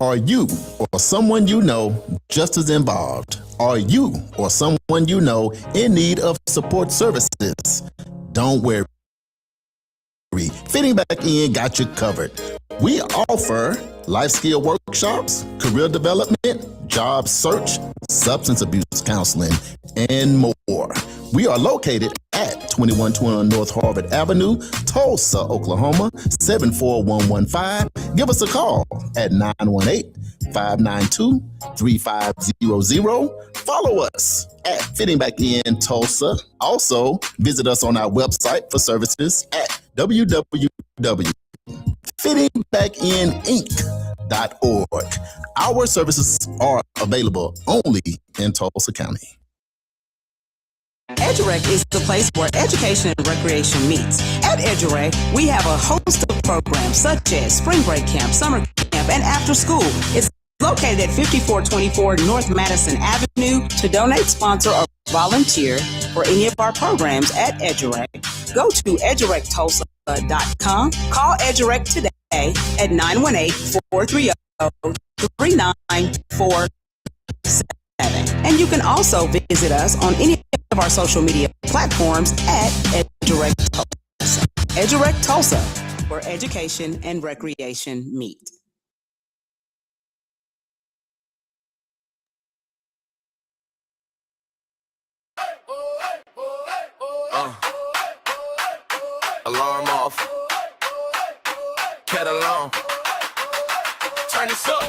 Are you or someone you know just as involved? Are you or someone you know in need of support services? Don't worry. Fitting Back In got you covered. We offer life skill workshops, career development, job search, substance abuse counseling, and more. We are located at 2121 North Harvard Avenue, Tulsa, Oklahoma, 74115. Give us a call at 918-592-3500. Follow us at Fitting Back In Tulsa. Also, visit us on our website for services at www.fittingbackininc.org. Our services are available only in Tulsa County. EduRec is the place where education and recreation meets. At EduRec, we have a host of programs such as spring break camp, summer camp, and after school. It's located at 5424 North Madison Avenue. To donate, sponsor, or volunteer for any of our programs at EduRec, go to edurectulsa.com. Call EduRec today at 918-430-3947. And you can also visit us on any of our social media platforms at EduRec Tulsa. EduRec Tulsa, where education and recreation meet. Alarm off. Cat alone. Turn this up.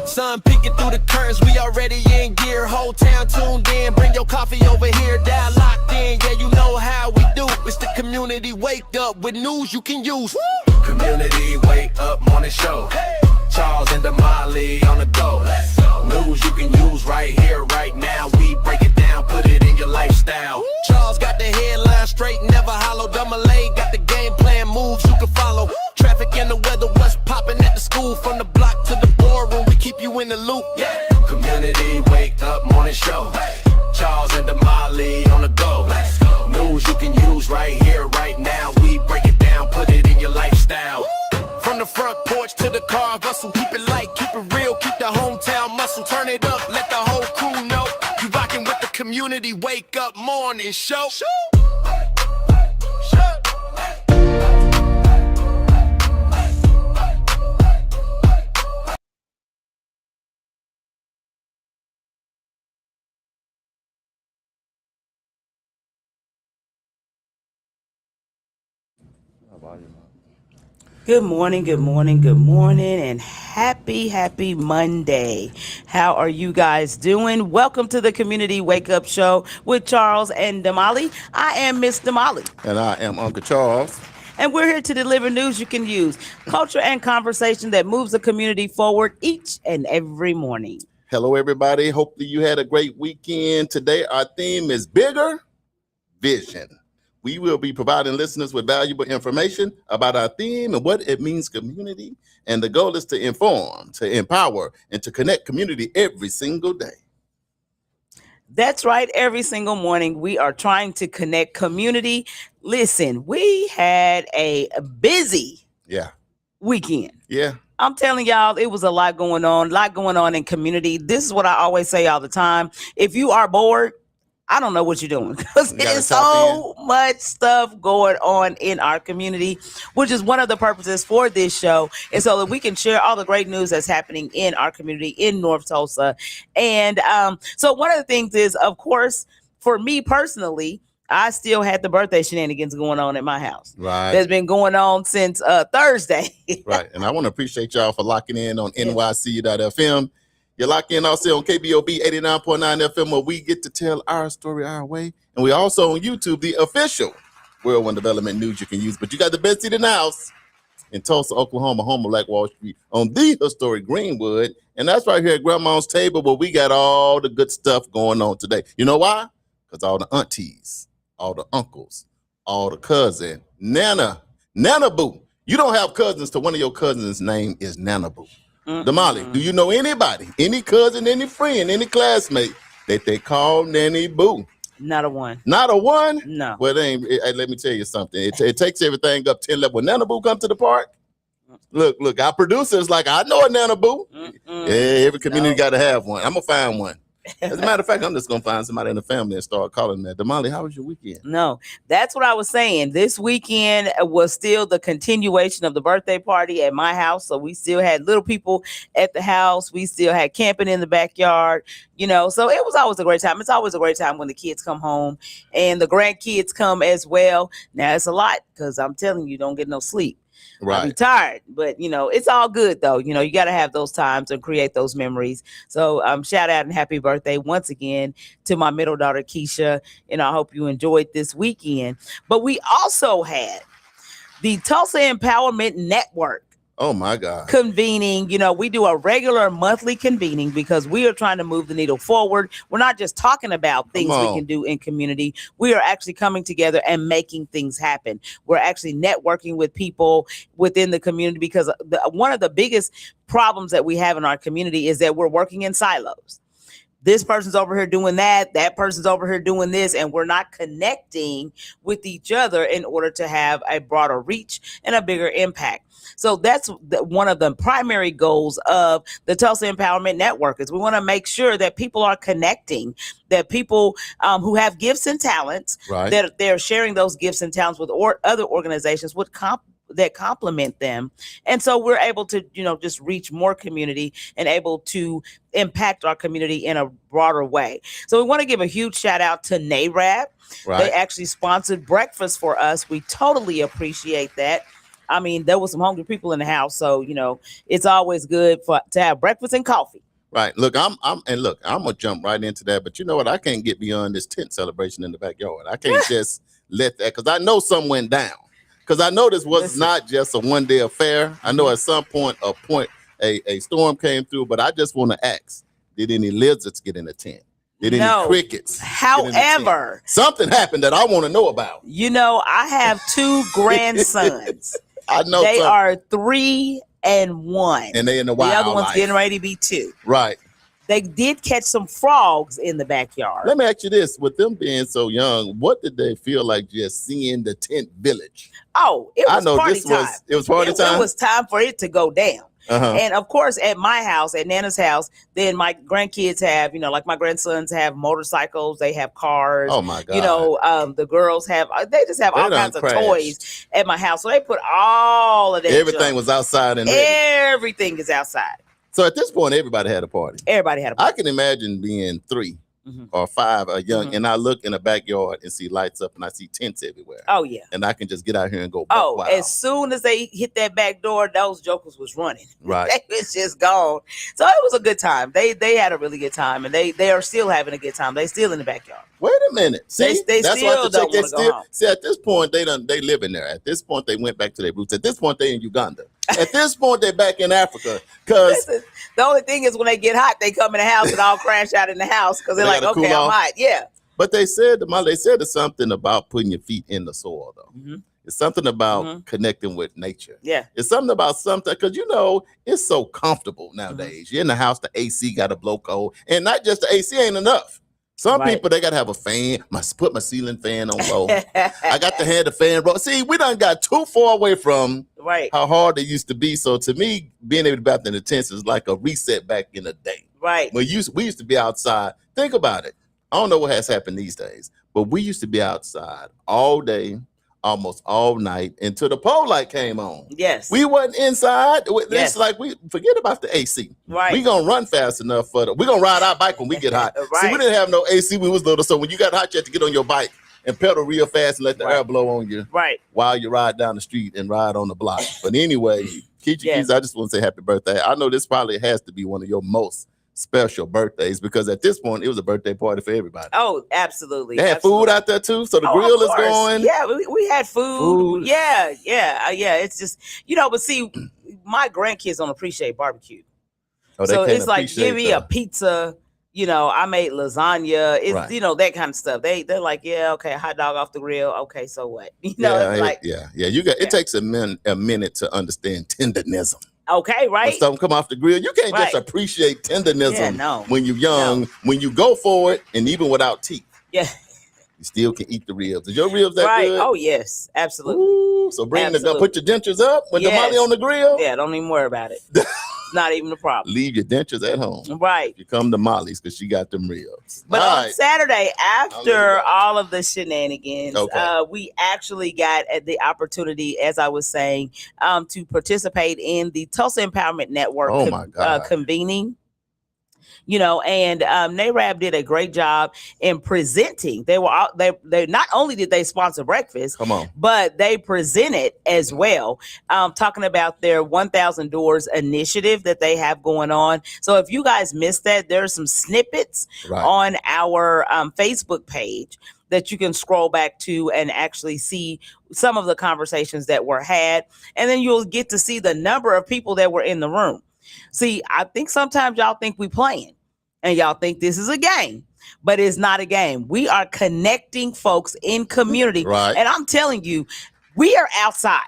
Sun peeking through the curtains, we already in gear. Whole town tuned in, bring your coffee over here. Dial locked in, yeah, you know how we do. It's the community wake up with news you can use. Community wake up morning show. Charles and Damali on the go. News you can use right here, right now. We break it down, put it in your lifestyle. Charles got the headline straight, never hollow. Damali got the game plan, moves you can follow. Traffic and the weather, what's popping at the school. From the block to the boardroom, we keep you in the loop. Yeah. Community wake up morning show. Charles and Damali on the go. News you can use right here, right now. We break it down, put it in your lifestyle. From the front porch to the car hustle, keep it light, keep it real, keep the hometown muscle. Turn it up, let the whole crew know you rockin' with the community wake up morning show. Good morning, and happy Monday. How are you guys doing? Welcome to the Community Wake Up Show with Charles and Damali. I am Miss Damali. And I am Uncle Charles. And we're here to deliver news you can use, culture and conversation that moves the community forward each and every morning. Hello, everybody. Hopefully you had a great weekend. Today, our theme is Bigger Vision. We will be providing listeners with valuable information about our theme and what it means community. And the goal is to inform, to empower, and to connect community every single day. That's right. Every single morning, we are trying to connect community. Listen, we had a busy weekend. Yeah. I'm telling y'all, it was a lot going on in community. This is what I always say all the time. If you are bored, I don't know what you're doing, because there's so much stuff going on in our community, which is one of the purposes for this show. And so that we can share all the great news that's happening in our community in North Tulsa. And so one of the things is, of course, for me personally, I still had the birthday shenanigans going on at my house. Right. That's been going on since Thursday. Right. And I want to appreciate y'all for locking in on NYC.FM. You lock in also on KBOB 89.9 FM, where we get to tell our story our way. And we also on YouTube, the official World One Development News you can use. But you got the best seat in the house in Tulsa, Oklahoma, home of Black Wall Street, on the historic Greenwood. And that's right here at Grandma's Table, where we got all the good stuff going on today. You know why? Because all the aunties, all the uncles, all the cousins, Nana Boo. You don't have cousins till one of your cousins' name is Nana Boo. Damali, do you know anybody, any cousin, any friend, any classmate that they call Nanny Boo? Not a one. Not a one? No. Well, let me tell you something. It takes everything up 10 levels. When Nana Boo come to the park, Look, our producers like, I know a Nana Boo. Yeah, every community got to have one. I'm going to find one. As a matter of fact, I'm just going to find somebody in the family and start calling that. Damali, how was your weekend? No, that's what I was saying. This weekend was still the continuation of the birthday party at my house. So we still had little people at the house. We still had camping in the backyard, so it was always a great time. It's always a great time when the kids come home and the grandkids come as well. Now it's a lot because I'm telling you, don't get no sleep. Right. I'll be tired, but it's all good though. You got to have those times and create those memories. So shout out and happy birthday once again to my middle daughter, Keisha. And I hope you enjoyed this weekend. But we also had the Tulsa Empowerment Network. Oh my God. Convening, we do a regular monthly convening because we are trying to move the needle forward. We're not just talking about things we can do in community. We are actually coming together and making things happen. We're actually networking with people within the community because one of the biggest problems that we have in our community is that we're working in silos. This person's over here doing that person's over here doing this, and we're not connecting with each other in order to have a broader reach and a bigger impact. So that's one of the primary goals of the Tulsa Empowerment Network is we want to make sure that people are connecting, that people who have gifts and talents, that they're sharing those gifts and talents with other organizations that complement them. And so we're able to, just reach more community and able to impact our community in a broader way. So we want to give a huge shout out to NARAB. They actually sponsored breakfast for us. We totally appreciate that. I mean, there were some hungry people in the house. So, it's always good to have breakfast and coffee. Right. Look, I'm gonna jump right into that. But you know what? I can't get beyond this tent celebration in the backyard. I can't just let that, because I know something went down. Because I know this was not just a one-day affair. I know at some point a storm came through, but I just want to ask, did any lizards get in the tent? Did any crickets? However, something happened that I want to know about. I have two grandsons. I know they are 3 and 1. And they in the wild. The other one's getting ready to be 2. Right. They did catch some frogs in the backyard. Let me ask you this. With them being so young, what did they feel like just seeing the tent village? Oh, it was party time. It was party time? It was time for it to go down. And of course, at my house, at Nana's house, then my grandkids have, like my grandsons have motorcycles, they have cars. Oh my God. The girls they just have all kinds of toys at my house. So they put all of that. Everything was outside and everything is outside. So at this point, everybody had a party. Everybody had a party. I can imagine being 3 or 5 or young, and I look in the backyard and see lights up and I see tents everywhere. Oh, yeah. And I can just get out here and go, wow. As soon as they hit that back door, those jokers was running. Right. They was just gone. So it was a good time. They had a really good time, and they are still having a good time. They still in the backyard. Wait a minute. See, they that's still don't want to go home. See, at this point, they live in there. At this point, they went back to their roots. At this point, they in Uganda. At this point, they're back in Africa. Because the only thing is when they get hot, they come in the house and all crash out in the house because they're like, okay, I'm hot. Yeah. But they said it's something about putting your feet in the soil, though. It's something about connecting with nature. Yeah. It's something about something, because it's so comfortable nowadays. You're in the house, the AC got to blow cold. And not just the AC ain't enough. Some people, they got to have a fan. Must put my ceiling fan on low. I got to have the fan. See, we done got too far away from how hard it used to be. So to me, being able to be out in the tents is like a reset back in the day. Right. We used to be outside. Think about it. I don't know what has happened these days, but we used to be outside all day, almost all night, until the pole light came on. Yes. We wasn't inside. It's like we forget about the AC. Right. We gonna run fast enough we're gonna ride our bike when we get hot. See, we didn't have no AC when we was little, so when you got hot, you had to get on your bike and pedal real fast and let the air blow on you. Right. While you ride down the street and ride on the block. But anyway, Keisha, I just want to say happy birthday. I know this probably has to be one of your most special birthdays, because at this point it was a birthday party for everybody. Oh, absolutely. They had food out there too, so the grill is going. Yeah, we had food. Yeah. It's just, but see, my grandkids don't appreciate barbecue. So it's like, give me a pizza. I made lasagna. It's that kind of stuff. They're like, yeah, okay, hot dog off the grill. Okay, so what? You got. It takes a minute to understand tenderism. Okay, right. When something come off the grill, you can't just appreciate tenderism when you're young. When you go for it, and even without teeth. Yeah. you still can eat the ribs. Is your ribs that right. good? Oh yes, absolutely. Ooh, so bring put your dentures up with Damali on the grill. Yeah, don't even worry about it. It's not even a problem. Leave your dentures at home. Right. You come to Molly's because she got them ribs. But on Saturday, after all of the shenanigans, we actually got the opportunity, as I was saying, to participate in the Tulsa Empowerment Network convening. You know, and NARAB did a great job in presenting. They not only did they sponsor breakfast, but they presented as well, talking about their 1,000 Doors initiative that they have going on. So if you guys missed that, there are some snippets on our Facebook page that you can scroll back to and actually see some of the conversations that were had. And then you'll get to see the number of people that were in the room. See, I think sometimes y'all think we playing and y'all think this is a game, but it's not a game. We are connecting folks in community. Right. And I'm telling you, we are outside.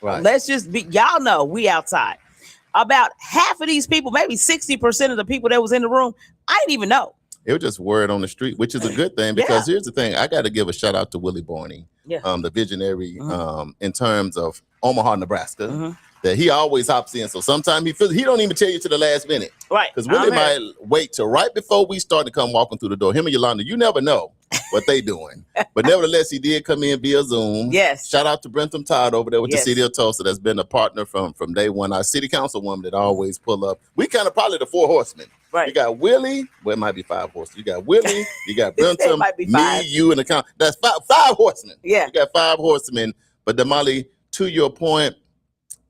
Right. Let's just be, y'all know we outside. About half of these people, maybe 60% of the people that was in the room, I didn't even know. It was just word on the street, which is a good thing because here's the thing. I got to give a shout out to Willie Borney, the visionary in terms of Omaha, Nebraska. That he always hops in. So sometimes he don't even tell you to the last minute. Right. Because Willie might wait till right before we start to come walking through the door. Him and Yolanda, you never know what they doing. But nevertheless, he did come in via Zoom. Yes. Shout out to Brentham Todd over there with the city of Tulsa. That's been a partner from day one. Our city council woman that always pull up. We kind of probably the 4 horsemen. Right. You got Willie. Well, it might be 5 horses. You got Willie. You got Brentham. Me, you, and the council. That's five horsemen. Yeah. You got 5 horsemen. But Damali, to your point,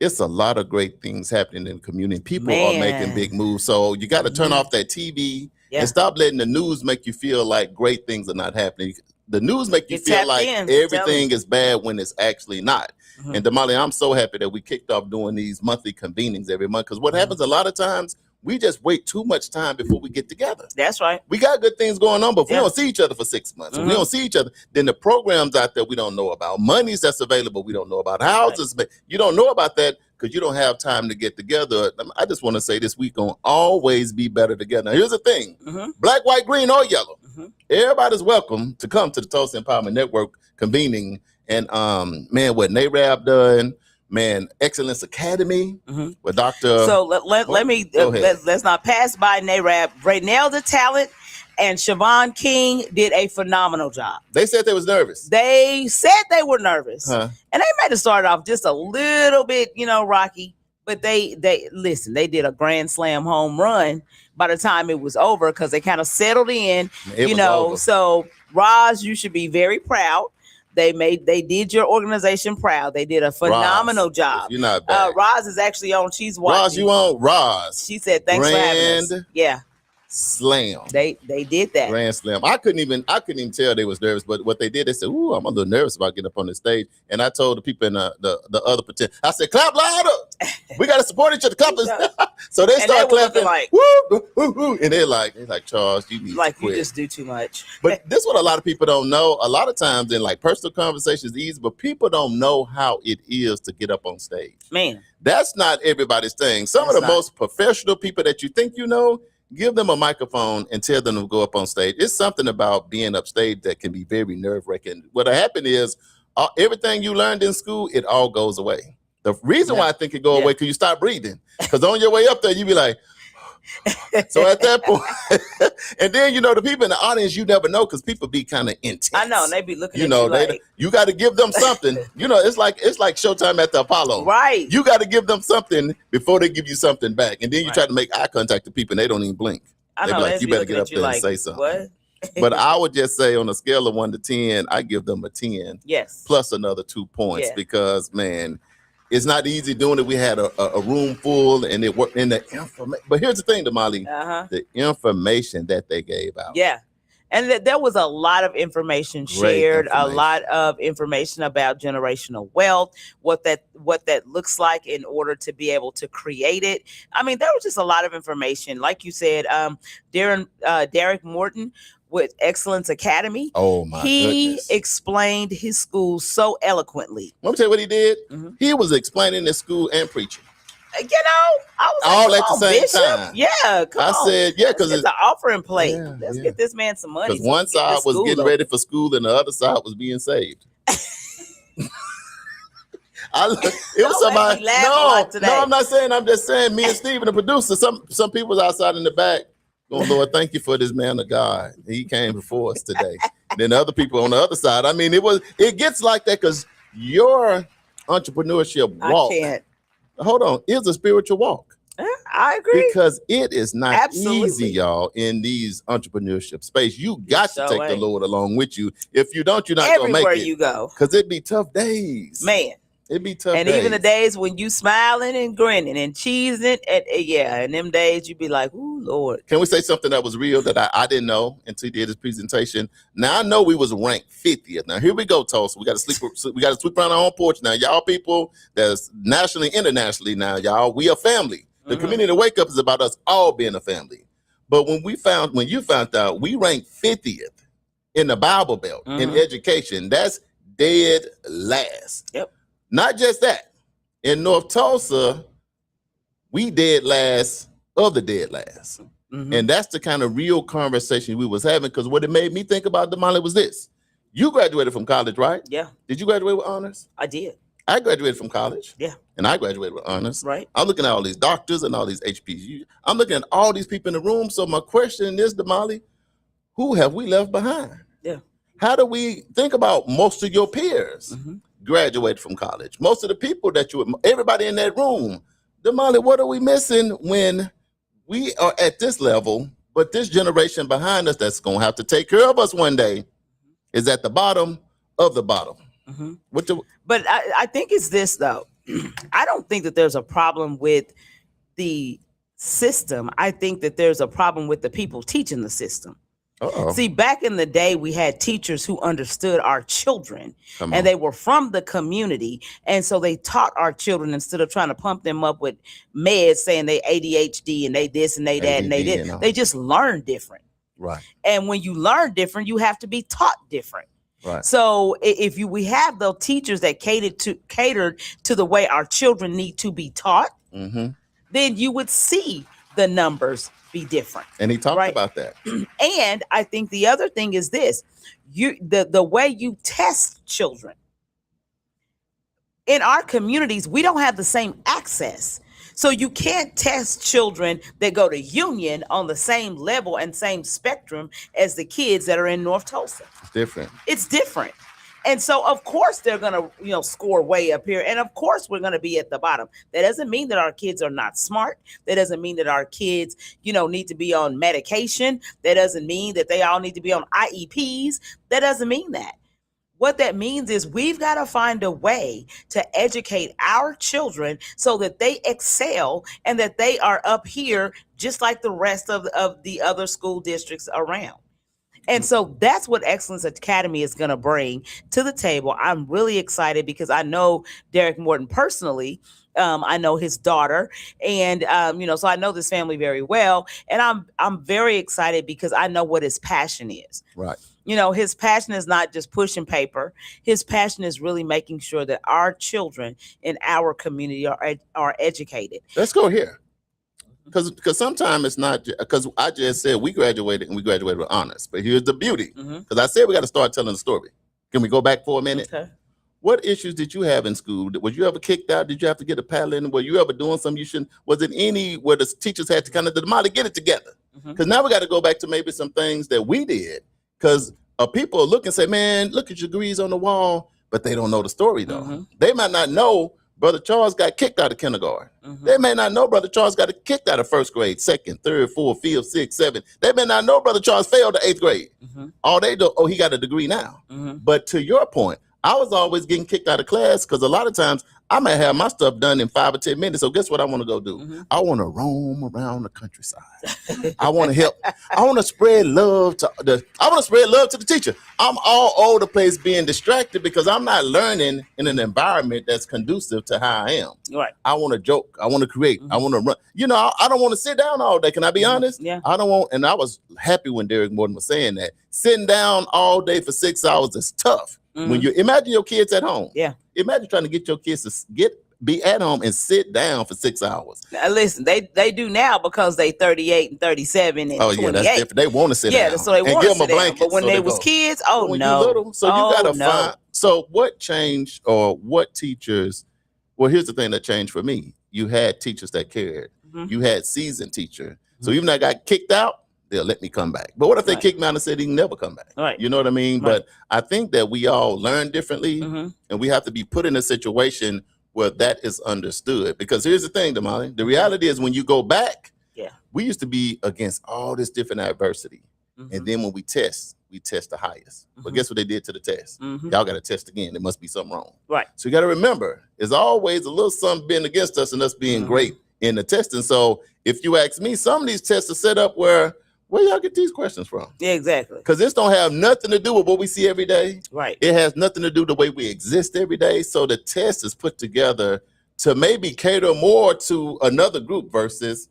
it's a lot of great things happening in the community. People are making big moves. So you got to turn off that TV and stop letting the news make you feel like great things are not happening. The news make you feel like everything is bad when it's actually not. And Damali, I'm so happy that we kicked off doing these monthly convenings every month. Because what happens a lot of times, we just wait too much time before we get together. That's right. We got good things going on, but if we don't see each other for 6 months, we don't see each other, then the programs out there we don't know about, monies that's available we don't know about, houses, you don't know about that because you don't have time to get together. I just want to say this, we gonna always be better together. Now, here's the thing, black, white, green, or yellow. Everybody's welcome to come to the Tulsa Empowerment Network convening. And man, what NARAB done, man, Excellence Academy with Dr. So let's not pass by NARAB. Raynell the Talent and Siobhan King did a phenomenal job. They said they was nervous. They said they were nervous. And they might have started off just a little bit, rocky, but they listen, they did a grand slam home run by the time it was over because they kind of settled in, So Roz, you should be very proud. They did your organization proud. They did a phenomenal job. You're not bad. Roz is actually on. She's watching. Roz, you on? Roz. She said, "Thanks for having us." Yeah. Slam. They did that. Grand slam. I couldn't even tell they was nervous, but what they did, they said, "Ooh, I'm a little nervous about getting up on the stage." And I told the people in the other pretend, I said, "Clap louder. We got to support each other." So they start clapping like, "Woo, woo, woo, woo," and they're like, "Charles, you need to quit. You just do too much." But this is what a lot of people don't know. A lot of times in like personal conversations, easy, but people don't know how it is to get up on stage. Man, that's not everybody's thing. Some of the most professional people that you think you know. Give them a microphone and tell them to go up on stage. It's something about being upstage that can be very nerve-wracking. What happened is everything you learned in school, it all goes away. The reason why I think it go away because you stop breathing. Because on your way up there, you be like, so at that point, and then the people in the audience you never know because people be kind of intense. I know, and they be looking at you like, you got to give them something. It's like Showtime at the Apollo. Right. You got to give them something before they give you something back, and then you try to make eye contact with people and they don't even blink. I know, they be like, you better get up there and say something. What? But I would just say on a scale of 1 to 10, I give them a 10. Yes. Plus another 2 points because man. It's not easy doing it. We had a room full and it worked in the information. But here's the thing, Damali, the information that they gave out. Yeah. And there was a lot of information shared, a lot of information about generational wealth, what that looks like in order to be able to create it. I mean, there was just a lot of information. Like you said, Derek Morton with Excellence Academy. Oh my goodness. He explained his school so eloquently. Let me tell you what he did. He was explaining his school and preaching. I was all like, at the same Bishop. time. Yeah, come on. I said, yeah, because it's an offering plate. Yeah, Let's get this man some money. Because one side was getting ready for school and the other side was being saved. It was somebody. No, I'm not saying. I'm just saying. Me and Stephen, the producer. Some people was outside in the back. Oh Lord, thank you for this man of God. He came before us today. Then the other people on the other side. I mean, it gets like that because your entrepreneurship walk. Hold on, is a spiritual walk. I agree. Because it is not easy, y'all, in these entrepreneurship space. You got to take the Lord along with you. If you don't, you're not going to make it. Everywhere you go. Because it'd be tough days. Man. It'd be tough and days. Even the days when you smiling and grinning and cheesing, and them days you be like, ooh, Lord. Can we say something that was real that I didn't know until he did his presentation? Now I know we was ranked 50th. Now here we go, Tulsa. We got to sweep around our own porch now. Y'all people that's nationally, internationally now, y'all, we a family. The community Wake Up is about us all being a family. But when you found out we ranked 50th in the Bible Belt in education, that's dead last. Yep. Not just that. In North Tulsa, we dead last of the dead last. And that's the kind of real conversation we was having, because what it made me think about, Damali, was this. You graduated from college, right? Yeah. Did you graduate with honors? I did. I graduated from college. Yeah. And I graduated with honors. Right. I'm looking at all these doctors and all these HPs. I'm looking at all these people in the room. So my question is, Damali, who have we left behind? Yeah. How do we think about most of your peers graduated from college? Most of the people everybody in that room, Damali, what are we missing when we are at this level, but this generation behind us that's going to have to take care of us one day is at the bottom of the bottom? But I think it's this, though. I don't think that there's a problem with the system. I think that there's a problem with the people teaching the system. See, back in the day, we had teachers who understood our children and they were from the community. And so they taught our children instead of trying to pump them up with meds saying they ADHD and they this and they that and they did. They just learn different. Right. And when you learn different, you have to be taught different. Right. So if we have those teachers that catered to the way our children need to be taught, then you would see the numbers be different. And he talked about that. And I think the other thing is this: the way you test children in our communities, we don't have the same access. So you can't test children that go to Union on the same level and same spectrum as the kids that are in North Tulsa. It's different. And so, of course, they're going to, score way up here. And of course, we're going to be at the bottom. That doesn't mean that our kids are not smart. That doesn't mean that our kids, need to be on medication. That doesn't mean that they all need to be on IEPs. That doesn't mean that. What that means is we've got to find a way to educate our children so that they excel and that they are up here just like the rest of the other school districts around. And so that's what Excellence Academy is going to bring to the table. I'm really excited because I know Derek Morton personally. I know his daughter, and so I know this family very well. And I'm very excited because I know what his passion is. Right. His passion is not just pushing paper. His passion is really making sure that our children in our community are educated. Let's go here. Because sometimes it's not, because I just said we graduated with honors. But here's the beauty. Because I said we got to start telling the story. Can we go back for a minute? Okay. What issues did you have in school? Was you ever kicked out? Did you have to get a paddling? Were you ever doing something you shouldn't? Was it any where the teachers had to kind of get it together? Because now we got to go back to maybe some things that we did. Because people look and say, man, look at your degrees on the wall. But they don't know the story, though. They might not know Brother Charles got kicked out of kindergarten. They may not know Brother Charles got kicked out of first grade, second, third, fourth, fifth, sixth, seventh. They may not know Brother Charles failed the 8th grade. All they do, he got a degree now. But to your point, I was always getting kicked out of class because a lot of times I might have my stuff done in 5 or 10 minutes. So guess what I want to go do? I want to roam around the countryside. I want to help. I want to spread love to the teacher. I'm all over the place being distracted because I'm not learning in an environment that's conducive to how I am. Right. I want to joke. I want to create. I want to run. I don't want to sit down all day. Can I be honest? Yeah. I don't want, and I was happy when Derek Morton was saying that. Sitting down all day for 6 hours is tough. When you imagine your kids at home. Yeah. Imagine trying to get your kids to get be at home and sit down for 6 hours. Now, listen, they do now because they 38 and 37 and 28. That's different. They want to sit down. Yeah, so they want to sit down. But when they was kids, when you little, so you gotta find. So what changed, or what teachers? Well, here's the thing that changed for me. You had teachers that cared. You had seasoned teachers. So even though I got kicked out, they'll let me come back. But what if they kicked me out and said he can never come back? Right. You know what I mean? Right. But I think that we all learn differently, and we have to be put in a situation where that is understood. Because here's the thing, Damali. The reality is when you go back, we used to be against all this different adversity. And then when we test the highest. But guess what they did to the test? Y'all got to test again. There must be something wrong. Right. So you got to remember, there's always a little something being against us and us being great in the testing. So if you ask me, some of these tests are set up where y'all get these questions from? Yeah, exactly. Because this don't have nothing to do with what we see every day. Right. It has nothing to do with the way we exist every day. So the test is put together to maybe cater more to another group versus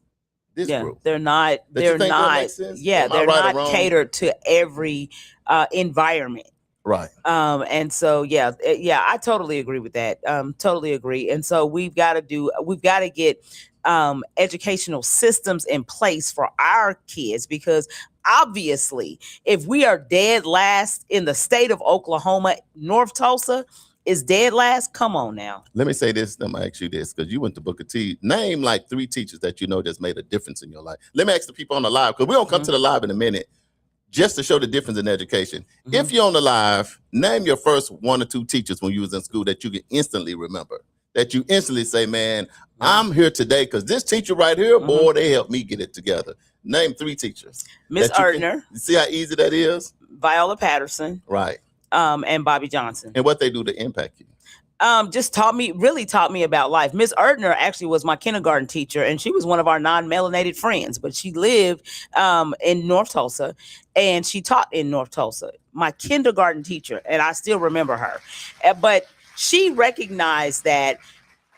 this group. They're not catered to every environment. Right. And so I totally agree with that. Totally agree. And so we've got to get educational systems in place for our kids, because obviously if we are dead last in the state of Oklahoma, North Tulsa is dead last. Come on now. Let me say this. Let me ask you this, because you went to Booker T. Name like 3 teachers that you know that's made a difference in your life. Let me ask the people on the live, because we're gonna come to the live in a minute, just to show the difference in education. If you're on the live, name your first 1 or 2 teachers when you was in school that you can instantly remember, that you instantly say, man, I'm here today because this teacher right here, boy, they helped me get it together. Name 3 teachers. Miss Erdner. You see how easy that is? Viola Patterson. Right. And Bobby Johnson. And what they do to impact you? Just taught me about life. Miss Erdner actually was my kindergarten teacher, and she was one of our non-melanated friends, but she lived in North Tulsa, and she taught in North Tulsa. My kindergarten teacher, and I still remember her. But she recognized that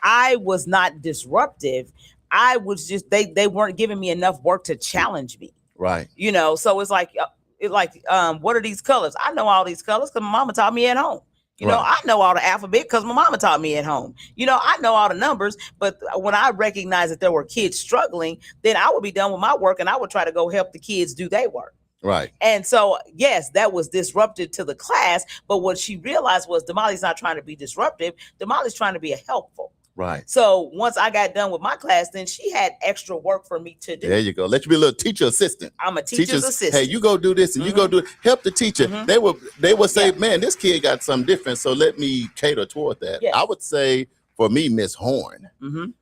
I was not disruptive. I was just, they weren't giving me enough work to challenge me. Right. You know, so it's like, what are these colors? I know all these colors because my mama taught me at home. You know, I know all the alphabet because my mama taught me at home. You know, I know all the numbers, but when I recognized that there were kids struggling, then I would be done with my work and I would try to go help the kids do their work. Right. And so, yes, that was disruptive to the class. But what she realized was Damali's not trying to be disruptive. Damali's trying to be helpful. Right. So once I got done with my class, then she had extra work for me to do. There you go. Let you be a little teacher assistant. I'm a teacher's assistant. Hey, you go do this and you go do it. Help the teacher. They would say, man, this kid got something different, so let me cater toward that. Yes. I would say for me, Miss Horn,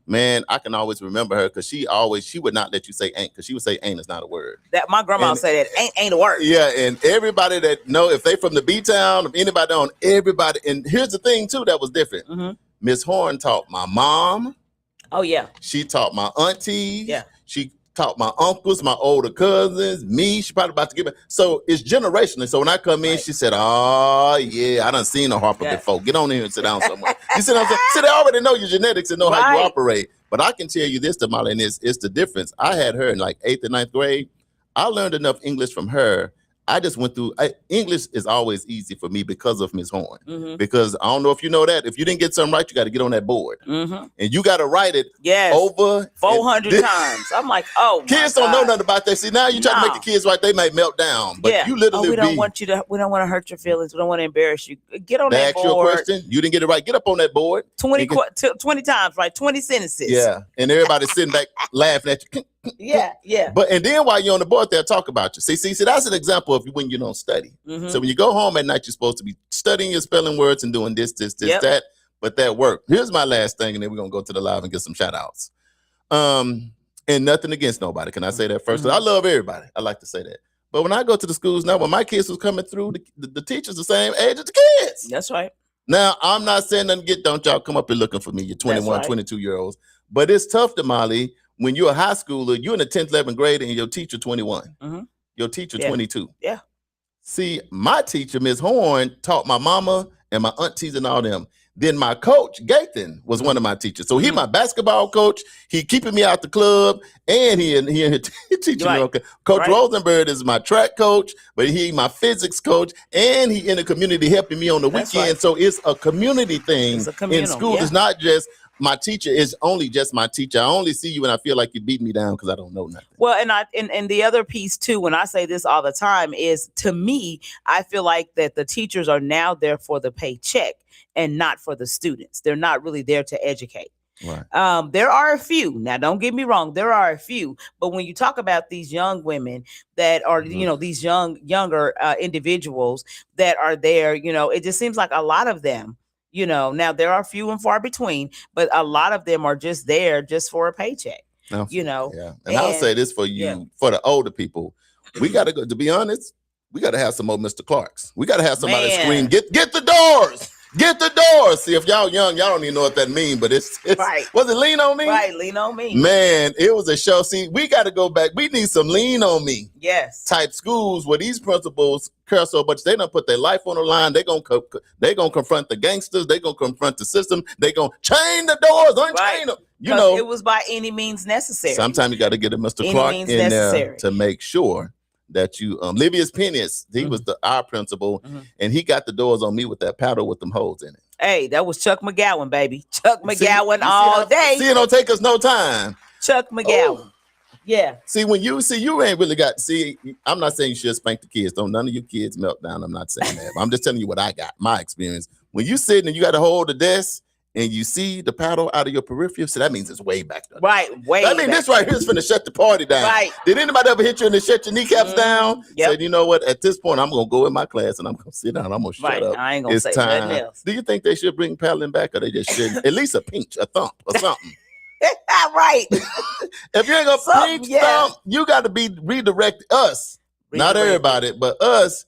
man, I can always remember her because she would not let you say ain't, because she would say ain't is not a word. That my grandma would say that ain't a word. Yeah, and everybody that know, if they from the B-town, if anybody on everybody, and here's the thing too that was different. Miss Horn taught my mom. Oh, yeah. She taught my aunties. Yeah. She taught my uncles, my older cousins, me. She probably about to give it. So it's generational. So when I come in, she said, oh, yeah, I done seen a Harper before. Get on here and sit down somewhere. You see what I'm saying? So they already know your genetics and know how you operate. But I can tell you this, Damali, and it's the difference. I had her in like 8th and 9th grade. I learned enough English from her. I just went through, English is always easy for me because of Ms. Horn. Because I don't know if you know that. If you didn't get something right, you got to get on that board. And you got to write it over 400 times. I'm like, oh, kids don't know nothing about that. See, now you try to make the kids right, they might melt down. But you literally we don't want to hurt your feelings. We don't want to embarrass you. Get on that board. Ask you a question. You didn't get it right. Get up on that board. 20 times, right? 20 sentences. Yeah. And everybody's sitting back laughing at you. Yeah. But and then while you're on the board, they'll talk about you. See, that's an example of when you don't study. So when you go home at night, you're supposed to be studying your spelling words and doing this, that. But that worked. Here's my last thing, and then we're gonna go to the live and get some shout outs. And nothing against nobody. Can I say that first? I love everybody. I like to say that. But when I go to the schools now, when my kids was coming through, the teachers the same age as the kids. That's right. Now, I'm not saying nothing don't y'all come up here looking for me. You're 21, 22-year-olds. But it's tough, Damali, when you're a high schooler, you're in the 10th, 11th grade, and your teacher 21. Your teacher 22. Yeah. See, my teacher, Ms. Horn, taught my mama and my aunties and all them. Then my coach, Gathan, was one of my teachers. So he my basketball coach. He keeping me out the club, and he teaching me. Okay. Coach Rosenberg is my track coach, but he my physics coach, and he in the community helping me on the weekend. So it's a community thing in school. It's not just my teacher is only just my teacher. I only see you when I feel like you beat me down because I don't know nothing. Well, and the other piece too, when I say this all the time, is to me, I feel like that the teachers are now there for the paycheck and not for the students. They're not really there to educate. Right. There are a few. Now, don't get me wrong. There are a few. But when you talk about these young women that are, these younger individuals that are there, it just seems like a lot of them, now there are few and far between, but a lot of them are just there just for a paycheck, Yeah. And I'll say this for you, for the older people, we got to go, to be honest, we got to have some more Mr. Clarks. We got to have somebody scream, get the doors. Get the doors. See, if y'all young, y'all don't even know what that means, but it's right. Was it Lean on Me? Right, Lean on Me. Man, it was a show. See, we got to go back. We need some Lean on Me. Yes. Type schools where these principals care so much. They don't put their life on the line. They gonna confront the gangsters. They gonna confront the system. They gonna chain the doors, unchain them. It was by any means necessary. Sometimes you got to get a Mr. Clark in there to make sure that you Livius Pennis, he was our principal, and he got the doors on me with that paddle with them holes in it. Hey, that was Chuck McGowan, baby. Chuck McGowan all day. See, it don't take us no time. Chuck McGowan. Oh. Yeah. See, when you ain't really got. See, I'm not saying you should spank the kids. Don't none of you kids melt down. I'm not saying that. I'm just telling you what I got, my experience. When you sitting and you got to hold the desk, and you see the paddle out of your peripheral, so that means it's way back there. Right, way I mean, this right here is finna shut the party down. Right. Did anybody ever hit you and they shut your kneecaps down? Yep. Said, you know what? At this point, I'm gonna go in my class and I'm gonna sit down. I'm gonna shut up. I ain't gonna say nothing else. Do you think they should bring paddling back, or they just shouldn't? At least a pinch, a thump, or something. Right. If you ain't gonna pinch, thump, you got to be redirect us. Not everybody, but us.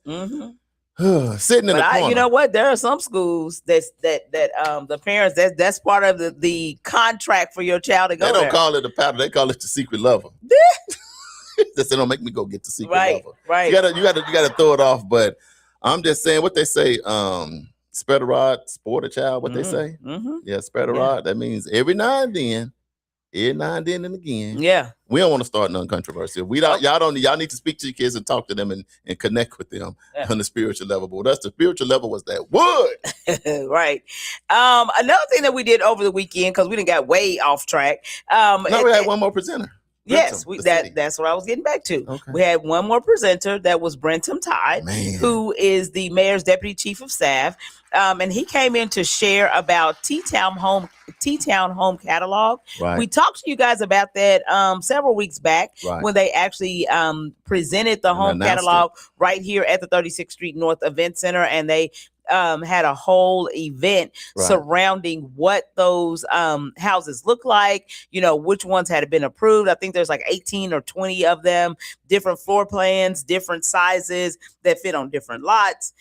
Sitting in the corner. You know what? There are some schools that the parents that's part of the contract for your child to go. They don't there. call it a paddle. They call it the secret lover. They don't make me go get the secret lover. Right. You gotta throw it off. But I'm just saying what they say. Spread a rod, sport a child. What they say? Yeah, spread a rod. That means every now and then and again. Yeah. We don't want to start none controversy. Y'all need to speak to your kids and talk to them and connect with them on the spiritual level. But that's the spiritual level was that wood. Right. Another thing that we did over the weekend, because we didn't got way off track. We had one more presenter. Yes, that's what I was getting back to. Okay. We had one more presenter that was Brentum Todd, who is the mayor's deputy chief of staff. And he came in to share about T-Town Home Catalog. Right. We talked to you guys about that several weeks back when they actually presented the home catalog right here at the 36th Street North Event Center, and they had a whole event surrounding what those houses look like, which ones had been approved. I think there's like 18 or 20 of them, different floor plans, different sizes that fit on different lots.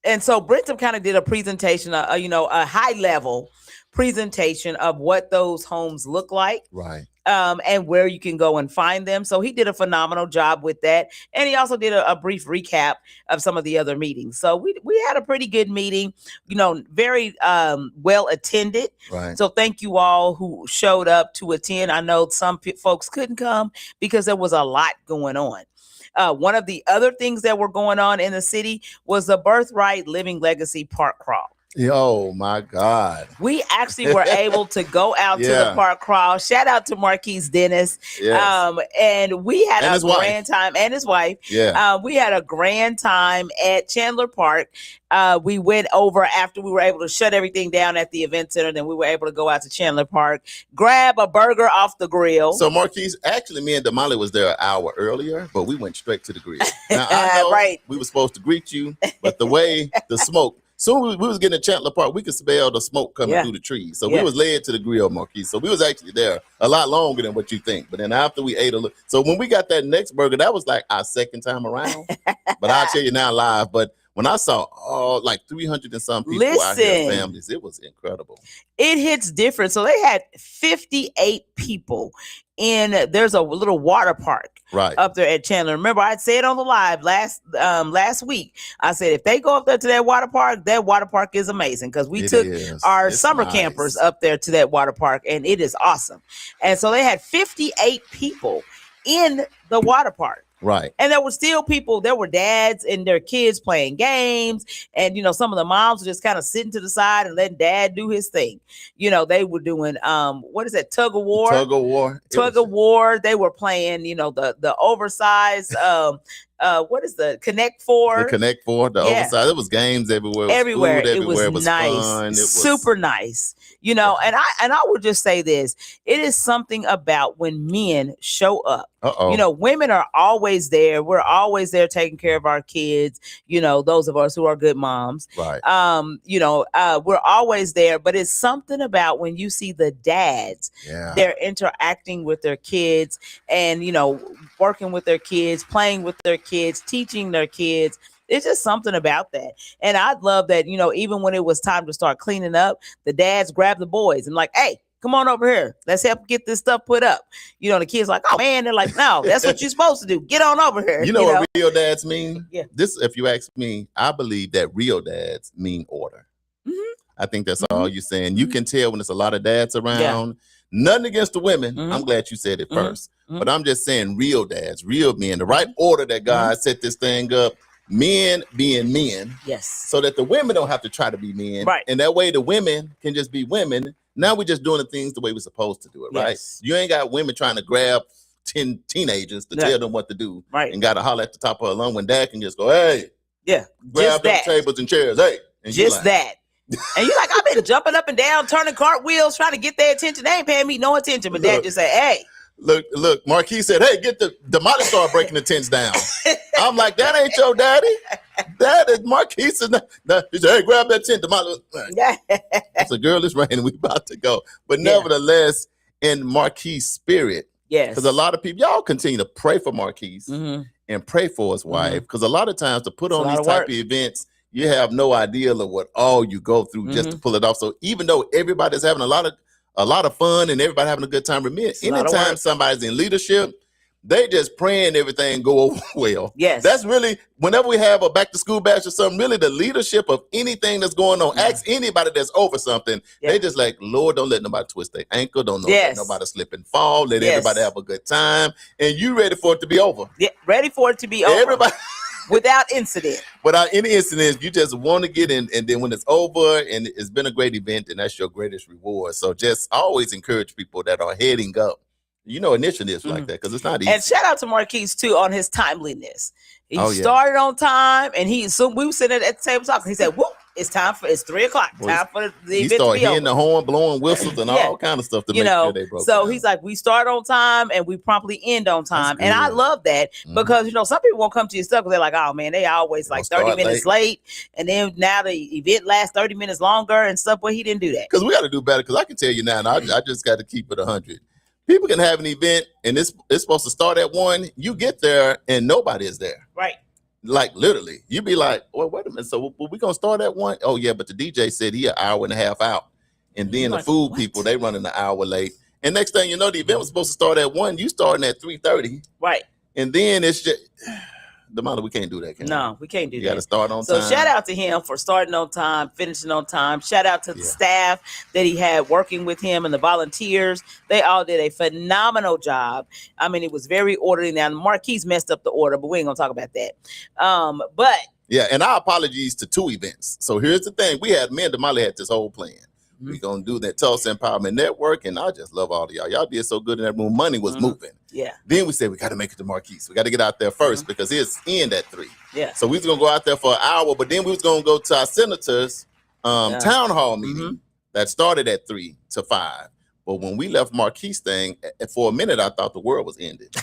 And so Brentum kind of did a presentation, a high level presentation of what those homes look like. Right. And where you can go and find them. So he did a phenomenal job with that. And he also did a brief recap of some of the other meetings. So we had a pretty good meeting, very well attended. Right. So thank you all who showed up to attend. I know some folks couldn't come because there was a lot going on. One of the other things that were going on in the city was the Birthright Living Legacy Park Crawl. Oh my God. We actually were able to go out to the park crawl. Shout out to Marquise Dennis. Yes. And we had a grand time, and his wife. Yeah. We had a grand time at Chandler Park. We went over after we were able to shut everything down at the event center. Then we were able to go out to Chandler Park, grab a burger off the grill. So Marquise, actually me and Damali was there an hour earlier, but we went straight to the grill. Now I know we were supposed to greet you, but the way the smoke, soon we was getting to Chandler Park, we could smell the smoke coming through the trees. So we was led to the grill, Marquise. So we was actually there a lot longer than what you think. But then after we ate so when we got that next burger, that was like our second time around. But I'll tell you now live. But when I saw like 300 and some people out here, families, it was incredible. It hits different. So they had 58 people there's a little water park up there at Chandler. Remember, I said on the live last week, I said, if they go up there to that water park is amazing, because we took our summer campers up there to that water park, and it is awesome. And so they had 58 people in the water park. Right. And there were still people, there were dads and their kids playing games. And, you know, some of the moms were just kind of sitting to the side and letting dad do his thing. You know, they were doing, what is that? Tug of war. Tug of war. They were playing, you know, the oversized, what is the Connect Four? The Connect Four, the oversized. It was games everywhere. It was food everywhere. It was nice. Fun. It was super nice. You know, and I would just say this. It is something about when men show up. You know, women are always there. We're always there taking care of our kids, you know, those of us who are good moms. Right. You know, we're always there. But it's something about when you see the dads, they're interacting with their kids and, you know, working with their kids, playing with their kids, teaching their kids. It's just something about that. And I love that, you know, even when it was time to start cleaning up, the dads grabbed the boys and like, hey, come on over here. Let's help get this stuff put up. You know, the kids like, oh man, they're like, no, that's what you're supposed to do. Get on over here. You know what real dads mean? Yeah. This, if you ask me, I believe that real dads mean order. I think that's all you're saying. You can tell when there's a lot of dads around. Nothing against the women. I'm glad you said it first. But I'm just saying real dads, real men, the right order that God set this thing up. Men being men. Yes. So that the women don't have to try to be men. Right. And that way the women can just be women. Now we're just doing the things the way we're supposed to do it, right? Yes. You ain't got women trying to grab 10 teenagers to tell them what to do. Right. And got to holler at the top of her lung when dad can just go, hey. Yeah. Grab them tables and chairs. Hey. And just like, that. And you're like, I've been jumping up and down, turning cartwheels, trying to get their attention. They ain't paying me no attention. But dad just said, hey. Look, Marquis said, hey, get the Damali started breaking the tents down. I'm like, that ain't your daddy. That is Marquis. He said, hey, grab that tent. Damali. I said, girl, it's raining. We about to go. But nevertheless, in Marquis' spirit, because a lot of people, y'all continue to pray for Marquis and pray for his wife. Because a lot of times to put on these type of events, you have no idea of what all you go through just to pull it off. So even though everybody's having a lot of fun and everybody having a good time, remember, anytime somebody's in leadership, they just praying everything go over well. Yes. That's really, whenever we have a back to school bash or something, really the leadership of anything that's going on, ask anybody that's over something. They just like, Lord, don't let nobody twist their ankle. Don't let nobody slip and fall. Let everybody have a good time. And you ready for it to be over. Yeah, ready for it to be over. Everybody. Without incident. Without any incidents, you just want to get in, and then when it's over and it's been a great event, and that's your greatest reward. So just always encourage people that are heading up, you know, initiatives like that, because it's not easy. And shout out to Marquis too on his timeliness. He started on time, and we were sitting at the table talking. He said, "Whoop, it's 3 o'clock. Time for the event to be over." He started hitting the horn, blowing whistles, and all kind of stuff to make sure they broke. So he's like, we start on time and we promptly end on time, and I love that because you know some people won't come to your stuff because they're like, oh man, they always like 30 minutes late, and then now the event lasts 30 minutes longer and stuff. But he didn't do that because we got to do better. Because I can tell you now, I just got to keep it 100. People can have an event and it's supposed to start at 1. You get there and nobody is there. Right. Like literally, you be like, well, wait a minute. So we gonna start at 1? Oh yeah, but the DJ said he an hour and a half out, and then the food people they running an hour late. And next thing you know, the event was supposed to start at 1. You starting at 3:30. Right. And then it's just Damali, we can't do that. No, we can't do that. You got to start on time. So shout out to him for starting on time, finishing on time. Shout out to the staff that he had working with him and the volunteers. They all did a phenomenal job. I mean, it was very orderly. Now, Marquis messed up the order, but we ain't gonna talk about that. But yeah, and our apologies to 2 events. So here's the thing: me and Damali had this whole plan. We're going to do that Tulsa Empowerment Network, and I just love all of y'all. Y'all did so good in that room. Money was moving. Yeah. Then we said, we got to make it to Marquis. We got to get out there first because it's end at 3. Yeah. So we was going to go out there for an hour, but then we was going to go to our senators' town hall meeting that started at 3 to 5. But when we left Marquis thing, for a minute, I thought the world was ended.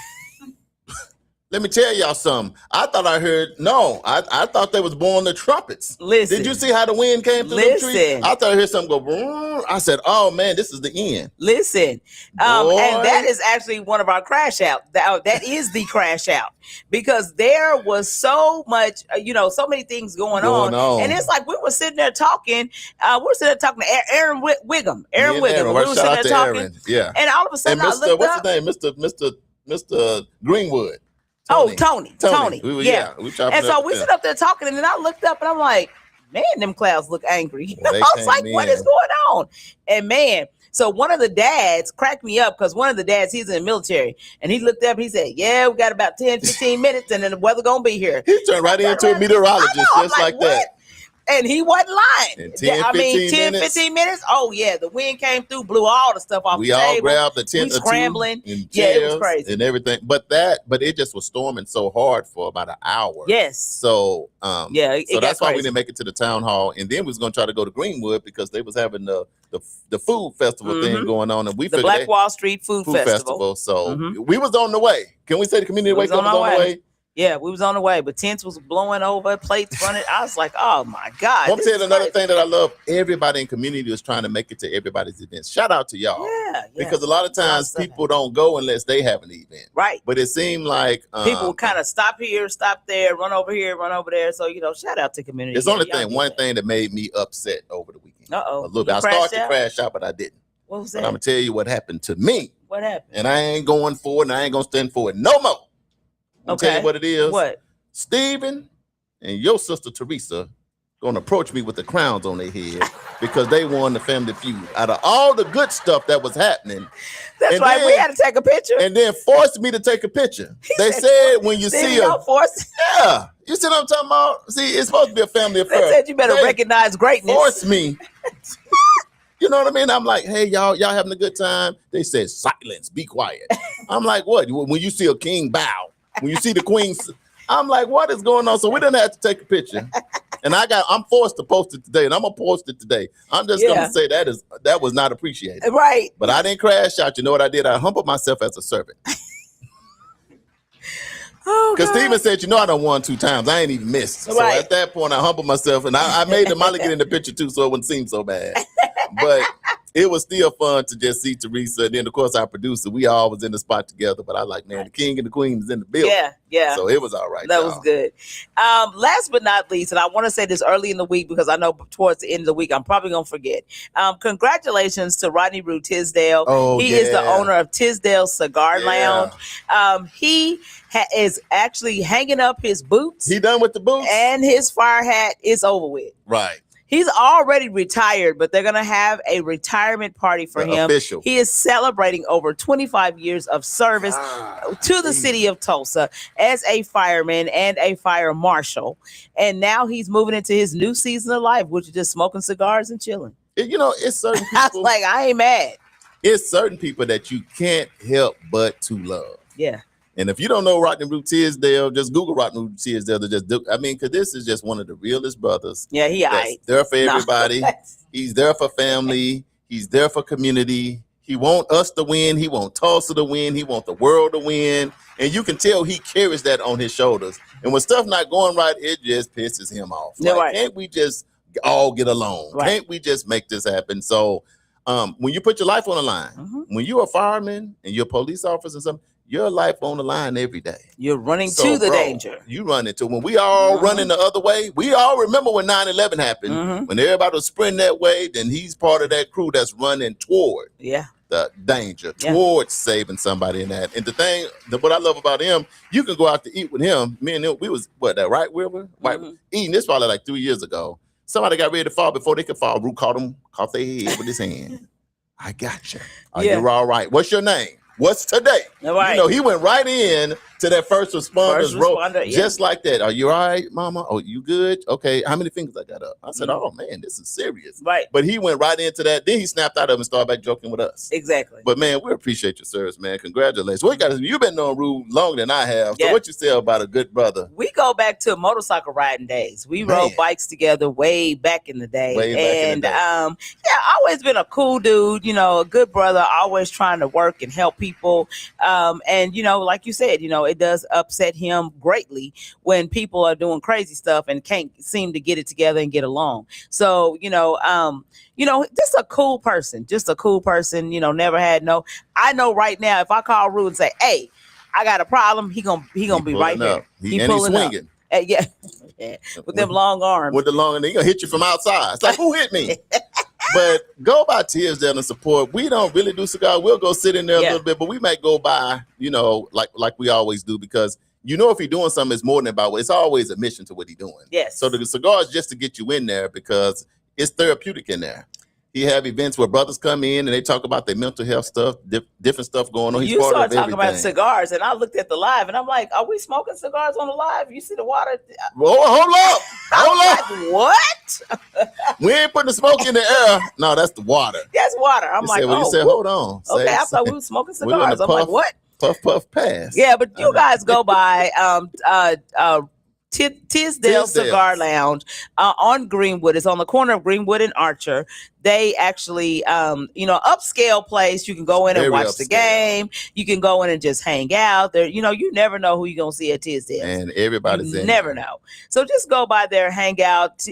Let me tell y'all something. I thought I heard, I thought they was blowing the trumpets. Listen. Did you see how the wind came through the trees? I thought I heard something go, boom. I said, oh man, this is the end. Listen. And that is actually one of our crash out. That is the crash out because there was so much, so many things going on. And it's like, we were sitting there talking. We were sitting there talking to Aaron Wiggum. Aaron Wiggum. We were sitting there talking. Aaron. Yeah. And all of a sudden, I looked up. What's his name? Mr. Greenwood. Tony. Yeah. And so we sit up there talking, and then I looked up and I'm like, man, them clouds look angry. Well, I was like, what is going on? And man, so one of the dads cracked me up because one of the dads, he's in the military, and he looked up, he said, yeah, we got about 10, 15 minutes, and then the weather going to be here. He turned right into a meteorologist, just like that. And he wasn't lying. In 10, 15 minutes. Oh, yeah. The wind came through, blew all the stuff off the table. We all grabbed the tent, scrambling. Yeah, it was crazy. And everything. But it just was storming so hard for about an hour. Yes. So, so that's why we didn't make it to the town hall. And then we was going to try to go to Greenwood because they was having the food festival thing going on. And we the Black Wall Street Food Festival. So we was on the way. Can we say the community wake up was on the way? Yeah, we was on the way, but tents was blowing over, plates running. I was like, oh my God. I'm saying another thing that I love, everybody in community is trying to make it to everybody's events. Shout out to y'all. Yeah. Because a lot of times people don't go unless they have an event. Right. But it seemed like people kind of stop here, stop there, run over here, run over there. So, shout out to community. It's one thing that made me upset over the weekend. A little bit. I started to crash out, but I didn't. What was that? But I'm gonna tell you what happened to me. What happened? And I ain't going for it, and I ain't gonna stand for it no more. I'll tell you what it is. What? Stephen and your sister Teresa gonna approach me with the crowns on their head because they won the Family Feud. Out of all the good stuff that was happening, that's right. We had to take a picture, and then forced me to take a picture. They said when you see them, yeah, you see what I'm talking about. See, it's supposed to be a family affair. They said you better recognize greatness. Force me. You know what I mean? I'm like, hey, y'all having a good time? They said, silence, be quiet. I'm like, what? When you see a king bow, when you see the queen, I'm like, what is going on? So we didn't have to take a picture. And I'm forced to post it today, and I'm gonna post it today. I'm just gonna say that was not appreciated. Right. But I didn't crash out. You know what I did? I humbled myself as a servant. Because Steven said, I done won 2 times. I ain't even missed. So at that point, I humbled myself, and I made Damali get in the picture too, so it wouldn't seem so bad. But it was still fun to just see Teresa. And then, of course, our producer, we all was in the spot together. But I like, man, the king and the queen is in the building. Yeah. So it was all right. That was good. Last but not least, and I want to say this early in the week because I know towards the end of the week, I'm probably going to forget. Congratulations to Rodney Rue Tisdale. Oh, he is the owner of Tisdale Cigar Lounge. He is actually hanging up his boots. He done with the boots? And his fire hat is over with. Right. He's already retired, but they're going to have a retirement party for him. Official. He is celebrating over 25 years of service to the city of Tulsa as a fireman and a fire marshal. And now he's moving into his new season of life, which is just smoking cigars and chilling. It's certain people. I was like, I ain't mad. It's certain people that you can't help but to love. Yeah. And if you don't know Rodney Rue Tisdale, just Google Rodney Rue Tisdale to just do. I mean, because this is just one of the realest brothers. Yeah, he's there for everybody. He's there for family. He's there for community. He want us to win. He want Tulsa to win. He want the world to win. And you can tell he carries that on his shoulders. And when stuff not going right, it just pisses him off. Like, can't we just all get along? Right. Can't we just make this happen? So when you put your life on the line, when you're a fireman and you're a police officer or something, your life on the line every day. You're running to the danger. You run into when we all running the other way. We all remember when 9/11 happened. When everybody was sprinting that way, then he's part of that crew that's running toward the danger, towards saving somebody in that. And the thing, what I love about him, you can go out to eat with him. Me and him, we was that right river, eating this probably like 3 years ago. Somebody got ready to fall before they could fall. Root caught their head with his hand. I got you. Are you all right? What's your name? What's today? Right. He went right in to that first responders role, just like that. Are you all right, mama? Oh, you good? Okay. How many fingers I got up? I said, oh man, this is serious. Right. But he went right into that. Then he snapped out of it and started back joking with us. Exactly. But man, we appreciate your service, man. Congratulations. You've been knowing Rue longer than I have. So what you say about a good brother? We go back to motorcycle riding days. We rode bikes together way back in the day. Always been a cool dude, a good brother, always trying to work and help people. And like you said, it does upset him greatly when people are doing crazy stuff and can't seem to get it together and get along. So, just a cool person, never had I know right now, if I call Rue and say, hey, I got a problem, he gonna be right there. He's swinging. With them long arms. With the long, and he gonna hit you from outside. It's like, who hit me? But go by Tisdale and support. We don't really do cigars. We'll go sit in there a little bit, but we might go by, like we always do, because if he's doing something, it's more than about. It's always a mission to what he's doing. Yes. So the cigar is just to get you in there because it's therapeutic in there. He have events where brothers come in and they talk about their mental health stuff, different stuff going on. He's you part started of talking everything. about cigars, and I looked at the live, and I'm like, "Are we smoking cigars on the live? You see the water? Hold up! Like, what? We ain't putting the smoke in the air. No, that's the water. That's water. I'm like, you said, hold on. Okay, I thought we were smoking cigars. I'm like, what? Puff, pass. Yeah, but you guys go by Tisdale Cigar Lounge on Greenwood. It's on the corner of Greenwood and Archer. They actually, upscale place. You can go in and watch the game. You can go in and just hang out there. You never know who you're going to see at Tisdale. And everybody's in. Never know. So just go by there, hang out,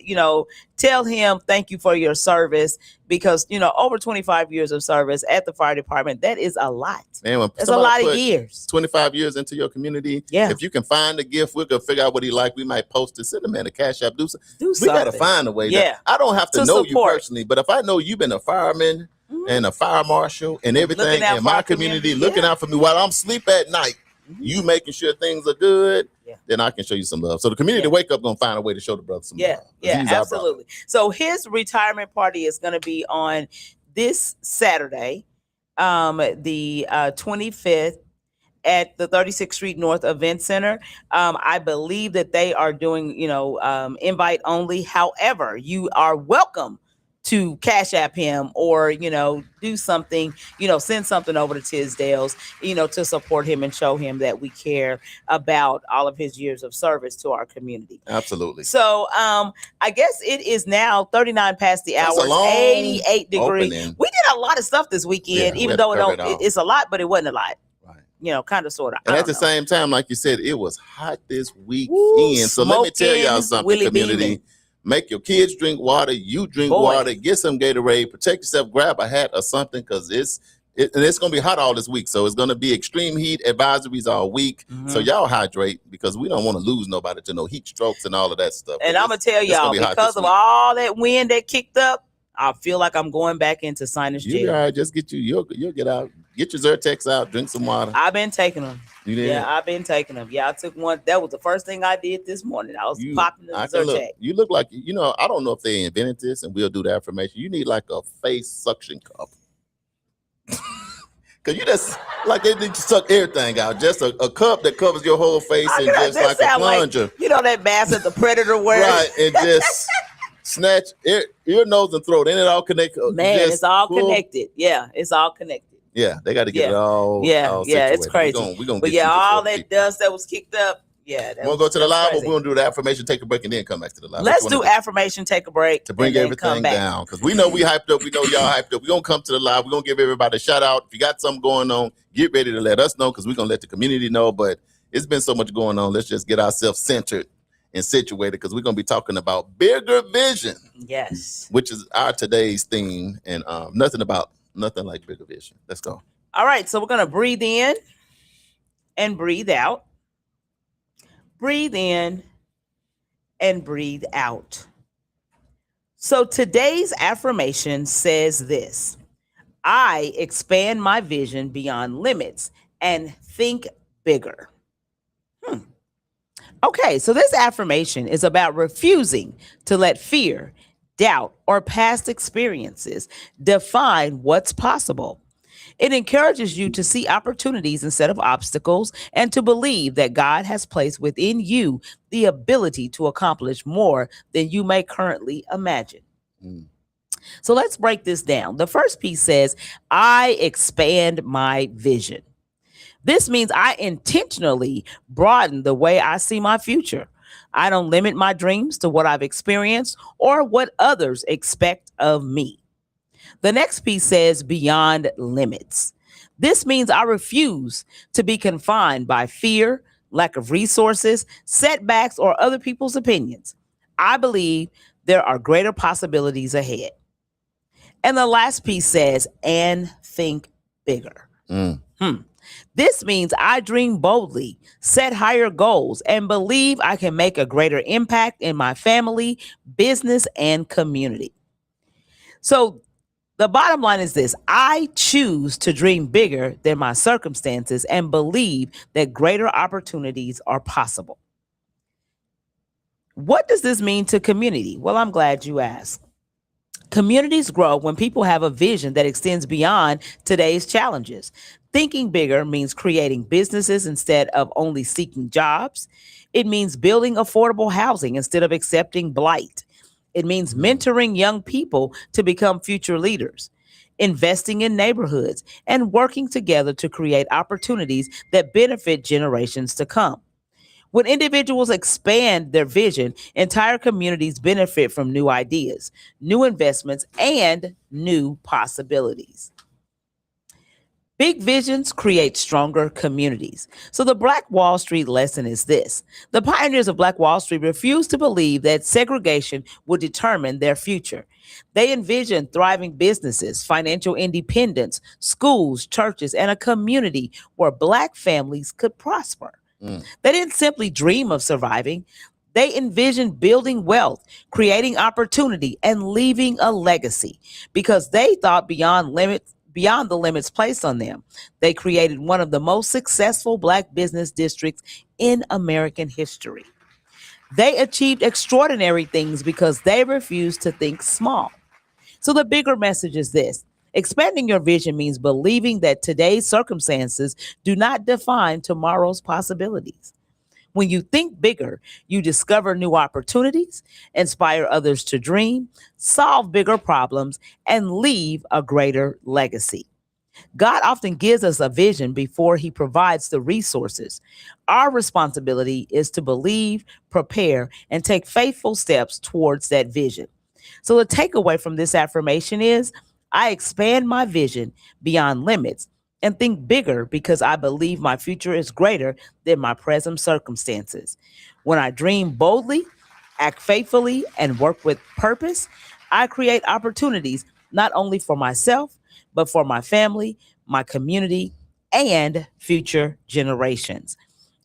tell him thank you for your service because, over 25 years of service at the fire department, that is a lot. Man, that's a lot of years. 25 years into your community. Yeah. If you can find a gift, we're going to figure out what he like. We might post it, send him in a Cash App, do something. We got to find a way. Yeah. I don't have to know you personally, but if I know you've been a fireman and a fire marshal and everything in my community, looking out for me while I'm asleep at night, you making sure things are good, then I can show you some love. So the community Wake Up going to find a way to show the brother some love. Yeah, absolutely. So his retirement party is going to be on this Saturday, the 25th at the 36th Street North Event Center. I believe that they are doing, invite only. However, you are welcome to Cash App him or, do something, send something over to Tisdale's, to support him and show him that we care about all of his years of service to our community. Absolutely. So I guess it is now 39 past the hour, 88 degrees. Opening. We did a lot of stuff this weekend, even though it's a lot, but it wasn't a lot. Kind of, sort of. And at the same time, like you said, it was hot this weekend. So let me tell y'all something, community. Make your kids drink water. You drink water. Get some Gatorade. Protect yourself. Grab a hat or something because it's going to be hot all this week. So it's going to be extreme heat advisories all week. Mm-hmm. So y'all hydrate because we don't want to lose nobody to no heat strokes and all of that stuff. And I'm going to tell y'all, because of all that wind that kicked up, I feel like I'm going back into sinus jail. All right, just get you'll get out. Get your Zyrtex out. Drink some water. I've been taking them. You did? Yeah, I've been taking them. Yeah, I took one. That was the first thing I did this morning. I was popping the Zyrtex. You look like, I don't know if they invented this, and we'll do the affirmation. You need like a face suction cup. Because you just, like they need to suck everything out. Just a cup that covers your whole face and just like a plunger. Like, that mask that the Predator wears. Right, and just snatch ear, nose, and throat. Ain't it all connected? Man, it's all connected. Yeah, it's all connected. Yeah, they got to get it all. Yeah, it's crazy. We're gonna but get all that dust that was kicked up. Yeah, we're gonna go to the live, or we're gonna do the affirmation, take a break, and then come back to the live. Let's do affirmation, take a break to bring everything down because we know we hyped up. We know y'all hyped up. We're gonna come to the live. We're gonna give everybody a shout out. If you got something going on, get ready to let us know because we're gonna let the community know. But it's been so much going on. Let's just get ourselves centered and situated because we're gonna be talking about bigger vision. Yes, which is our today's theme, and nothing like bigger vision. Let's go. All right, so we're going to breathe in and breathe out. Breathe in and breathe out. So today's affirmation says this: I expand my vision beyond limits and think bigger. Okay, so this affirmation is about refusing to let fear, doubt, or past experiences define what's possible. It encourages you to see opportunities instead of obstacles and to believe that God has placed within you the ability to accomplish more than you may currently imagine. So let's break this down. The first piece says, I expand my vision. This means I intentionally broaden the way I see my future. I don't limit my dreams to what I've experienced or what others expect of me. The next piece says beyond limits. This means I refuse to be confined by fear, lack of resources, setbacks, or other people's opinions. I believe there are greater possibilities ahead. And the last piece says, and think bigger. This means I dream boldly, set higher goals, and believe I can make a greater impact in my family, business, and community. So The bottom line is this: I choose to dream bigger than my circumstances and believe that greater opportunities are possible. What does this mean to community? Well, I'm glad you asked. Communities grow when people have a vision that extends beyond today's challenges. Thinking bigger means creating businesses instead of only seeking jobs. It means building affordable housing instead of accepting blight. It means mentoring young people to become future leaders, investing in neighborhoods, and working together to create opportunities that benefit generations to come. When individuals expand their vision, entire communities benefit from new ideas, new investments, and new possibilities. Big visions create stronger communities. So the Black Wall Street lesson is this: the pioneers of Black Wall Street refused to believe that segregation would determine their future. They envisioned thriving businesses, financial independence, schools, churches, and a community where Black families could prosper. They didn't simply dream of surviving. They envisioned building wealth, creating opportunity, and leaving a legacy because they thought beyond the limits placed on them. They created one of the most successful Black business districts in American history. They achieved extraordinary things because they refused to think small. So the bigger message is this: expanding your vision means believing that today's circumstances do not define tomorrow's possibilities. When you think bigger, you discover new opportunities, inspire others to dream, solve bigger problems, and leave a greater legacy. God often gives us a vision before he provides the resources. Our responsibility is to believe, prepare, and take faithful steps towards that vision. So the takeaway from this affirmation is: I expand my vision beyond limits and think bigger because I believe my future is greater than my present circumstances. When I dream boldly, act faithfully, and work with purpose, I create opportunities not only for myself, but for my family, my community, and future generations.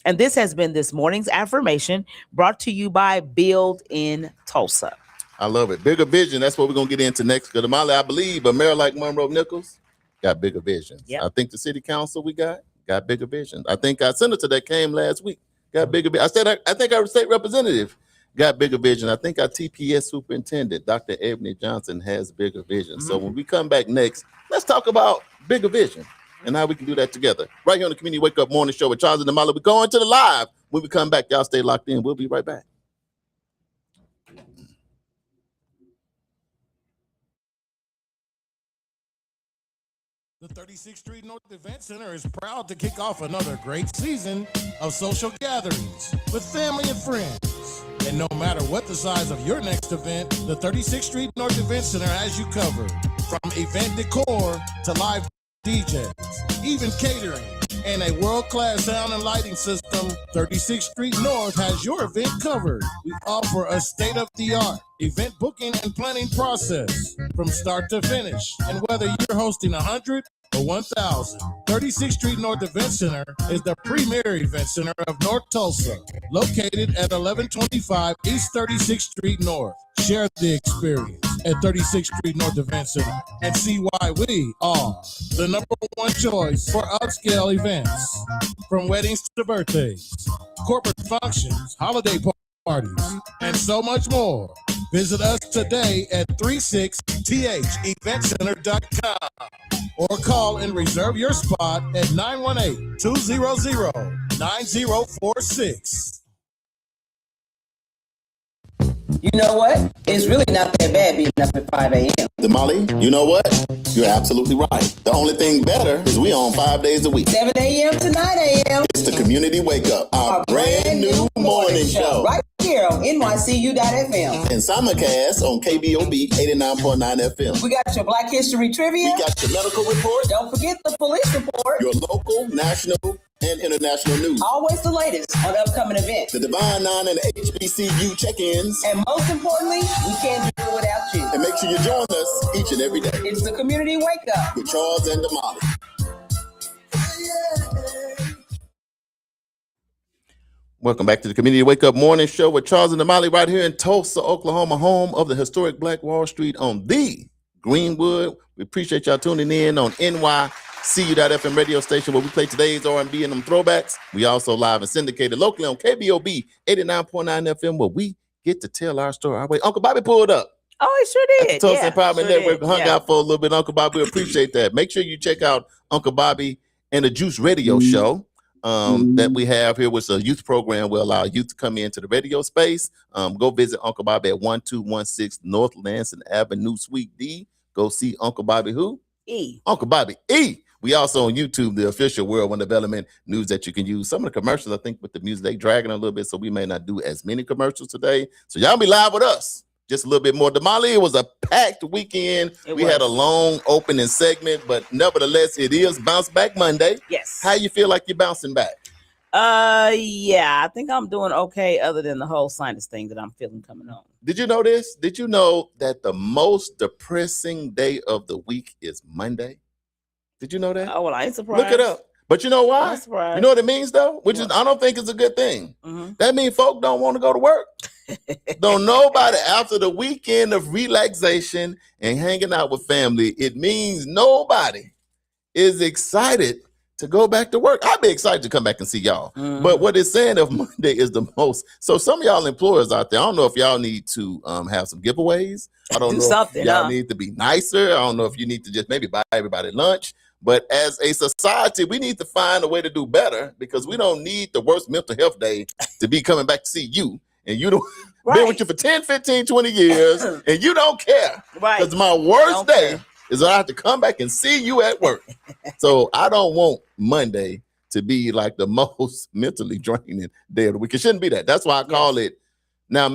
And this has been this morning's affirmation, brought to you by Build in Tulsa. I love it. Bigger vision. That's what we're going to get into next. Because Damali, I believe a mayor like Monroe Nichols got bigger visions. Yep. I think the city council we got bigger visions. I think our senator that came last week got bigger vision. I think our state representative got bigger vision. I think our TPS superintendent, Dr. Ebony Johnson, has bigger vision. Mm-hmm. So when we come back next, let's talk about bigger vision and how we can do that together. Right here on the Community Wake Up Morning Show with Charles and Damali. We're going to the live. When we come back, y'all stay locked in. We'll be right back. The 36th Street North Event Center is proud to kick off another great season of social gatherings with family and friends. And no matter what the size of your next event, the 36th Street North Event Center has you covered. From event decor to live DJs, even catering, and a world-class sound and lighting system, 36th Street North has your event covered. We offer a state-of-the-art event booking and planning process from start to finish. And whether you're hosting 100 or 1,000, 36th Street North Event Center is the premier event center of North Tulsa, located at 1125 East 36th Street North. Share the experience at 36th Street North Event Center and see why we are the #1 choice for upscale events. From weddings to birthdays, corporate functions, holiday parties, and so much more. Visit us today at 36theventcenter.com or call and reserve your spot at 918-200-9046. You know what? It's really not that bad being up at 5 a.m. Damali, you know what? You're absolutely right. The only thing better is we on 5 days a week. 7 a.m. to 9 a.m. It's the Community Wake Up, our brand new morning show. Right here on NYCU.FM. And simulcast on KBOB 89.9 FM. We got your Black History Trivia. We got your medical report. Don't forget the police report. Your local, national, and international news. Always the latest on upcoming events. The Divine Nine and the HBCU check-ins. And most importantly, we can't do it without you. And make sure you join us each and every day. It's the Community Wake Up with Charles and Damali. Welcome back to the Community Wake Up Morning Show with Charles and Damali right here in Tulsa, Oklahoma, home of the historic Black Wall Street on the Greenwood. We appreciate y'all tuning in on NYCU.FM radio station where we play today's R&B and them throwbacks. We also live and syndicated locally on KBOB 89.9 FM where we get to tell our story our way. Uncle Bobby pulled up. Oh, he sure did. At the Tulsa Empowerment Network, hung out for a little bit. Uncle Bobby, we appreciate that. Make sure you check out Uncle Bobby and the Juice Radio Show that we have here, which is a youth program. We allow youth to come into the radio space. Go visit Uncle Bobby at 1216 North Lansing Avenue, Suite D. Go see Uncle Bobby who? E. Uncle Bobby E. We also on YouTube, the official Whirlwind Development news that you can use. Some of the commercials, I think, with the music, they dragging a little bit, so we may not do as many commercials today. So y'all be live with us. Just a little bit more. Damali, it was a packed weekend. We had a long opening segment, but nevertheless, it is Bounce Back Monday. Yes. How you feel like you're bouncing back? Yeah, I think I'm doing okay other than the whole sinus thing that I'm feeling coming on. Did you know this? Did you know that the most depressing day of the week is Monday? Did you know that? Oh, well, I ain't surprised. Look it up. But you know why? You know what it means, though? Which is, I don't think it's a good thing. Mm-hmm. That means folk don't want to go to work. Don't nobody, after the weekend of relaxation and hanging out with family, it means nobody is excited to go back to work. I'd be excited to come back and see y'all. Mm-hmm. But what it's saying of Monday is the most. So some of y'all employers out there, I don't know if y'all need to have some giveaways. I don't know if y'all need to be nicer. I don't know if you need to just maybe buy everybody lunch. But as a society, we need to find a way to do better because we don't need the worst mental health day to be coming back to see you. And you don't been with you for 10, 15, 20 years, and you don't care. Right. Because my worst day is when I have to come back and see you at work. So I don't want Monday to be like the most mentally draining day of the week. It shouldn't be that. That's why I call it. Now,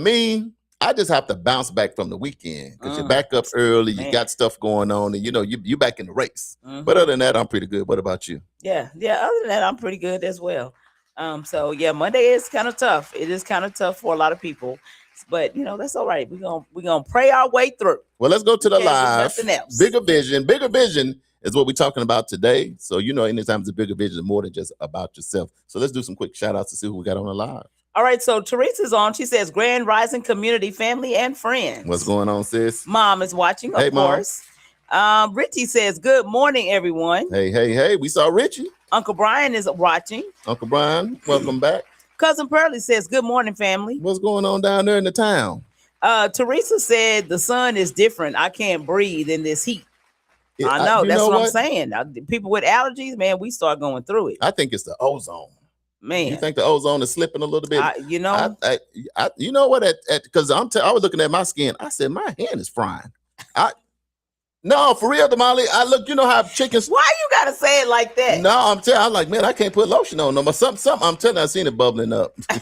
I just have to bounce back from the weekend because you're back up early. You got stuff going on, and you back in the race. Mm-hmm. But other than that, I'm pretty good. What about you? Yeah. Other than that, I'm pretty good as well. So yeah, Monday is kind of tough. It is kind of tough for a lot of people, but that's all right. We're gonna pray our way through. Well, let's go to the live. Bigger vision. Bigger vision is what we're talking about today. So anytime it's a bigger vision, it's more than just about yourself. So let's do some quick shout outs to see who we got on the live. All right, so Teresa's on. She says, Grand Rising community, family, and friends. What's going on, sis? Mom is watching, of course. Richie says, good morning, everyone. Hey. We saw Richie. Uncle Brian is watching. Uncle Brian, welcome back. Cousin Pearlie says, good morning, family. What's going on down there in the town? Teresa said, the sun is different. I can't breathe in this heat. I know. That's what I'm saying. People with allergies, man, we start going through it. I think it's the ozone. Man, you think the ozone is slipping a little bit? You know what? Because I was looking at my skin. I said my hand is frying. No, for real, Damali. I look. You know how chickens. Why you gotta say it like that? No, I'm like, man, I can't put lotion on no more. Something. I'm telling you, I seen it bubbling up. I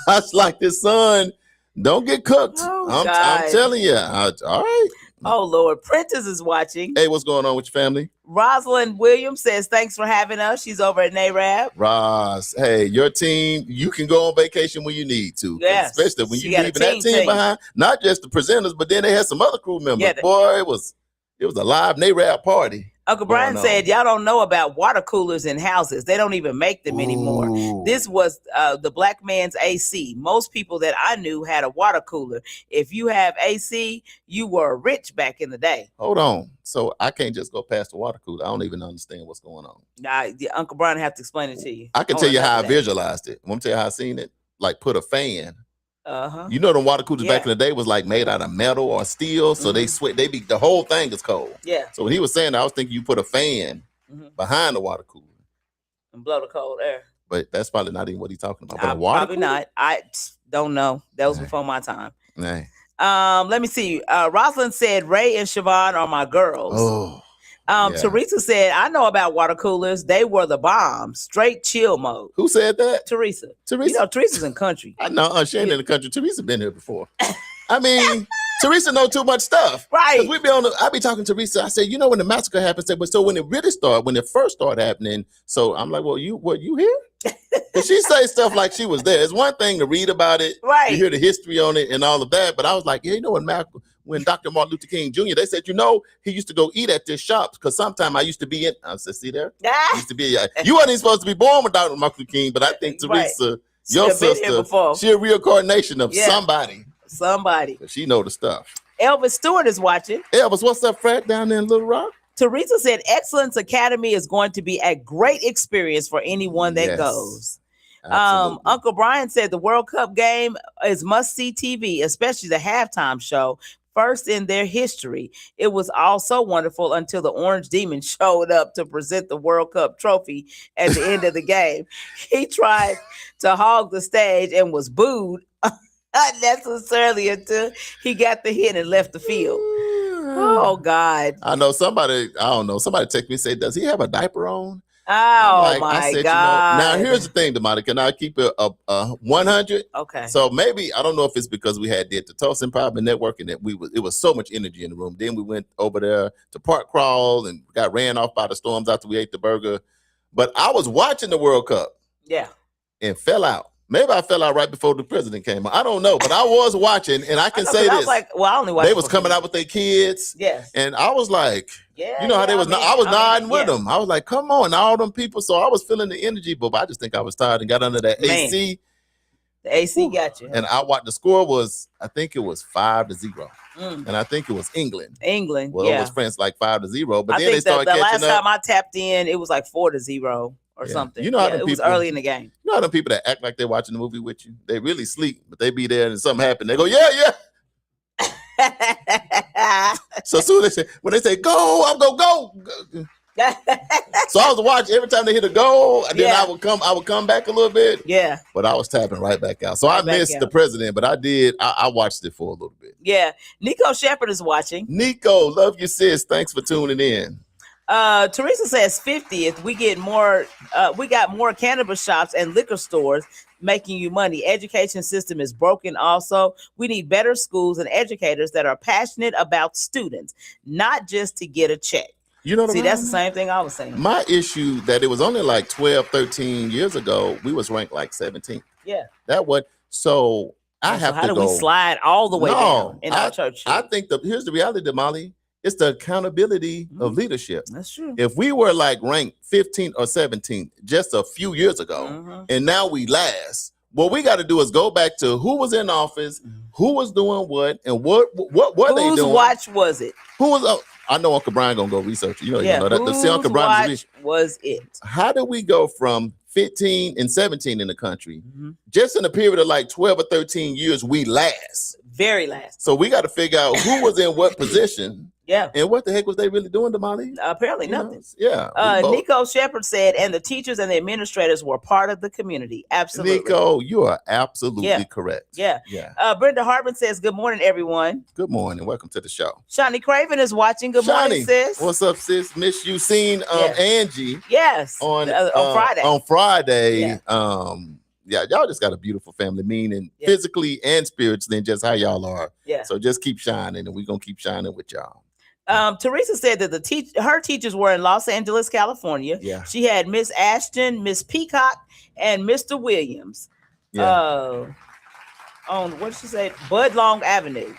was like, this sun, don't get cooked. Oh, I'm telling you. All right. Oh, Lord. Prentice is watching. Hey, what's going on with your family? Rosalind Williams says, thanks for having us. She's over at NARAB. Roz, hey, your team, you can go on vacation when you need to. Yes. Especially when you leaving that team behind. Not just the presenters, but then they had some other crew members. Yeah, boy, it was a live NARAB party. Uncle Brian said, y'all don't know about water coolers in houses. They don't even make them anymore. This was the black man's AC. Most people that I knew had a water cooler. If you have AC, you were rich back in the day. Hold on. So I can't just go past the water cooler. I don't even understand what's going on. Uncle Brian have to explain it to you. I can tell you how I visualized it. I'm going to tell you how I seen it. Like put a fan. You know, the water coolers back in the day was like made out of metal or steel, so the whole thing is cold. Yeah. So when he was saying that, I was thinking you put a fan behind the water cooler and blow the cold air. But that's probably not even what he's talking about. But a water probably cooler? not. I don't know. That was before my time. Nah. Let me see. Rosalind said Ray and Siobhan are my girls. Oh. Teresa said, I know about water coolers. They were the bomb. Straight chill mode. Who said that? Teresa. Teresa's in country. I know. She ain't in the country. Teresa been here before. I mean, Teresa know too much stuff. Right. I be talking to Teresa. I said, when the massacre happened, but so when it really started, when it first started happening, so I'm like, well, you here? And she say stuff like she was there. It's one thing to read about it. Right. You hear the history on it and all of that. But I was like, when Dr. Martin Luther King Jr., they said, he used to go eat at this shop because sometime I used to be in. I said, see there? Used to be. You wasn't even supposed to be born with Dr. Martin Luther King, but I think Teresa, your sister, she a reincarnation of somebody. Somebody. She know the stuff. Elvis Stewart is watching. Elvis, what's up, Fred, down there in Little Rock? Teresa said, Excellence Academy is going to be a great experience for anyone that goes. Uncle Brian said the World Cup game is must-see TV, especially the halftime show. First in their history. It was all so wonderful until the Orange Demon showed up to present the World Cup trophy at the end of the game. He tried to hog the stage and was booed unnecessarily until he got the hit and left the field. Oh, God. I know somebody text me and say, does he have a diaper on? Oh, my God. Now, here's the thing, Damali. Can I keep it a 100? Okay. So maybe, I don't know if it's because we had the Tulsa Empowerment Network and that it was so much energy in the room. Then we went over there to Park Crawl and got ran off by the storms after we ate the burger. But I was watching the World Cup. Yeah. And fell out. Maybe I fell out right before the president came on. I don't know, but I was watching, and I can say this. I was like, well, I only watched. They was coming out with their kids. Yes. And I was like, yeah, you know how they was. I was nodding with them. I was like, come on, all them people. So I was feeling the energy, but I just think I was tired and got under that AC. The AC got you. And I watched. The score was, I think it was 5-0, and I think it was England. Well, it was France like 5-0, but then they started catching up. The last time I tapped in, it was like 4-0. Or something. You know how it was early in the game. You know how them people that act like they're watching the movie with you? They really sleep, but they be there and something happened. They go, yeah. So soon when they say go, I'm gonna go. So I was watching every time they hit a goal, and then I would come back a little bit. Yeah. But I was tapping right back out. So I missed the president, but I watched it for a little bit. Yeah. Nico Shepherd is watching. Nico, love you, sis. Thanks for tuning in. Teresa says 50th, we got more cannabis shops and liquor stores making you money. Education system is broken. Also, we need better schools and educators that are passionate about students, not just to get a check. You know, that's the same thing I was saying. My issue that it was only like 12, 13 years ago, we was ranked like 17th. Yeah. That was so. How do we slide all the way down in our church? I think here's the reality, Damali. It's the accountability of leadership. That's true. If we were like ranked 15th or 17th just a few years ago, and now we last, what we got to do is go back to who was in office, who was doing what, and what were they doing? Whose watch was it? Who was? I know Uncle Brian gonna go research it. You know that. Whose Uncle watch was it? How did we go from 15 and 17 in the country, just in a period of like 12 or 13 years, we last. Very last. So we got to figure out who was in what position. Yeah. And what the heck was they really doing, Damali? Apparently nothing. Yeah. Nico Shepherd said, and the teachers and the administrators were part of the community. Absolutely. Nico, you are absolutely correct. Yeah. Brenda Hartman says, good morning, everyone. Good morning. Welcome to the show. Shawnee Craven is watching. Good morning, sis. What's up, sis? Miss you. Seen Angie. Yes. On Friday. On Friday. Yeah. Y'all just got a beautiful family, meaning physically and spiritually, and just how y'all are. Yeah. So just keep shining, and we're going to keep shining with y'all. Teresa said that her teachers were in Los Angeles, California. Yeah. She had Miss Ashton, Miss Peacock, and Mr. Williams. Yeah. On what did she say? Budlong Avenue.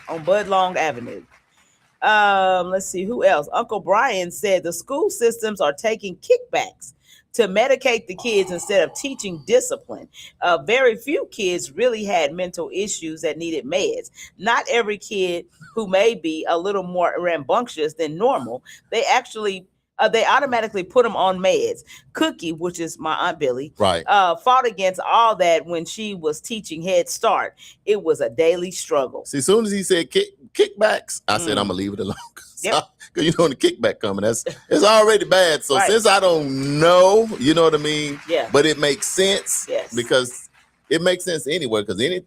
Let's see who else. Uncle Brian said the school systems are taking kickbacks to medicate the kids instead of teaching discipline. Very few kids really had mental issues that needed meds. Not every kid who may be a little more rambunctious than normal, they automatically put them on meds. Cookie, which is my Aunt Billy, fought against all that when she was teaching Head Start. It was a daily struggle. See, as soon as he said kickbacks, I said, I'm going to leave it alone. Because you know the kickback coming. It's already bad. So since I don't know, you know what I mean? Yeah. But it makes sense. Yes. Because it makes sense anyway. Because if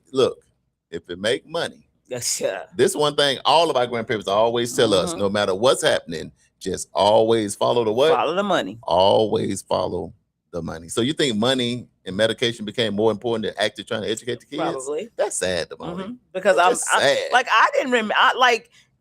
it make money, this one thing all of our grandparents always tell us, no matter what's happening, just always follow the what? Follow the money. Always follow the money. So you think money and medication became more important than actually trying to educate the kids? Probably. That's sad, Damali. Because I didn't remember.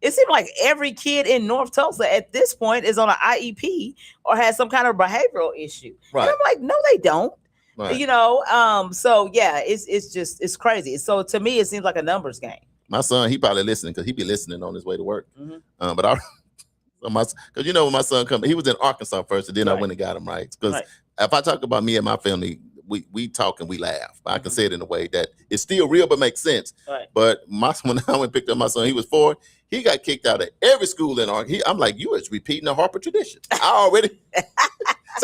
It seemed like every kid in North Tulsa at this point is on an IEP or has some kind of behavioral issue. Right. And I'm like, no, they don't. Right. You know, so yeah, it's crazy. So to me, it seems like a numbers game. My son, he probably listening because he be listening on his way to work. Because you know when my son come, he was in Arkansas first, and then I went and got him because if I talk about me and my family, we talk and we laugh. I can say it in a way that it's still real but makes sense. Right. But when I went and picked up my son, he was 4. He got kicked out of every school in Arkansas. I'm like, you is repeating the Harper tradition. So I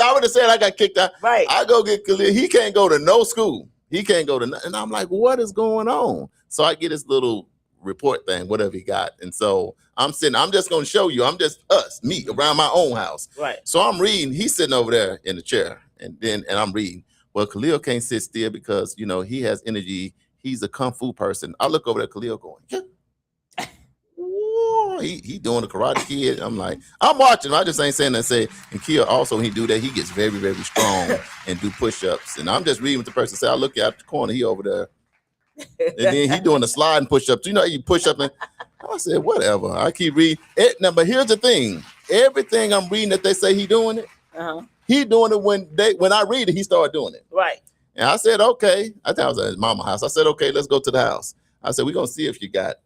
already said I got kicked out. Right. I go get Khalil. He can't go to no school. He can't go to, and I'm like, what is going on? So I get his little report thing, whatever he got. And so I'm just going to show you. I'm just me around my own house. Right. So I'm reading. He's sitting over there in the chair and I'm reading. Well, Khalil can't sit still because, he has energy. He's a Kung Fu person. I look over at Khalil going, yeah. He doing the Karate Kid. I'm like, I'm watching. I just ain't saying that. And Kia also, when he do that, he gets very, very strong and do push-ups. And I'm just reading what the person say. I look out the corner, he over there. And then he doing the sliding push-ups. You push up and I said, whatever. I keep reading. Now, but here's the thing. Everything I'm reading that they say he doing it, he doing it when I read it, he started doing it. Right. And I said, okay. I think I was at his mama's house. I said, okay, let's go to the house. I said, we're going to see if you got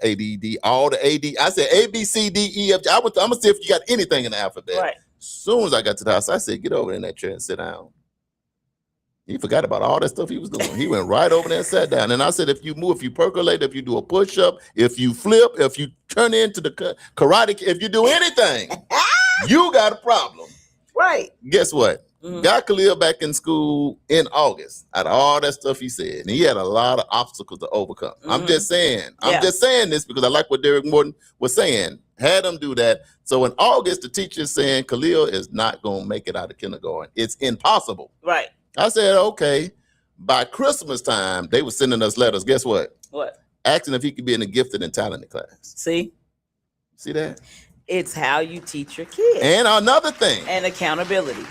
ADD, all the AD. I said A, B, C, D, E, F, G. I'm going to see if you got anything in the alphabet. Right. As soon as I got to the house, I said, get over in that chair and sit down. He forgot about all that stuff he was doing. He went right over there and sat down. And I said, if you move, if you percolate, if you do a push-up, if you flip, if you turn into the karate, if you do anything, you got a problem. Right. Guess what? Got Khalil back in school in August out of all that stuff he said. And he had a lot of obstacles to overcome. I'm just saying. I'm just saying this because I like what Derek Morton was saying. Had him do that. So in August, the teacher is saying Khalil is not going to make it out of kindergarten. It's impossible. Right. I said, okay. By Christmas time, they were sending us letters. Guess what? What? Asking if he could be in the gifted and talented class. See that? It's how you teach your kids. And another thing. And accountability.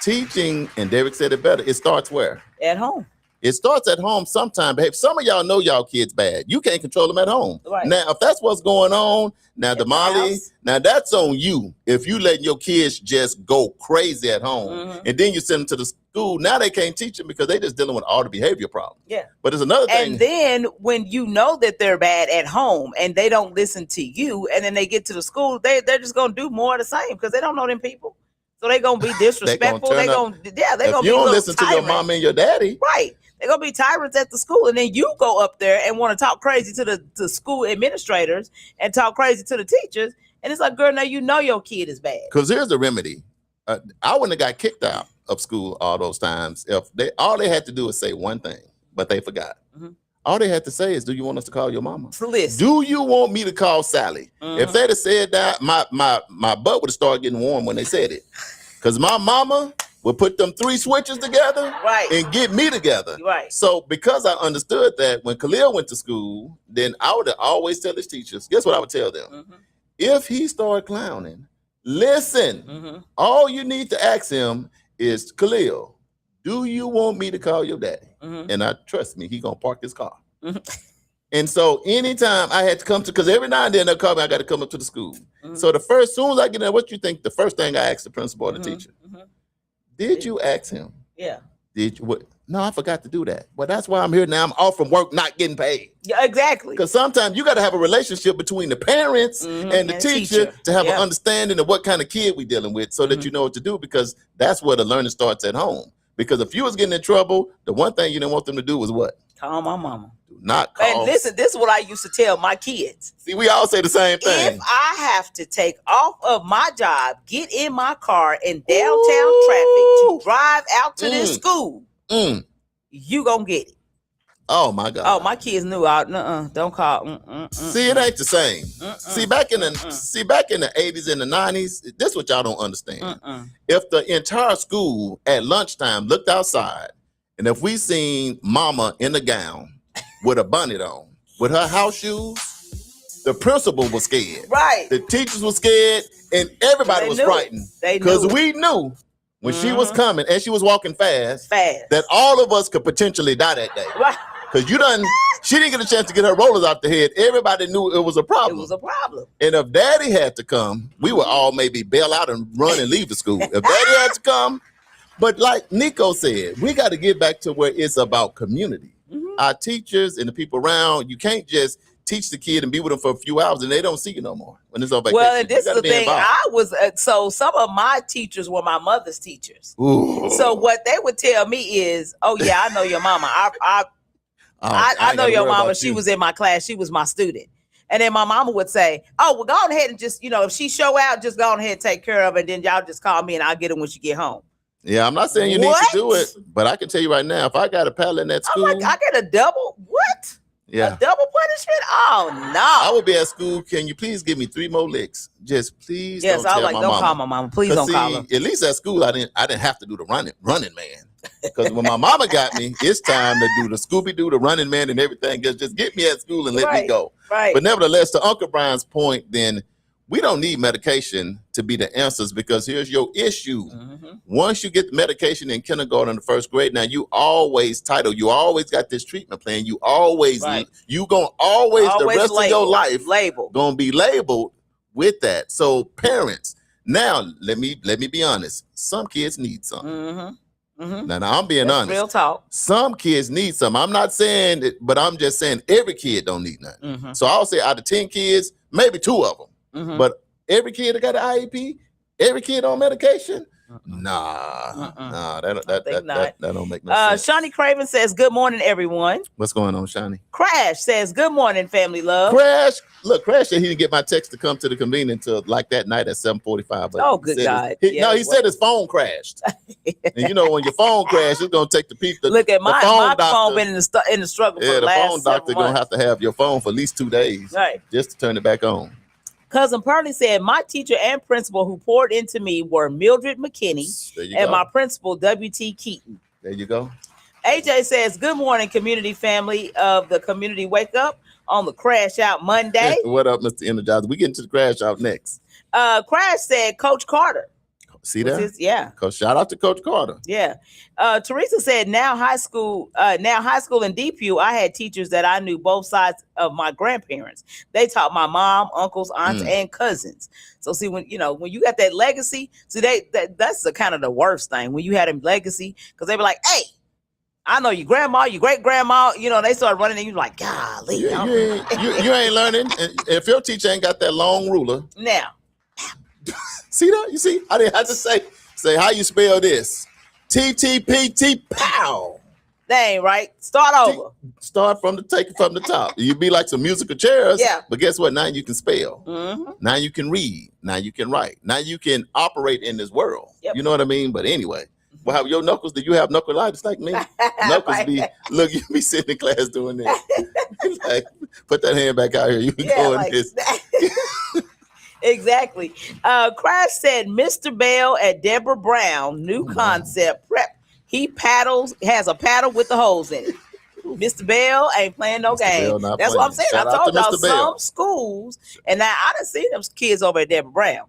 Teaching, and Derek said it better, it starts where? At home. It starts at home sometime. Babe, some of y'all know y'all kids bad. You can't control them at home. Right. Now, if that's what's going on, now, Damali, now that's on you. If you letting your kids just go crazy at home, and then you send them to the school, now they can't teach them because they just dealing with all the behavior problems. Yeah. But there's another thing. And then when you know that they're bad at home and they don't listen to you, and then they get to the school, they're just going to do more of the same because they don't know them people. So they're going to be disrespectful. They're going to be if you don't listen to your mom and your daddy. Right. They're going to be tyrants at the school. And then you go up there and want to talk crazy to the school administrators and talk crazy to the teachers. And it's like, girl, now you know your kid is bad. Because here's the remedy. I wouldn't have got kicked out of school all those times if all they had to do is say one thing, but they forgot. All they had to say is, do you want us to call your mama? Listen. Do you want me to call Sally? If they'd have said that, my butt would have started getting warm when they said it. Because my mama would put them 3 switches together and get me together. Right. So because I understood that, when Khalil went to school, then I would always tell his teachers, guess what I would tell them? If he started clowning, listen, all you need to ask him is, Khalil, do you want me to call your daddy? And trust me, he gonna park his car. And so anytime I had to come to, because every now and then they'll call me, I got to come up to the school. So soon as I get there, what you think the first thing I asked the principal or the teacher? Did you ask him? Yeah. Did you? What? No, I forgot to do that. Well, that's why I'm here now. I'm off from work, not getting paid. Yeah, exactly. Because sometimes you got to have a relationship between the parents and the teacher to have an understanding of what kind of kid we dealing with so that you know what to do, because that's where the learning starts at home. Because if you was getting in trouble, the one thing you didn't want them to do was what? Call my mama. Do not call. And listen, this is what I used to tell my kids. See, we all say the same thing. If I have to take off of my job, get in my car in downtown traffic to drive out to this school, you gonna get it. Oh my God. Oh, my kids knew. Don't call. See, it ain't the same. See, back in the 80s and the 90s, this is what y'all don't understand. If the entire school at lunchtime looked outside, and if we seen mama in a gown with a bonnet on, with her house shoes, the principal was scared. Right. The teachers were scared, and everybody was frightened. Because we knew when she was coming and she was walking fast, that all of us could potentially die that day. Right. Because she didn't get a chance to get her rollers out the head. Everybody knew it was a problem. It was a problem. And if daddy had to come, we would all maybe bail out and run and leave the school. If daddy had to come, but like Nico said, we got to get back to where it's about community. Our teachers and the people around, you can't just teach the kid and be with them for a few hours, and they don't see you no more when it's on vacation. Well, and this is the thing. I was so some of my teachers were my mother's teachers. Ooh. So what they would tell me is, "Oh yeah, I know your mama. I know your mama. She was in my class. She was my student." And then my mama would say, "Oh, well, go on ahead and just, if she show out, just go on ahead and take care of her. And then y'all just call me and I'll get her when she get home." Yeah, I'm not saying you need to do it, but I can tell you right now, if I got a pal in that school, I'm like, I get a double what? Yeah, a double punishment? Oh no! I would be at school. Can you please give me 3 more licks? Just please. Yes, I was like, don't call my mama. Please don't call her. At least at school, I didn't have to do the running man. Because when my mama got me, it's time to do the Scooby-Doo, the running man, and everything. Just get me at school and let me go. Right. But nevertheless, to Uncle Brian's point, then we don't need medication to be the answers, because here's your issue. Mm-hmm. Once you get the medication in kindergarten and the first grade, now you always title. You always got this treatment plan. You always, you gonna always the rest of your life gonna be labeled with that. So parents, now let me be honest. Some kids need something. Mm-hmm. Mm-hmm. Now I'm being honest. Real talk. Some kids need some. I'm not saying it, but I'm just saying every kid don't need nothing. Mm-hmm. So I'll say out of 10 kids, maybe 2 of them. Mm-hmm. But every kid that got an IEP, every kid on medication, nah, that don't make no sense. Shawnee Craven says, "Good morning, everyone." What's going on, Shawnee? Crash says, "Good morning, family love." Crash said he didn't get my text to come to the convention until like that night at 7:45. Oh, good God! He said his phone crashed. And when your phone crashes, it's gonna take the people. Look at my phone been in the struggle. Yeah, for the last phone doctor gonna have to have your phone for at least 2 days, right, just to turn it back on. Cousin Pearlie said, "My teacher and principal who poured into me were Mildred McKinney and my principal, W.T. Keaton." There you go. AJ says, "Good morning, community family of the Community Wake Up on the Crash Out Monday." What up, Mr. Energizer? We get into the Crash Out next. Crash said, "Coach Carter." See that? Yeah. Shout out to Coach Carter. Yeah. Teresa said, now high school in DPU, I had teachers that I knew both sides of my grandparents. They taught my mom, uncles, aunts, and cousins. So see, when you got that legacy, see that's the kind of the worst thing when you had a legacy, because they be like, "Hey, I know your grandma, your great grandma," they start running and you like, "Golly." You ain't learning. If your teacher ain't got that long ruler. Now. See that? You see? I didn't have to say how you spell this. TTPT pow. That ain't right. Start over. Start from the top. You be like some musical chairs. Yeah. But guess what? Now you can spell. Mm-hmm. Now you can read. Now you can write. Now you can operate in this world. Yep. You know what I mean? But anyway, well, your knuckles, do you have knuckleitis like me? Knuckles right. Look, you be sitting in class doing that. Like, put that hand back out here. You can go in this. Exactly. Crash said, "Mr. Bell at Deborah Brown, new concept prep. He has a paddle with the holes in it." Mr. Bell ain't playing no game. That's what I'm saying. I told y'all some schools, and now I done seen them kids over at Deborah Brown.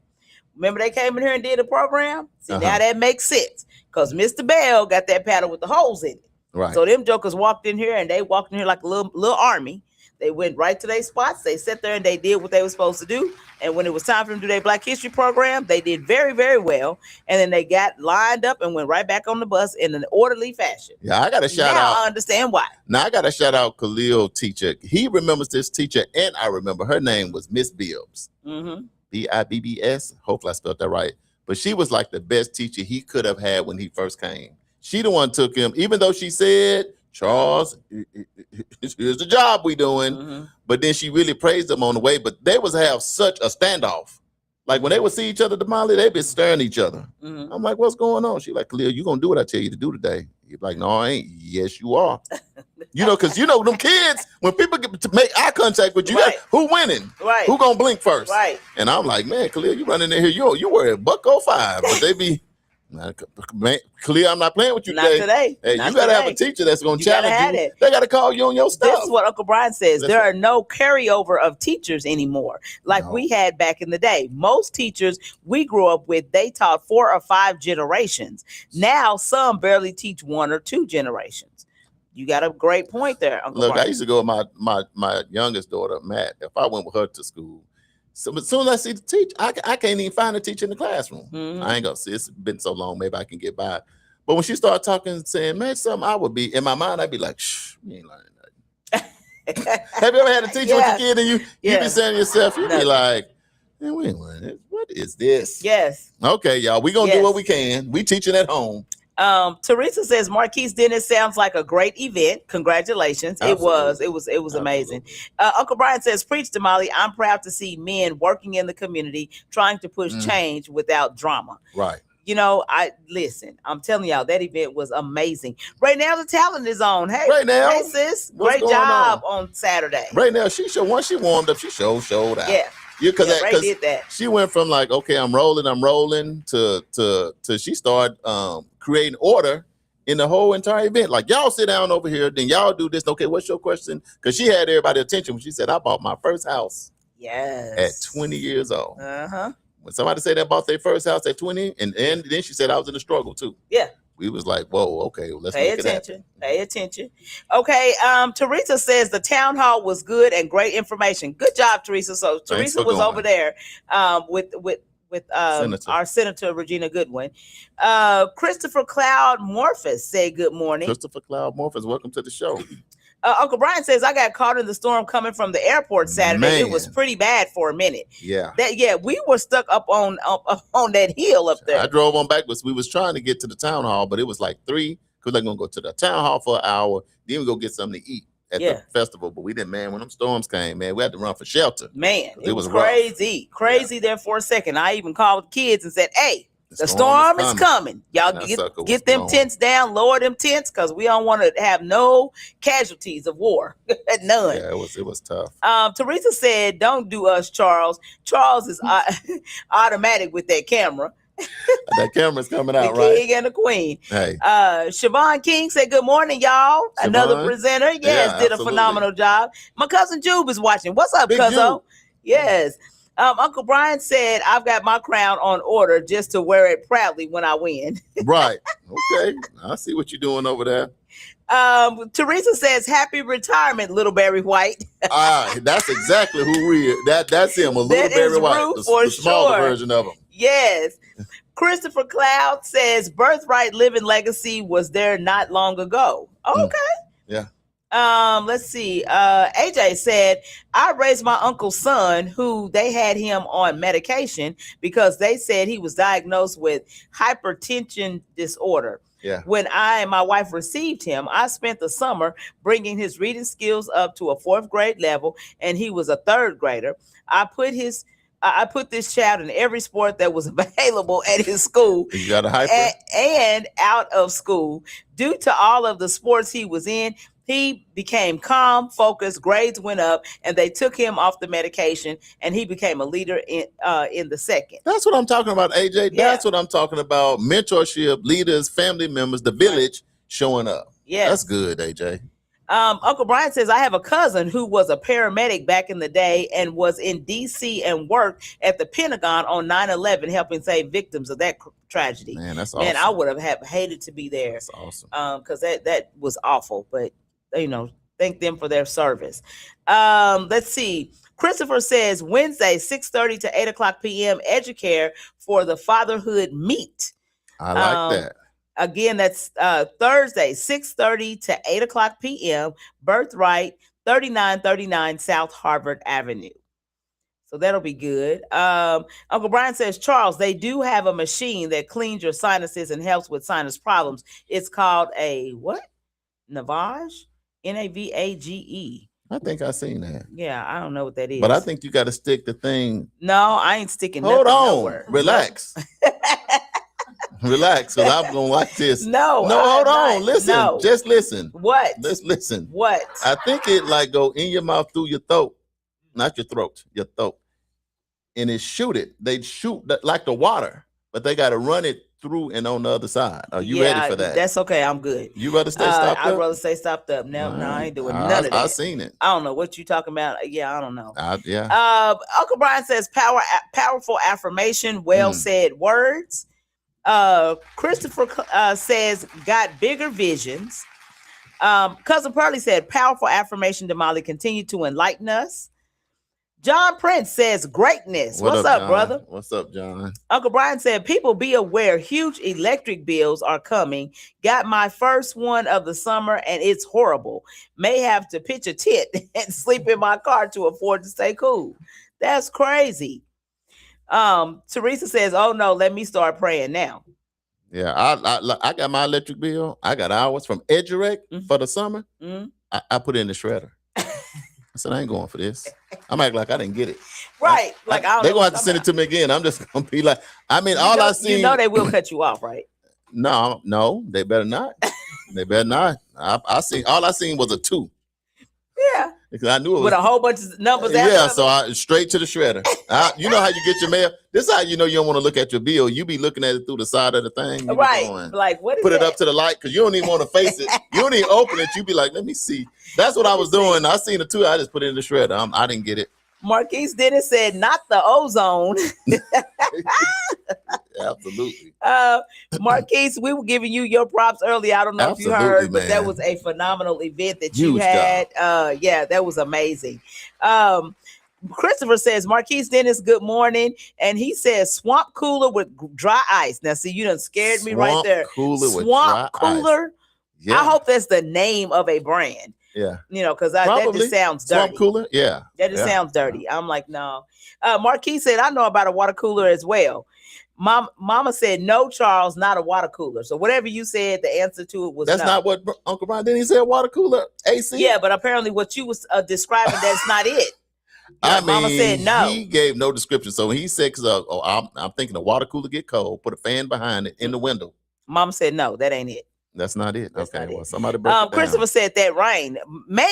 Remember they came in here and did a program? See, now that makes sense, because Mr. Bell got that paddle with the holes in it. Right. So them jokers walked in here, and they walked in here like a little army. They went right to their spots. They sat there and they did what they were supposed to do. And when it was time for them to do their Black History program, they did very, very well. And then they got lined up and went right back on the bus in an orderly fashion. Yeah, I got to shout out. Now I understand why. Now I got to shout out Khalil teacher. He remembers this teacher, and I remember her name was Miss Bibbs. Mm-hmm. Bibbs. Hopefully I spelled that right. But she was like the best teacher he could have had when he first came. She the one took him, even though she said, "Charles, here's the job we doing." Mm-hmm. But then she really praised them on the way. But they was have such a standoff. Like when they would see each other, Damali, they be staring at each other. Mm-hmm. I'm like, "What's going on?" She like, "Khalil, you gonna do what I tell you to do today?" He's like, "No, I ain't." "Yes, you are." Because them kids, when people get to make eye contact with you, who winning? Right. Who gonna blink first? Right. And I'm like, "Man, Khalil, you running in here, you wear a $1.05, but they be. Man, Khalil, I'm not playing with you today. Not today. Hey, not you gotta today. have a teacher that's gonna challenge you. It. They gotta call you on your stuff. This is what Uncle Brian says. There are no carryover of teachers anymore, like we had back in the day. Most teachers we grew up with, they taught 4 or 5 generations. Now some barely teach 1 or 2 generations. You got a great point there, Uncle Look, Brian. I used to go with my youngest daughter, Matt. If I went with her to school, so as soon as I see the teacher, I can't even find a teacher in the classroom. Mm-hmm. I ain't gonna see. It's been so long, maybe I can get by. But when she started talking and saying, "Man, something," I would be in my mind, I'd be like, "Shh, you ain't learning nothing." Have you ever had to teach with your kid and you be saying to yourself, you be like, man, wait a minute, what is this? Yes. Okay, y'all, we gonna do what we can. We teaching at home. Teresa says Marquise Dennis sounds like a great event. Congratulations. Absolutely. It was amazing. Uncle Brian says, preach, Damali. I'm proud to see men working in the community trying to push change without drama. Right. You know, I'm telling y'all, that event was amazing. Right now, the talent is on. Hey, hey sis, great job on Saturday. Right now, once she warmed up, she showed out. Yeah. Because Ray did that. She went from like, okay, I'm rolling to she started creating order in the whole entire event. Like, y'all sit down over here, then y'all do this. Okay, what's your question? Because she had everybody's attention when she said, I bought my first house. Yes. At 20 years old. Uh-huh. When somebody said they bought their first house at 20, and then she said I was in a struggle too. Yeah. We was like, whoa, okay, let's pay attention. Pay attention. Okay. Teresa says the town hall was good and great information. Good job, Teresa. So Teresa was over there with our Senator Regina Goodwin. Christopher Cloud Morphus said good morning. Christopher Cloud Morphus, welcome to the show. Uncle Brian says I got caught in the storm coming from the airport Saturday. Man. It was pretty bad for a minute. Yeah. We were stuck up on that hill up there. I drove on back, but we was trying to get to the town hall, but it was like 3 because they're gonna go to the town hall for an hour, then we go get something to eat at the festival. But we didn't, man. When them storms came, man, we had to run for shelter. Man, it was crazy there for a second. I even called the kids and said, "Hey, the storm is coming. Y'all get them tents down, lower them tents, because we don't want to have no casualties of war. None." Yeah, it was tough. Teresa said, "Don't do us, Charles. Charles is automatic with that camera." That camera's coming out, the right? King and the Queen. Hey. Siobhan King said, good morning, y'all. Siobhan? Another presenter. Yes, did absolutely. A phenomenal job. My cousin Jube is watching. What's up, cuzzo? Yes. Uncle Brian said, I've got my crown on order just to wear it proudly when I win. Right. Okay. I see what you're doing over there. Teresa says, happy retirement, Little Barry White. That's exactly who we are. That's him, a Little Barry White. The smaller version of him. Yes. Christopher Cloud says, birthright living legacy was there not long ago. Okay. Yeah. Let's see. AJ said, I raised my uncle's son who they had him on medication because they said he was diagnosed with hypertension disorder. Yeah. When I and my wife received him, I spent the summer bringing his reading skills up to a 4th grade level, and he was a 3rd grader. I put this child in every sport that was available at his school. You got a hyper? And out of school. Due to all of the sports he was in, he became calm, focused, grades went up, and they took him off the medication, and he became a leader in the 2nd. That's what I'm talking about, AJ. Yeah. That's what I'm talking about. Mentorship, leaders, family members, the village showing up. Yeah. That's good, AJ. Uncle Brian says, I have a cousin who was a paramedic back in the day and was in D.C. and worked at the Pentagon on 9/11, helping save victims of that tragedy. Man, that's awesome. Man, I would have hated to be there. That's awesome. Because that was awful, but, thank them for their service. Let's see. Christopher says, Wednesday, 6:30 to 8 o'clock p.m., Educare for the Fatherhood Meet. I like that. Again, that's Thursday, 6:30 to 8 o'clock p.m., Birthright, 3939 South Harvard Avenue. So that'll be good. Uncle Brian says, Charles, they do have a machine that cleans your sinuses and helps with sinus problems. It's called a what? Navage? Navage. I think I seen that. Yeah, I don't know what that is. But I think you got to stick the thing. No, I ain't sticking Hold nothing on. nowhere. Relax. Relax, because I'm going to like this. No, hold on. Listen. No. Just listen. What? Let's listen. What? I think it like go in your mouth through your throat. Not your throat, your throat. And it shoot it. They shoot like the water, but they got to run it through and on the other side. Are you ready for that? That's okay. I'm good. You rather stay stopped up? I'd rather stay stopped up. No, I ain't doing none of that. I've seen it. I don't know what you talking about. Yeah, I don't know. Yeah. Uncle Brian says powerful affirmation, well said words. Christopher says got bigger visions. Cousin Pearlie said powerful affirmation, Damali, continue to enlighten us. John Prince says greatness. What's up, brother? What's up, John? Uncle Brian said, people be aware huge electric bills are coming. Got my first one of the summer and it's horrible. May have to pitch a tent and sleep in my car to afford to stay cool. That's crazy. Teresa says, oh no, let me start praying now. Yeah, I got my electric bill. I got ours from Edurect for the summer. I put it in the shredder. I said, I ain't going for this. I'm acting like I didn't get it. Right. They're going to have to send it to me again. I'm just going to be like, I mean, I see. You know they will cut you off, right? No, they better not. They better not. All I seen was a 2. Yeah. Because I knew it was. With a whole bunch of numbers. Yeah, so I straight to the shredder. You know how you get your mail? This is how you know you don't want to look at your bill. You be looking at it through the side of the thing. Right. Like, what is Put it up to the light because you don't even want to face it. You don't even open it. You be like, let me see. That's what I was doing. I seen the 2. I just put it in the shredder. I didn't get it. Marquise Dennis said, not the ozone. Absolutely. Marquise, we were giving you your props earlier. I don't know if you heard, but that was a phenomenal event that you had. Yeah, that was amazing. Christopher says, Marquise Dennis, good morning. And he says, swamp cooler with dry ice. Now, see, you done scared me right there. Swamp cooler. Yeah. I hope that's the name of a brand. Yeah. You know, because that just sounds dirty. Swamp cooler? Yeah. That just sounds dirty. I'm like, no. Marquise said, I know about a water cooler as well. Mama said, no, Charles, not a water cooler. So whatever you said, the answer to it was That's not what Uncle Brian, didn't he say water cooler? AC? Yeah, but apparently what you was describing, that's not it. I mean, Mama said no. He gave no description. So when he said, I'm thinking a water cooler get cold, put a fan behind it in the window. Mama said, no, that ain't it. That's not it. That's okay, not well, it. somebody break it down. Christopher said that rain. Man,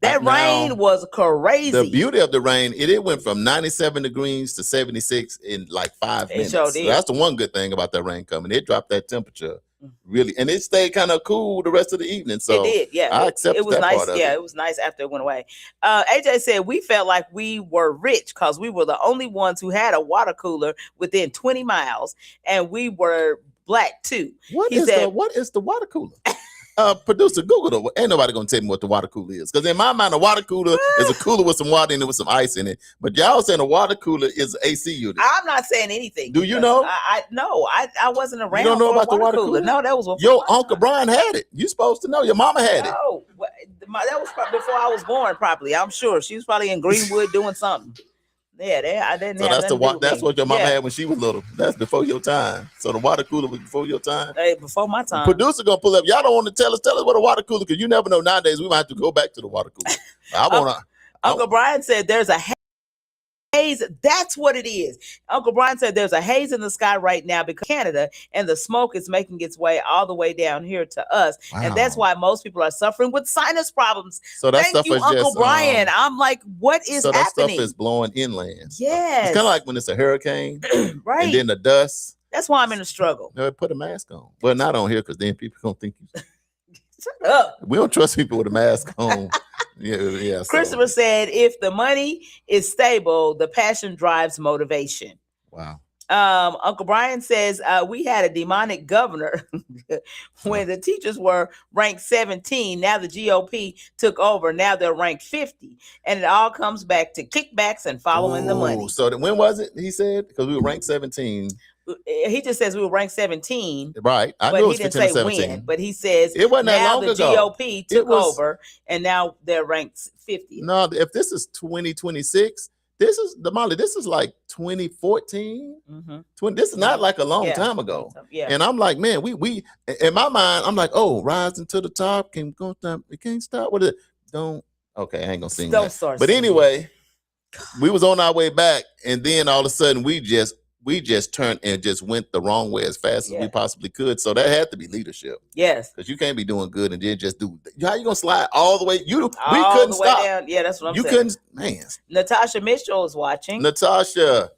that rain was crazy. The beauty of the rain, it went from 97 degrees to 76 in like 5 minutes. Sure so that's the one good thing about that rain coming. It dropped that temperature really, and it stayed kind of cool the rest of the evening. So it did, yeah. I accepted it was that nice. part of Yeah, it. it was nice after it went away. AJ said we felt like we were rich because we were the only ones who had a water cooler within 20 miles, and we were black too. What is the water cooler? Producer, Google it. Ain't nobody gonna tell me what the water cooler is. Because in my mind, a water cooler is a cooler with some water in it with some ice in it. But y'all saying a water cooler is an AC unit. I'm not saying anything. Do you know? I wasn't around. You don't know about the water cooler? No, that was before your Uncle Brian had it. You supposed to know. Your mama had it. No, that was before I was born. Probably, I'm sure she was probably in Greenwood doing something. Yeah, I didn't. So that's what your mama had when she was little. That's before your time. So the water cooler was before your time. Hey, before my time. The producer gonna pull up. Y'all don't want to tell us what a water cooler, because you never know. Nowadays we might have to go back to the water cooler. Uncle Brian said there's a haze. That's what it is. Uncle Brian said there's a haze in the sky right now because Canada, and the smoke is making its way all the way down here to us. Wow. And that's why most people are suffering with sinus problems. So that stuff is Uncle just, Brian. I'm like, what is happening? So that stuff is blowing inland. Yes. It's kind of like when it's a hurricane, right? And then the dust. That's why I'm in a struggle. No, put a mask on. Well, not on here, because then people gonna think you. Shut up. We don't trust people with a mask on. Yeah. Christopher said, if the money is stable, the passion drives motivation. Wow. Uncle Brian says we had a demonic governor when the teachers were ranked 17. Now the GOP took over. Now they're ranked 50. And it all comes back to kickbacks and following the money. So when was it, he said? Because we were ranked 17. He just says we were ranked 17. Right. I but knew he it was didn't say 17. when. But he says it wasn't that long the ago. GOP took over, and now they're ranked 50. No, if this is 2026, this is Damali. This is like 2014. This is not like a long time ago. Yeah. And I'm like, man, we in my mind, I'm like, oh, rising to the top, can't go down, it can't stop with it. Okay, I ain't gonna sing that. Start but singing. Anyway, we was on our way back, and then all of a sudden we just turned and just went the wrong way as fast as we possibly could. So that had to be leadership. Yes. Because you can't be doing good and then just do. How you gonna slide all the way? We couldn't the way stop. Down. Yeah, that's what I'm saying. You couldn't, man. Natasha Mitchell is watching. Natasha,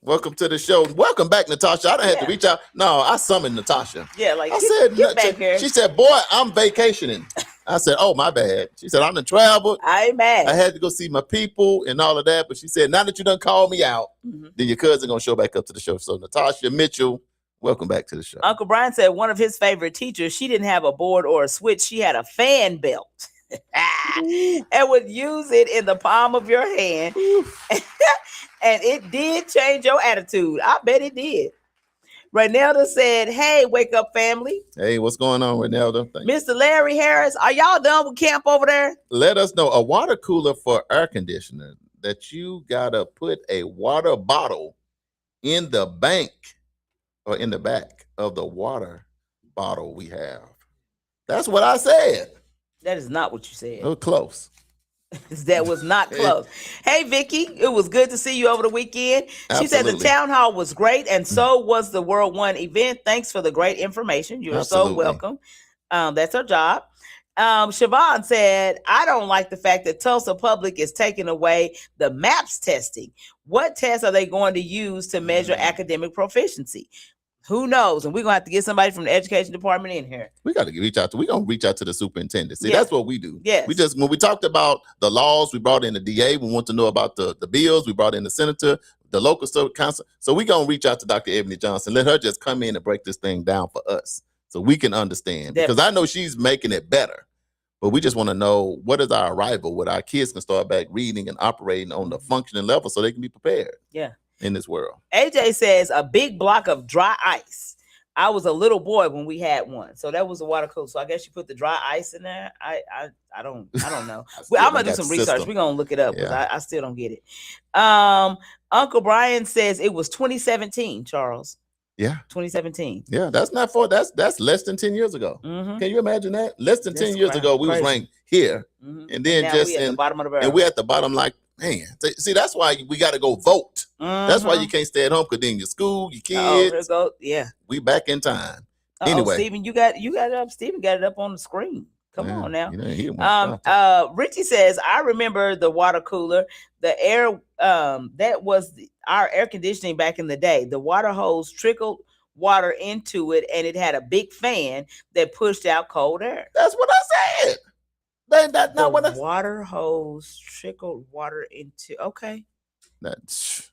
welcome to the show. Welcome back, Natasha. I done had to reach out. No, I summoned Natasha. Yeah, like I said, get back here. She said, boy, I'm vacationing. I said, oh, my bad. She said, I'm done traveled. I ain't mad. I had to go see my people and all of that. But she said, now that you done called me out, then your cousin gonna show back up to the show. So Natasha Mitchell, welcome back to the show. Uncle Brian said one of his favorite teachers, she didn't have a board or a switch. She had a fan belt. and would use it in the palm of your hand. And it did change your attitude. I bet it did. Renelda said, hey, Wake Up family. Hey, what's going on, Renelda? Mr. Larry Harris, are y'all done with camp over there? Let us know. A water cooler for air conditioner that you got to put a water bottle in the bank or in the back of the water bottle we have. That's what I said. That is not what you said. It was close. That was not close. Hey, Vicky, it was good to see you over the weekend. She said the town hall was great, and so was the World One event. Thanks for the great information. You're so welcome. That's our job. Siobhan said, I don't like the fact that Tulsa Public is taking away the MAPS testing. What tests are they going to use to measure academic proficiency? Who knows? And we're gonna have to get somebody from the education department in here. We're gonna reach out to the superintendent. See, that's what we do. Yes. We just, when we talked about the laws, we brought in the DA. We want to know about the bills. We brought in the senator, the local council. So we're gonna reach out to Dr. Ebony Johnson. Let her just come in and break this thing down for us so we can understand. Because I know she's making it better. But we just want to know, what is our arrival where our kids can start back reading and operating on the functioning level so they can be prepared. Yeah. In this world. AJ says a big block of dry ice. I was a little boy when we had one, so that was a water cooler. So I guess you put the dry ice in there. I don't know. I'm gonna do some research. We're gonna look it up because I still don't get it. Uncle Brian says it was 2017. Charles. Yeah. 2017. Yeah, that's not for that's less than 10 years ago. Mm-hmm. Can you imagine that? Less than 10 years ago, we was ranked here, and then and just at the bottom of the barrel. And we're at the bottom, like. Man, see, that's why we got to go vote. That's why you can't stay at home, because then your school, your kids. We back in time. Anyway, Stephen, you got it up. Stephen got it up on the screen. Come on now. Richie says, I remember the water cooler, the air. That was our air conditioning back in the day. The water hose trickled water into it, and it had a big fan that pushed out cold air. That's what I said. That's not what water hose trickled water into. Okay. That's.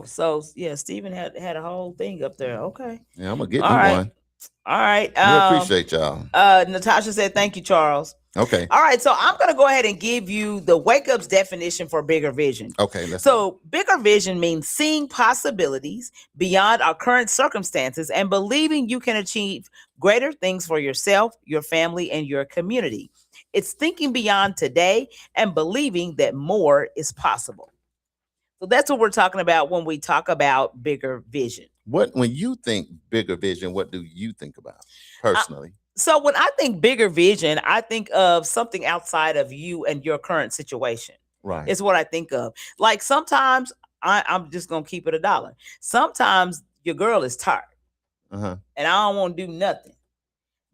So Stephen had a whole thing up there. Okay. Yeah, I'm gonna get you one. All right. We appreciate y'all. Natasha said, "Thank you, Charles." Okay. All right. So I'm gonna go ahead and give you the Wake Up's definition for bigger vision. Okay. Bigger vision means seeing possibilities beyond our current circumstances and believing you can achieve greater things for yourself, your family, and your community. It's thinking beyond today and believing that more is possible. So that's what we're talking about when we talk about bigger vision. When you think bigger vision, what do you think about personally? So when I think bigger vision, I think of something outside of you and your current situation. Right. It's what I think of. Like sometimes I'm just going to keep it $1. Sometimes your girl is tired and I don't want to do nothing.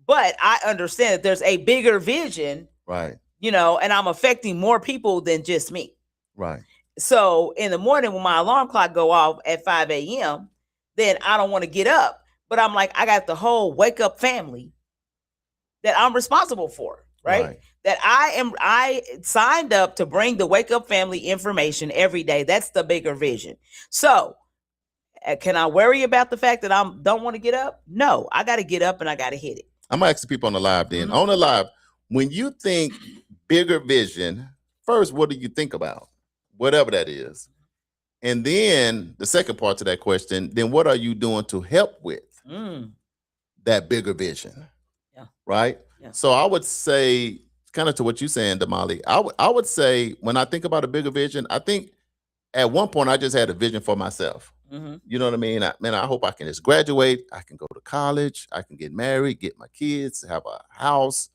But I understand that there's a bigger vision, right? And I'm affecting more people than just me, right? So in the morning when my alarm clock go off at 5 a.m., then I don't want to get up. But I'm like, I got the whole Wake Up family that I'm responsible for, right? That I signed up to bring the Wake Up family information every day. That's the bigger vision. So can I worry about the fact that I don't want to get up? No, I got to get up and I got to hit it. I'm gonna ask the people on the live then. On the live, when you think bigger vision, first, what do you think about? Whatever that is. And then the second part to that question, then what are you doing to help with that bigger vision? Yeah. Right? Yeah. So I would say, kind of to what you're saying, Damali, I would say when I think about a bigger vision, I think at one point I just had a vision for myself. You know what I mean? I hope I can just graduate. I can go to college. I can get married, get my kids, have a house.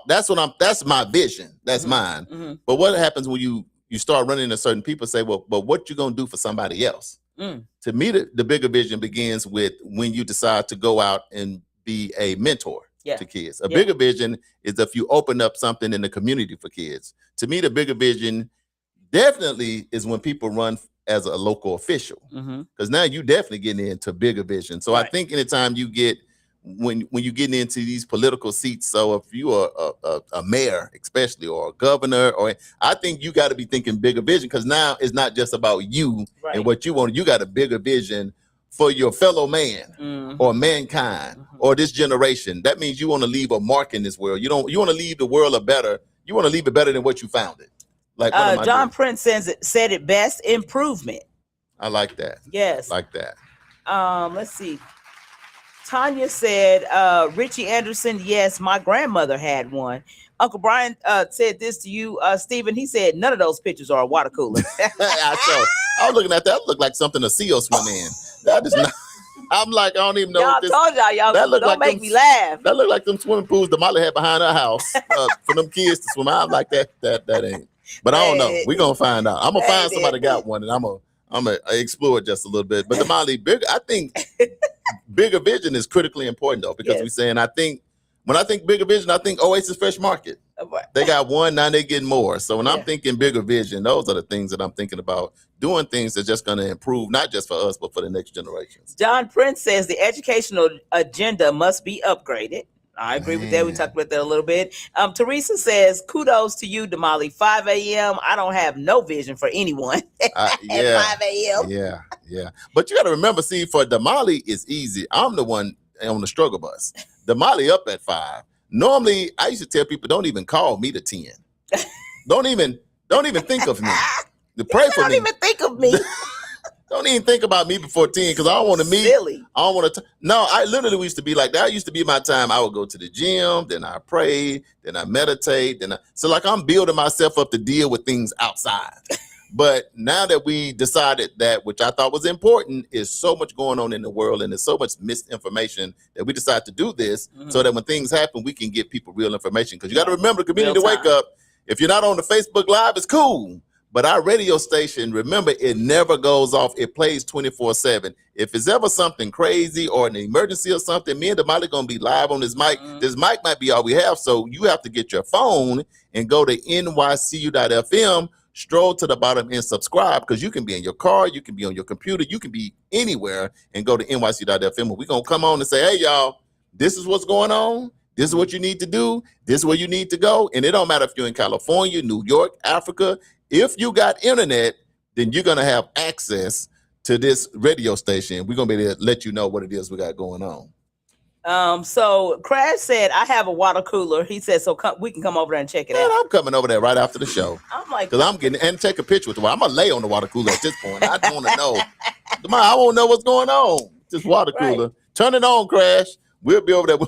That's my vision. That's mine. But what happens when you start running into certain people say, well, but what you gonna do for somebody else? To me, the bigger vision begins with when you decide to go out and be a mentor to kids. A bigger vision is if you open up something in the community for kids. To me, the bigger vision definitely is when people run as a local official, because now you definitely getting into bigger vision. So I think anytime you get when you're getting into these political seats, so if you are a mayor, especially, or a governor, or I think you got to be thinking bigger vision, because now it's not just about you and what you want. You got a bigger vision for your fellow man or mankind or this generation. That means you want to leave a mark in this world. You want to leave the world a better you want to leave it better than what you found it. Like John Prince said it best, improvement. I like that. Yes. Like that. Let's see. Tanya said, Richie Anderson, yes, my grandmother had one. Uncle Brian said this to you, Stephen. He said none of those pictures are a water cooler. I was looking at that. It looked like something a seal swim in. That is not. I'm like, I don't even know. Y'all told y'all that look don't like make me laugh. That looked like them swimming pools Damali had behind her house for them kids to swim. I'm like that ain't. But I don't know. We're gonna find out. I'm gonna find somebody got one, and I'm gonna explore it just a little bit. But Damali, I think bigger vision is critically important though, because we're saying when I think bigger vision, I think Oasis Fresh Market. They got one, now they're getting more. So when I'm thinking bigger vision, those are the things that I'm thinking about. Doing things that's just going to improve, not just for us, but for the next generations. John Prince says the educational agenda must be upgraded. I agree with that. We talked about that a little bit. Teresa says, kudos to you, Damali. 5 a.m. I don't have no vision for anyone at 5 a.m. Yeah. But you got to remember, see, for Damali, it's easy. I'm the one on the struggle bus. Damali up at 5. Normally, I used to tell people, don't even call me to 10. Don't even think of me. To pray for me. Don't even think of me. Don't even think about me before 10 because I don't want to meet. Silly. I don't want to. No, I literally used to be like that. Used to be my time. I would go to the gym, then I pray, then I meditate, so like I'm building myself up to deal with things outside. But now that we decided that, which I thought was important, is so much going on in the world and there's so much misinformation that we decided to do this so that when things happen, we can give people real information. Because you got to remember, the community Wake Up, if you're not on the Facebook Live, it's cool. But our radio station, remember, it never goes off. It plays 24/7. If it's ever something crazy or an emergency or something, me and Damali going to be live on this mic. This mic might be all we have. So you have to get your phone and go to nycu.fm. Stroll to the bottom and subscribe, because you can be in your car, you can be on your computer, you can be anywhere, and go to nyc.fm. And we're going to come on and say, hey, y'all, this is what's going on. This is what you need to do. This is where you need to go. And it don't matter if you're in California, New York, Africa. If you got internet, then you're going to have access to this radio station. We're going to be able to let you know what it is we got going on. So Crash said, I have a water cooler. He said, so we can come over there and check it out. I'm coming over there right after the show. I'm like, because I'm getting and take a picture with the water. I'm gonna lay on the water cooler at this point. I don't want to know. I won't know what's going on. This water cooler. Right. Turn it on, Crash. We'll be over there.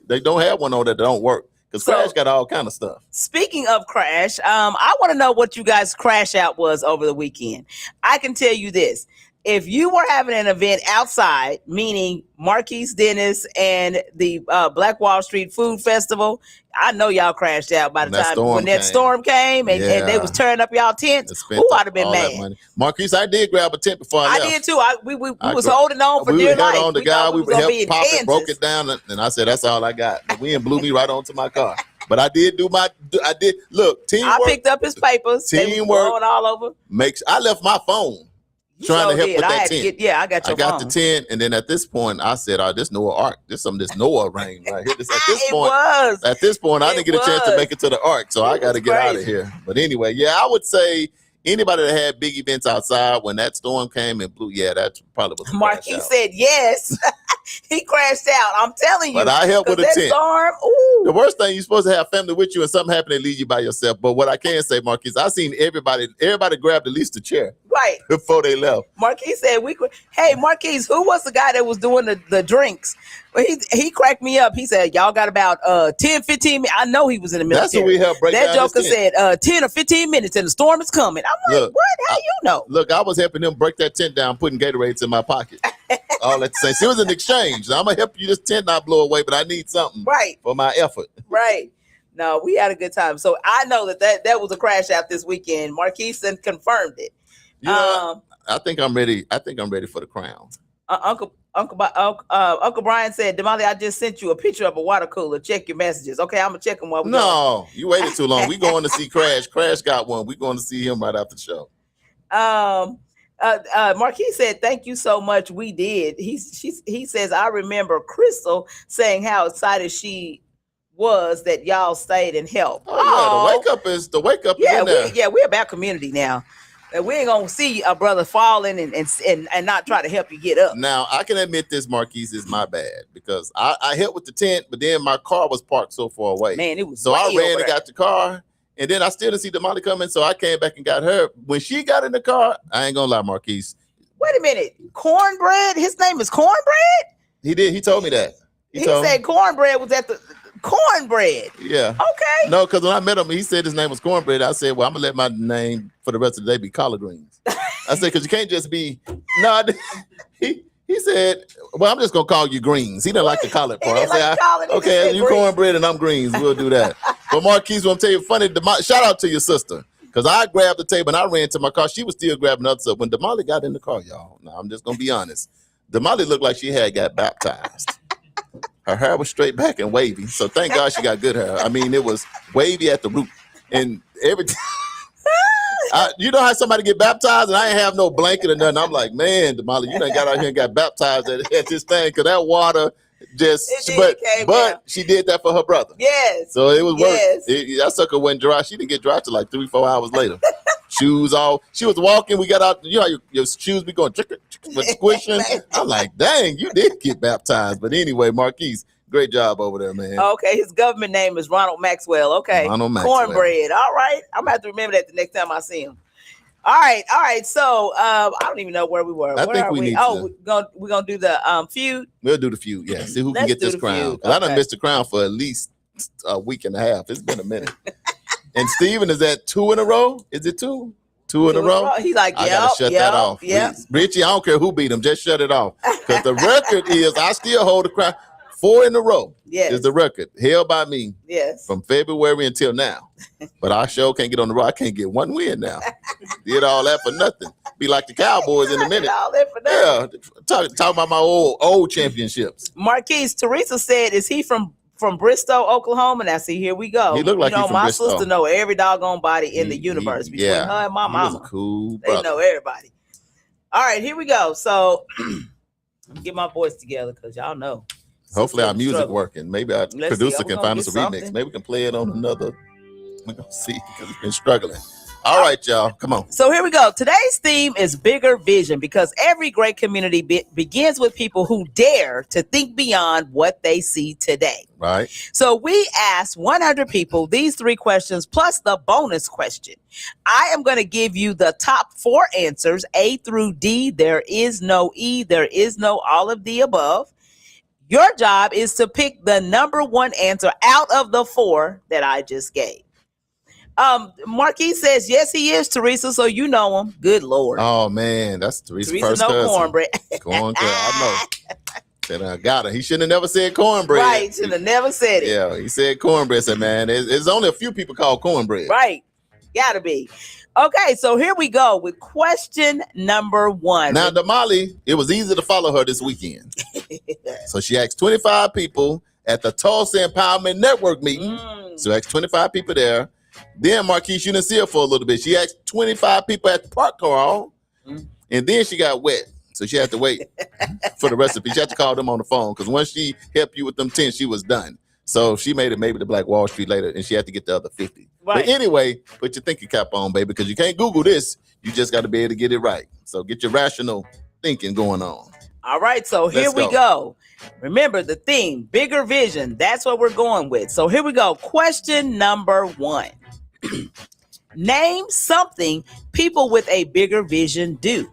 They don't have one on that don't work. Because Crash got all kind of stuff. Speaking of Crash, I want to know what you guys' crash out was over the weekend. I can tell you this. If you were having an event outside, meaning Marquise Dennis and the Black Wall Street Food Festival, I know y'all crashed out by the time when that storm came and they was tearing up y'all tents. Who I'd have been mad? Marquise, I did grab a tent before I left. I did too. We was holding on for dear life. On the guy, we helped pop it, broke it down, and I said, that's all I got. The wind blew me right onto my car. But I did look, teamwork. I picked up his papers. Teamwork. All over. I left my phone. Trying to help with that tent. I got your phone. I got the tent, and then at this point, I said, "Oh, this Noah Ark. This Noah rain right here." At this point, I didn't get a chance to make it to the Ark, so I got to get out of here. But anyway, I would say anybody that had big events outside when that storm came and blew, that probably was. Marquis said yes. He crashed out. I'm telling you. But I helped with a tent. Storm, the worst thing, you're supposed to have family with you, and something happened, they leave you by yourself. But what I can say, Marquis, I seen everybody grabbed at least a chair. Right. Before they left. Marquis said, hey, Marquis, who was the guy that was doing the drinks? Well, he cracked me up. He said, y'all got about 10, 15 minutes. I know he was in the military. That's what we helped break that down joker said 10 or 15 minutes and the storm is coming. I'm like, what? How you know? Look, I was helping him break that tent down, putting Gatorades in my pocket. All that to say. It was an exchange. I'm going to help you this tent not blow away, but I need something for my effort. Right. No, we had a good time. So I know that was a crash out this weekend. Marquise confirmed it. You know, I think I'm ready. I think I'm ready for the crown. Uncle Brian said, Damali, I just sent you a picture of a water cooler. Check your messages. Okay, I'm gonna check them while we go. You waited too long. We going to see Crash. Crash got one. We going to see him right after the show. Marquis said, thank you so much. We did. He says, I remember Crystal saying how excited she was that y'all stayed and helped. The wake up. We're about community now. We ain't gonna see a brother falling and not try to help you get up. Now I can admit this, Marquise, is my bad because I helped with the tent, but then my car was parked so far away. Man, it was so I ran and got the car, And then I still didn't see Damali coming, so I came back and got her. When she got in the car, I ain't gonna lie, Marquise. Wait a minute. Cornbread? His name is Cornbread? He did. He told me that. He said Cornbread was at the Cornbread. Yeah. Okay. No, because when I met him, he said his name was Cornbread. I said, well, I'm gonna let my name for the rest of the day be collard greens. I said, because you can't just be He said, well, I'm just gonna call you Greens. He didn't like the collard part. I said, okay, you cornbread and I'm Greens. We'll do that. But Marquise, I'm tell you funny. Shout out to your sister. Because I grabbed the table and I ran to my car. She was still grabbing other stuff. When Damali got in the car, y'all, now I'm just going to be honest. Damali looked like she had got baptized. Her hair was straight back and wavy. So thank God she got good hair. I mean, it was wavy at the root. And every time, you know how somebody get baptized and I ain't have no blanket or nothing. I'm like, man, Damali, you done got out here and got baptized at this thing because that water just, but she did that for her brother. Yes. So it was worth it. That sucker went dry. She didn't get dry till like 3-4 hours later. Shoes all. She was walking. We got out. You know how your shoes be going squishing. I'm like, dang, you did get baptized. But anyway, Marquise, great job over there, man. Okay, his government name is Ronald Maxwell. Okay, Ronald Maxwell. Cornbread. All right, I'm gonna have to remember that the next time I see him. All right. So I don't even know where we were. I think we need to. We're gonna do the feud. We'll do the feud. Yeah, see who can get this crown. Okay. I done missed the crown for at least a week and a half. It's been a minute. And Steven is at 2 in a row. Is it 2? 2 in a row? He's like, I gotta shut that off. Yeah, Richie, I don't care who beat him. Just shut it off. Because the record is, I still hold the crown. 4 in a row is the record held by me from February until now. But I sure can't get on the road. I can't get one win now. Did all that for nothing. Be like the Cowboys in a minute. All that for nothing. Yeah, talk about my old championships. Marquise, Teresa said, is he from Bristow, Oklahoma? Now, see, here we go. He looked like my Bristow. Sister know every doggone body in the universe between her and my mama. He was a cool brother. They know everybody. All right, here we go. So, get my voice together because y'all know. Hopefully our music working. Maybe our producer can find us a remix. Maybe we can play it on another. We're going to see because it's been struggling. All right, y'all. Come on. So here we go. Today's theme is bigger vision because every great community begins with people who dare to think beyond what they see today. Right. So we asked 100 people these 3 questions plus the bonus question. I am going to give you the top 4 answers, A through D. There is no E. There is no all of the above. Your job is to pick the number 1 answer out of the 4 that I just gave. Marquis says, yes, he is, Teresa, so you know him. Good Lord. Oh, man, that's Teresa's first cousin. Cornbread. I know. Said I got her. He shouldn't have never said cornbread. Right, should have never said it. Yeah, he said cornbread. Said, man, there's only a few people called cornbread. Right, gotta be. Okay, so here we go with question number 1. Now, Damali, it was easy to follow her this weekend. So she asked 25 people at the Tulsa Empowerment Network meeting. So asked 25 people there. Then, Marquise, you didn't see her for a little bit. She asked 25 people at the park crawl. And then she got wet. So she had to wait for the recipe. She had to call them on the phone because once she helped you with them 10, she was done. So she made it maybe to Black Wall Street later, and she had to get the other 50. Right. But anyway, put your thinking cap on, baby, because you can't Google this. You just got to be able to get it right. So get your rational thinking going on. All right, so here we go. Remember the theme, bigger vision. That's what we're going with. So here we go. Question number 1. Name something people with a bigger vision do.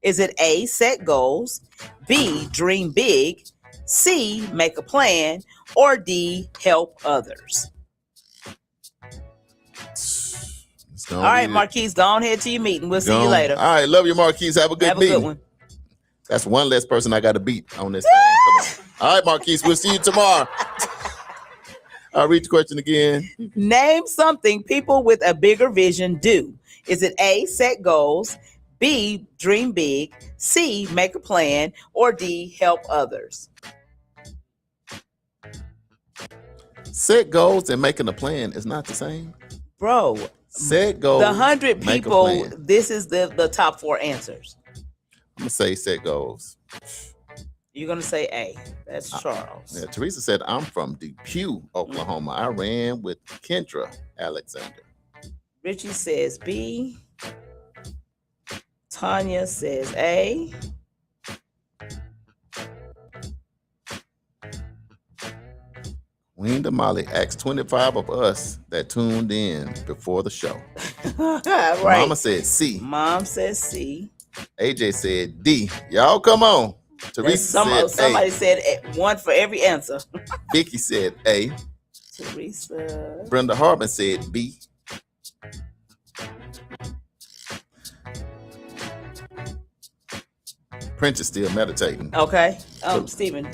Is it A, set goals, B, dream big, C, make a plan, or D, help others? All right, Marquise, go on ahead to your meeting. We'll see you later. All right, love you, Marquise. Have a good meeting. Good one. That's one less person I got to beat on this thing. Come on. All right, Marquise, we'll see you tomorrow. I'll read the question again. Name something people with a bigger vision do. Is it A, set goals, B, dream big, C, make a plan, or D, help others? Set goals and making a plan is not the same. Bro, set goals. The 100 people, this is the top 4 answers. I'm going to say set goals. You're going to say A. That's Charles. Yeah, Teresa said, I'm from Depew, Oklahoma. I ran with Kendra Alexander. Richie says B. Tanya says A. Queen Damali asked 25 of us that tuned in before the show. Right. Mama said C. Mom says C. AJ said D. Y'all come on. Teresa said somebody A. said one for every answer. Vicky said A. Teresa. Brenda Harbin said B. Prince is still meditating. Okay. Stephen.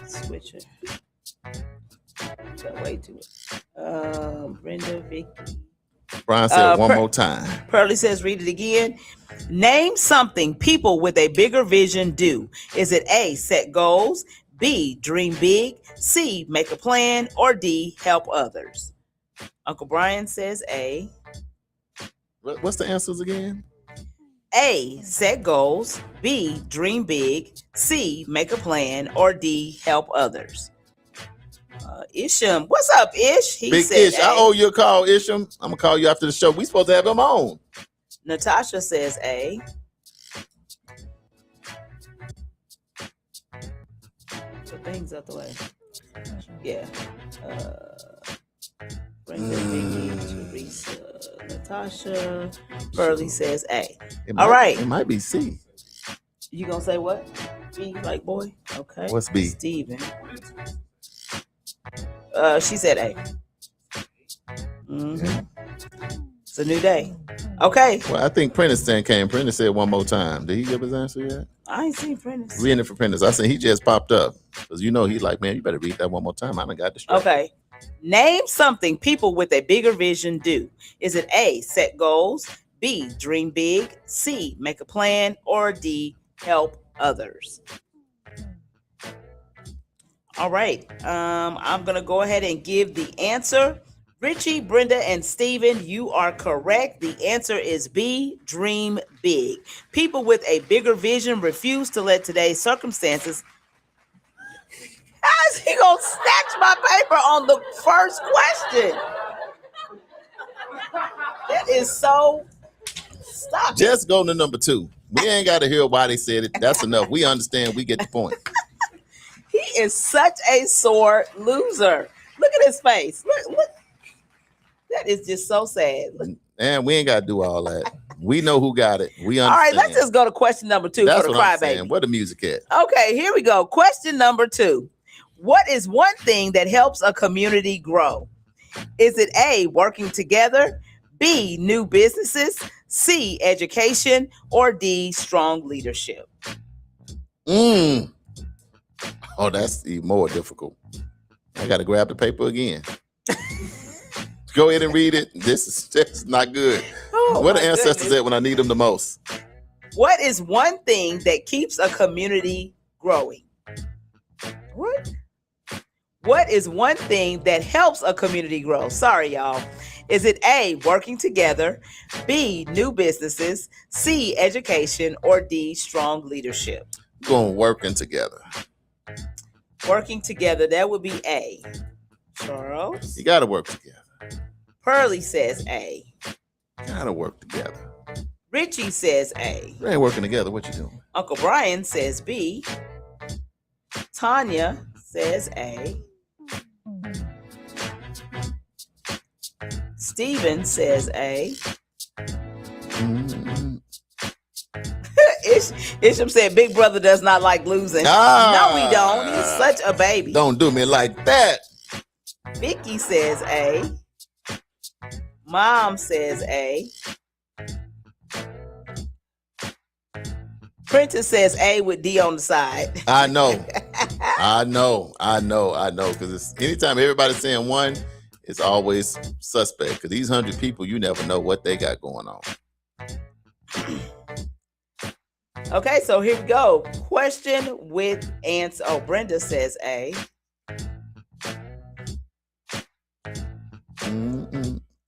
Switcher. Got way to it. Brenda, Vicky. Brian said one more time. Pearlie says, read it again. Name something people with a bigger vision do. Is it A, set goals, B, dream big, C, make a plan, or D, help others? Uncle Brian says A. What's the answers again? A, set goals, B, dream big, C, make a plan, or D, help others. Isham, what's up, Ish? He Big said Ish, I owe you a call, Isham. I'm gonna call you after the show. We supposed to have him on. Natasha says A. Put things out the way. Yeah. Brenda, Vicky, Teresa, Natasha. Pearlie says A. All right. It might be C. You gonna say what? B like boy? Okay. What's B? Steven. She said A. Mm-hmm. Yeah. It's a new day. Okay. Well, I think Prentice came. Prentice said one more time. Did he give his answer yet? I ain't seen Prentice. Reading it for Prentice. I said he just popped up. Because he's like, man, you better read that one more time. I done got distracted. Okay. Name something people with a bigger vision do. Is it A, set goals, B, dream big, C, make a plan, or D, help others? All right. I'm going to go ahead and give the answer. Richie, Brenda, and Steven, you are correct. The answer is B, dream big. People with a bigger vision refuse to let today's circumstances. How's he gonna snatch my paper on the first question? That is so. Stop. Just go to number 2. We ain't got to hear why they said it. That's enough. We understand. We get the point. He is such a sore loser. Look at his face. Look. That is just so sad. And we ain't got to do all that. We know who got it. We understand. All right, let's just go to question number 2 That's for the what I'm saying. crybaby. Where the music at? Okay, here we go. Question number 2. What is one thing that helps a community grow? Is it A, working together, B, new businesses, C, education, or D, strong leadership? Oh, that's even more difficult. I got to grab the paper again. Go ahead and read it. This is just not good. Where the ancestors at when I need them the most? What is one thing that keeps a community growing? What is one thing that helps a community grow? Sorry, y'all. Is it A, working together, B, new businesses, C, education, or D, strong leadership? Going working together. Working together, that would be A. Charles? You got to work together. Pearlie says A. Gotta work together. Richie says A. We ain't working together. What you doing? Uncle Brian says B. Tanya says A. Steven says A. Isham said Big Brother does not like losing. No, we don't. He's such a baby. Don't do me like that. Vicky says A. Mom says A. Prentice says A with D on the side. I know. Because it's anytime everybody's saying one, it's always suspect. Because these 100 people, you never know what they got going on. Okay, so here we go. Question with answer. Oh, Brenda says A.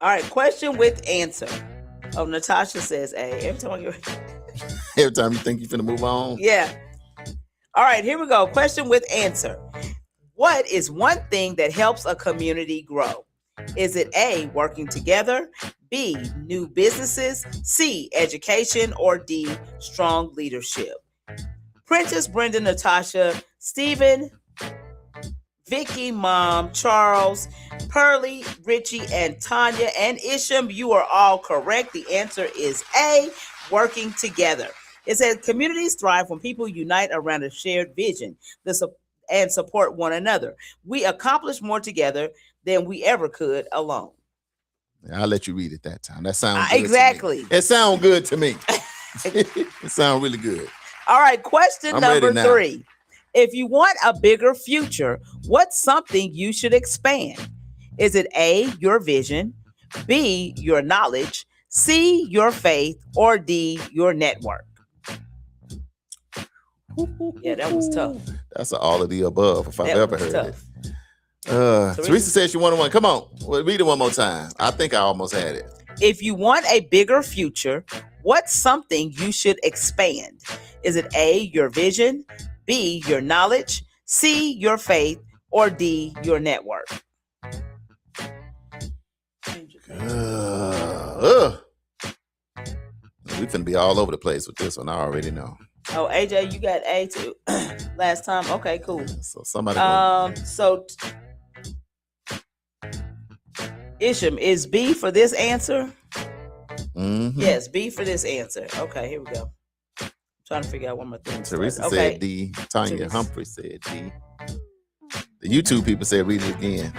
All right, question with answer. Oh, Natasha says A. Every time you think you're finna move on. Yeah. All right, here we go. Question with answer. What is one thing that helps a community grow? Is it A, working together, B, new businesses, C, education, or D, strong leadership? Prentice, Brenda, Natasha, Steven, Vicky, Mom, Charles, Pearlie, Richie, and Tanya, and Isham. You are all correct. The answer is A, working together. It says communities thrive when people unite around a shared vision and support one another. We accomplish more together than we ever could alone. I'll let you read it that time. That sounds good exactly. To me. It sounds good to me. It sounds really good. All right, question number 3. If you want a bigger future, what's something you should expand? Is it A, your vision, B, your knowledge, C, your faith, or D, your network? Yeah, that was tough. That's all of the above, if I've ever heard tough. it. Teresa said she wanted one. Come on, read it one more time. I think I almost had it. If you want a bigger future, what's something you should expand? Is it A, your vision, B, your knowledge, C, your faith, or D, your network? We finna be all over the place with this one. I already know. Oh, AJ, you got A too last time. Okay, cool. So somebody. So Isham, is B for this answer? Mm-hmm. Yes, B for this answer. Okay, here we go. I'm trying to figure out one more thing. Teresa said D. Tanya Humphrey said D. The YouTube people said read it again.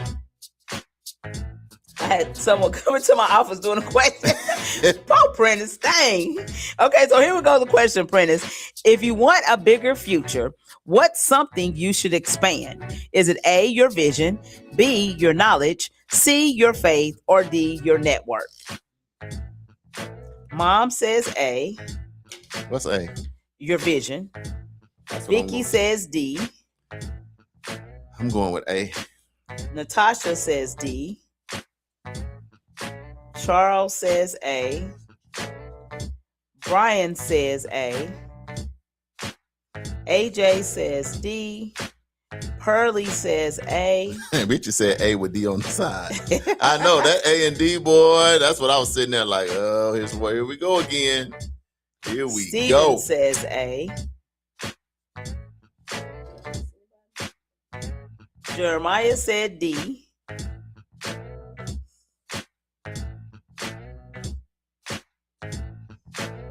I had someone coming to my office doing a question. Poor Prentice, dang. Okay, so here we go. The question, Prentice. If you want a bigger future, what's something you should expand? Is it A, your vision, B, your knowledge, C, your faith, or D, your network? Mom says A. What's A? Your vision. Vicky says D. I'm going with A. Natasha says D. Charles says A. Brian says A. AJ says D. Pearlie says A. Richard said A with D on the side. I know that A and D, boy. That's what I was sitting there like, oh, here we go again. Here we go. Steven says A. Jeremiah said D.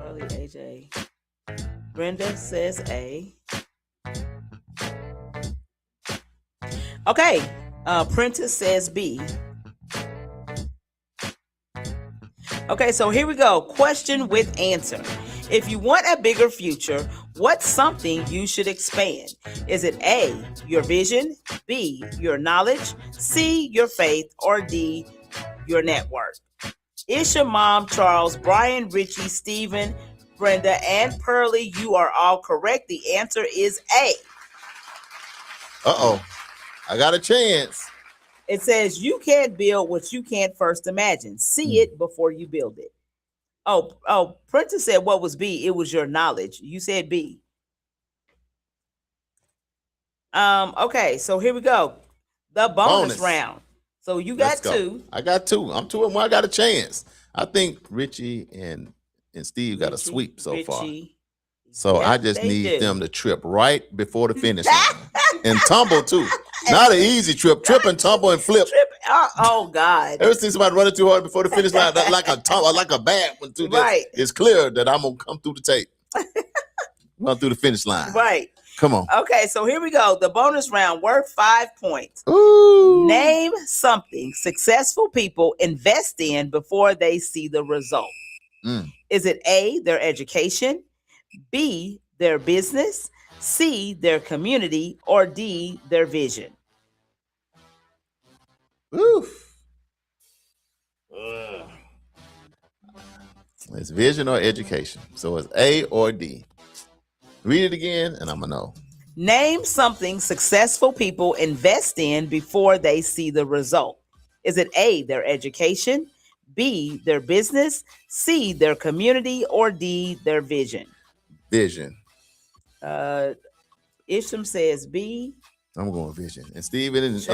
Early AJ. Brenda says A. Okay. Prentice says B. Okay, so here we go. Question with answer. If you want a bigger future, what's something you should expand? Is it A, your vision, B, your knowledge, C, your faith, or D, your network? Isha, Mom, Charles, Brian, Richie, Stephen, Brenda, and Pearlie, you are all correct. The answer is A. Uh-oh. I got a chance. It says you can't build what you can't first imagine. See it before you build it. Oh, Prentice said what was B? It was your knowledge. You said B. Okay, so here we go. The bonus round. So you got two. I got two. I'm 2 and 1. I got a chance. I think Richie and Steve got a sweep so far. So I just need them to trip right before the finish line. And tumble too. Not an easy trip. Trip and tumble and flip. Oh God. Ever seen somebody running too hard before the finish line, like a bat went through this, right. It's clear that I'm gonna come through the tape. Run through the finish line. Right. Come on. Okay, so here we go. The bonus round worth 5 points. Ooh. Name something successful people invest in before they see the result. Is it A, their education, B, their business, C, their community, or D, their vision? Oof. It's vision or education. So it's A or D. Read it again and I'm going to know. Name something successful people invest in before they see the result. Is it A, their education, B, their business, C, their community, or D, their vision? Vision. Isham says B. I'm going vision. And Steven and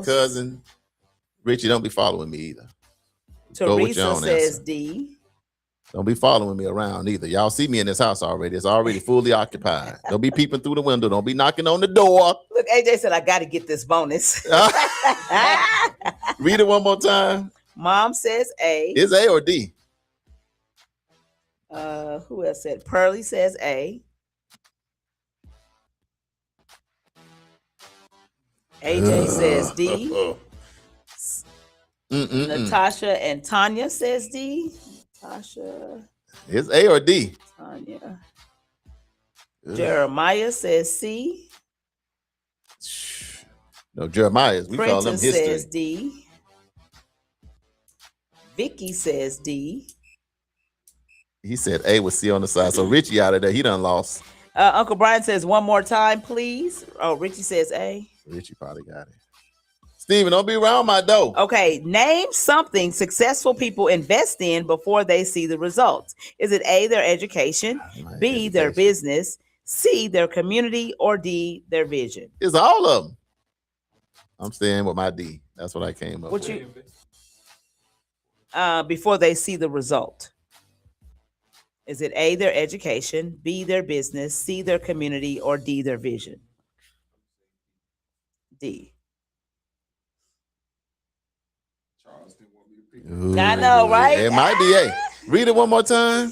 cousin Richie don't be following me either. Teresa says D. Don't be following me around either. Y'all see me in this house already. It's already fully occupied. Don't be peeping through the window. Don't be knocking on the door. Look, AJ said, I got to get this bonus. Read it one more time. Mom says A. Is A or D? Who else said? Pearlie says A. AJ says D. Natasha and Tanya says D. Natasha. Is A or D? Tanya. Jeremiah says C. No, Jeremiah. We call him history. Says D. Vicky says D. He said A with C on the side. So Richie out of there. He done lost. Uncle Brian says one more time, please. Oh, Richie says A. Richie probably got it. Steven, don't be around my dough. Okay, name something successful people invest in before they see the results. Is it A, their education, B, their business, C, their community, or D, their vision? It's all of them. I'm staying with my D. That's what I came up with. Before they see the result. Is it A, their education, B, their business, C, their community, or D, their vision? D. Ooh, I know, right? It might be A. Read it one more time.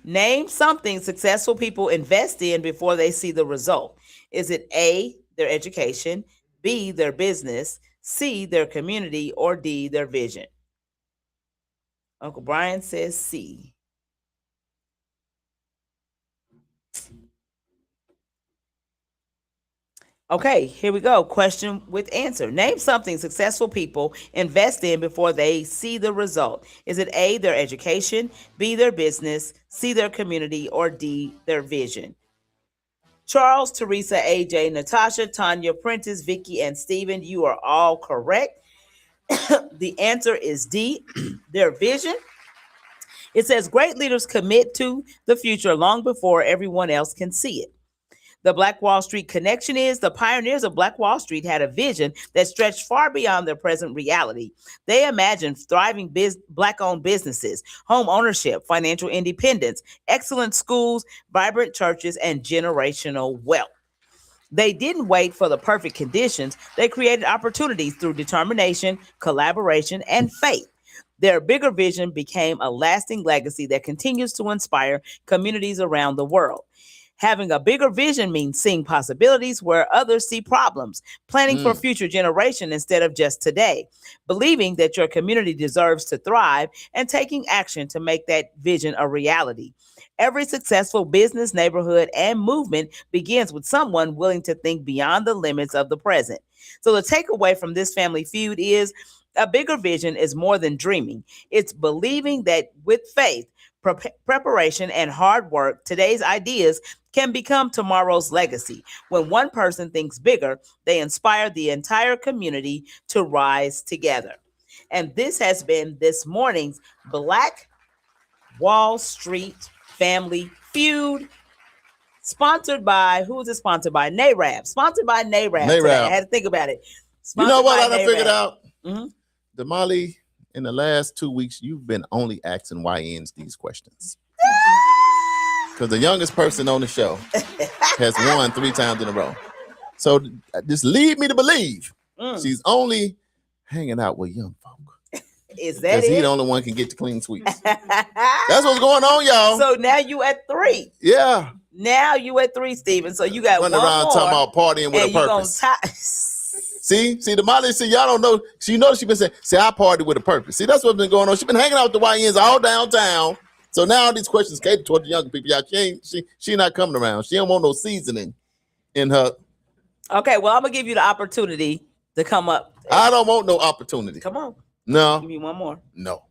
Name something successful people invest in before they see the result. Is it A, their education, B, their business, C, their community, or D, their vision? Uncle Brian says C. Okay, here we go. Question with answer. Name something successful people invest in before they see the result. Is it A, their education, B, their business, C, their community, or D, their vision? Charles, Teresa, AJ, Natasha, Tanya, Prentice, Vicky, and Stephen, you are all correct. The answer is D, their vision. It says great leaders commit to the future long before everyone else can see it. The Black Wall Street connection is the pioneers of Black Wall Street had a vision that stretched far beyond their present reality. They imagined thriving Black-owned businesses, home ownership, financial independence, excellent schools, vibrant churches, and generational wealth. They didn't wait for the perfect conditions. They created opportunities through determination, collaboration, and faith. Their bigger vision became a lasting legacy that continues to inspire communities around the world. Having a bigger vision means seeing possibilities where others see problems, planning for future generation instead of just today, believing that your community deserves to thrive, and taking action to make that vision a reality. Every successful business, neighborhood, and movement begins with someone willing to think beyond the limits of the present. So the takeaway from this family feud is a bigger vision is more than dreaming. It's believing that with faith, preparation, and hard work, today's ideas can become tomorrow's legacy. When one person thinks bigger, they inspire the entire community to rise together. And this has been this morning's Black Wall Street Family Feud. Sponsored by, who is it sponsored by? NARAB. Sponsored by NARAB. I had to think about it. You know what I done figured out? Damali, in the last 2 weeks, you've been only asking YNs these questions. Because the youngest person on the show has won 3 times in a row. So just lead me to believe she's only hanging out with young folk. Is that it? Because he the only one can get the clean sweeps. That's what's going on, y'all. So now you at 3. Yeah. Now you at 3, Stephen. So you got running one around more, talking about partying with a purpose. See, Damali said, y'all don't know. She knows she been saying, I party with a purpose. See, that's what's been going on. She's been hanging out with the YNs all downtown. So now these questions cater toward the younger people. Y'all, she not coming around. She don't want no seasoning in her. Okay, well, I'm gonna give you the opportunity to come up. I don't want no opportunity. Come on. No. Give me one more. No.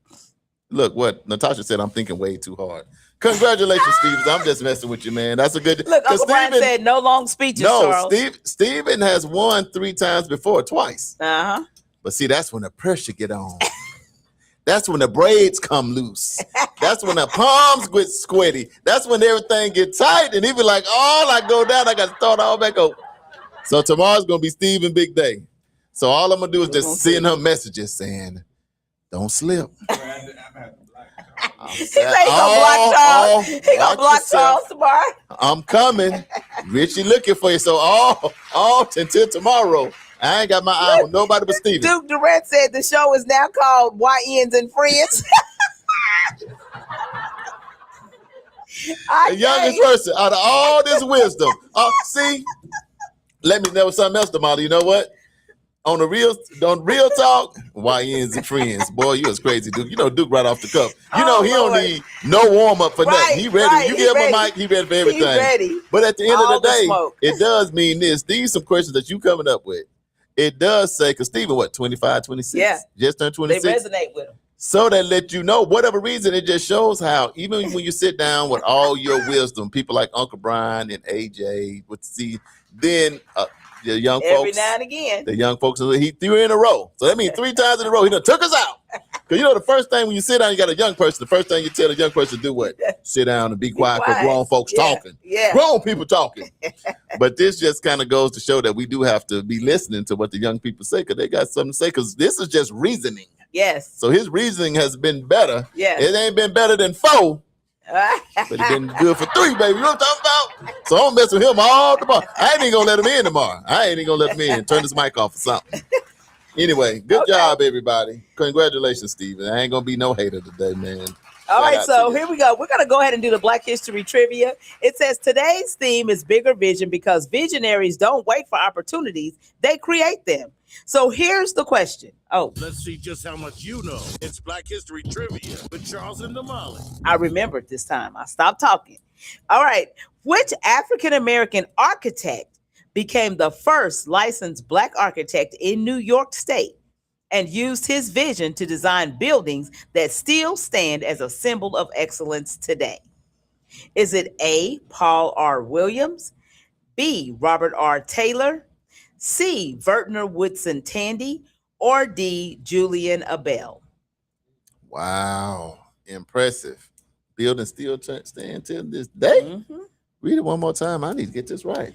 Look, what Natasha said, I'm thinking way too hard. Congratulations, Stevens. I'm just messing with you, man. That's a good. Look, Uncle Brian said no long speeches. No, Steven has won 3 times before, twice. But see, that's when the pressure get on. That's when the braids come loose. That's when the palms get sweaty. That's when everything get tight, and he be like, "Oh, I go down. I got to start all back over." So tomorrow's gonna be Steven big day. So all I'm gonna do is just send her messages saying, "Don't slip." He said he gonna block Charles. He gonna block Charles tomorrow. I'm coming. Richie looking for you. So all until tomorrow. I ain't got my eye on nobody but Steven. Duke Durant said the show is now called YNs and Friends. The youngest person out of all this wisdom. See, let me know something else, Damali. You know what? On real talk, YNs and Friends. Boy, you was crazy, Duke. You know Duke right off the cuff. You know he don't need no warm up for nothing. He ready. You give him a mic, he ready for everything. Ready. But at the end of the day, it does mean this. These some questions that you coming up with. It does say, because Steven, what, 25, 26? Yeah. Just turned 26. They resonate with him. So that let you know, whatever reason, it just shows how, even when you sit down with all your wisdom, people like Uncle Brian and AJ would see, then the young folks. Every now and again. The young folks, he threw in a row. So that means 3 times in a row, he done took us out. Because you know, the first thing when you sit down, you got a young person, the first thing you tell a young person to do what? Sit down and be quiet for grown folks talking. Yeah. Grown people talking. But this just kind of goes to show that we do have to be listening to what the young people say, because they got something to say, because this is just reasoning. Yes. So his reasoning has been better. Yeah. It ain't been better than 4. But it's been good for 3, baby. You know what I'm talking about? So I don't mess with him all tomorrow. I ain't even gonna let him in tomorrow. I ain't even gonna let him in. Turn this mic off or something. Anyway, good job, everybody. Congratulations, Steven. I ain't gonna be no hater today, man. All right, so here we go. We're going to go ahead and do the Black History Trivia. It says today's theme is bigger vision, because visionaries don't wait for opportunities. They create them. So here's the question. Let's see just how much you know. It's Black History Trivia with Charles and Damali. I remembered this time. I stopped talking. All right. Which African-American architect became the first licensed Black architect in New York State and used his vision to design buildings that still stand as a symbol of excellence today? Is it A, Paul R. Williams, B, Robert R. Taylor, C, Vertner Woodson Tandy, or D, Julian Abel? Wow. Impressive. Building still stand till this day. Mm-hmm. Read it one more time. I need to get this right.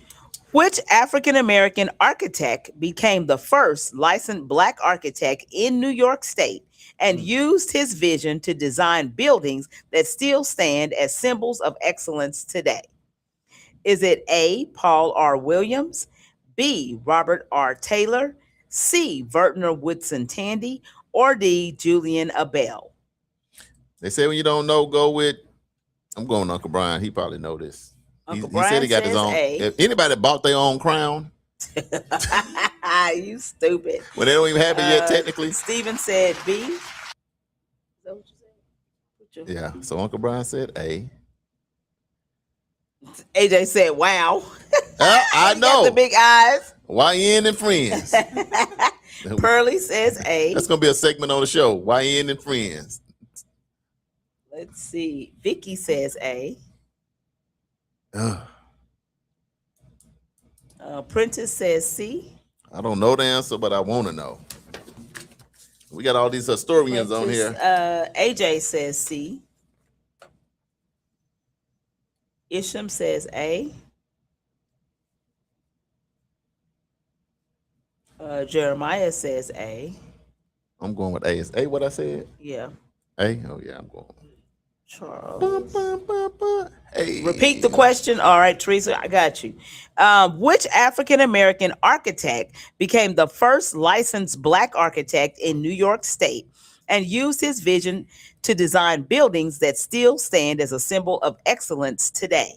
Which African-American architect became the first licensed Black architect in New York State and used his vision to design buildings that still stand as symbols of excellence today? Is it A, Paul R. Williams, B, Robert R. Taylor, C, Vertner Woodson Tandy, or D, Julian Abel? They say when you don't know, go with, I'm going Uncle Brian. He probably know this. He said he got his own. If anybody bought their own crown. You stupid. Well, they don't even have it yet, technically. Steven said B. Is that what you said? Yeah, so Uncle Brian said A. AJ said, wow. I know. Got the big eyes. YN and Friends. Pearly says A. That's going to be a segment on the show. YN and Friends. Let's see. Vicky says A. Prentice says C. I don't know the answer, but I want to know. We got all these historians on here. AJ says C. Isham says A. Jeremiah says A. I'm going with A. Is A what I said? Yeah. A? Oh, yeah, I'm going. Charles. Hey. Repeat the question. All right, Teresa, I got you. Which African-American architect became the first licensed Black architect in New York State and used his vision to design buildings that still stand as a symbol of excellence today?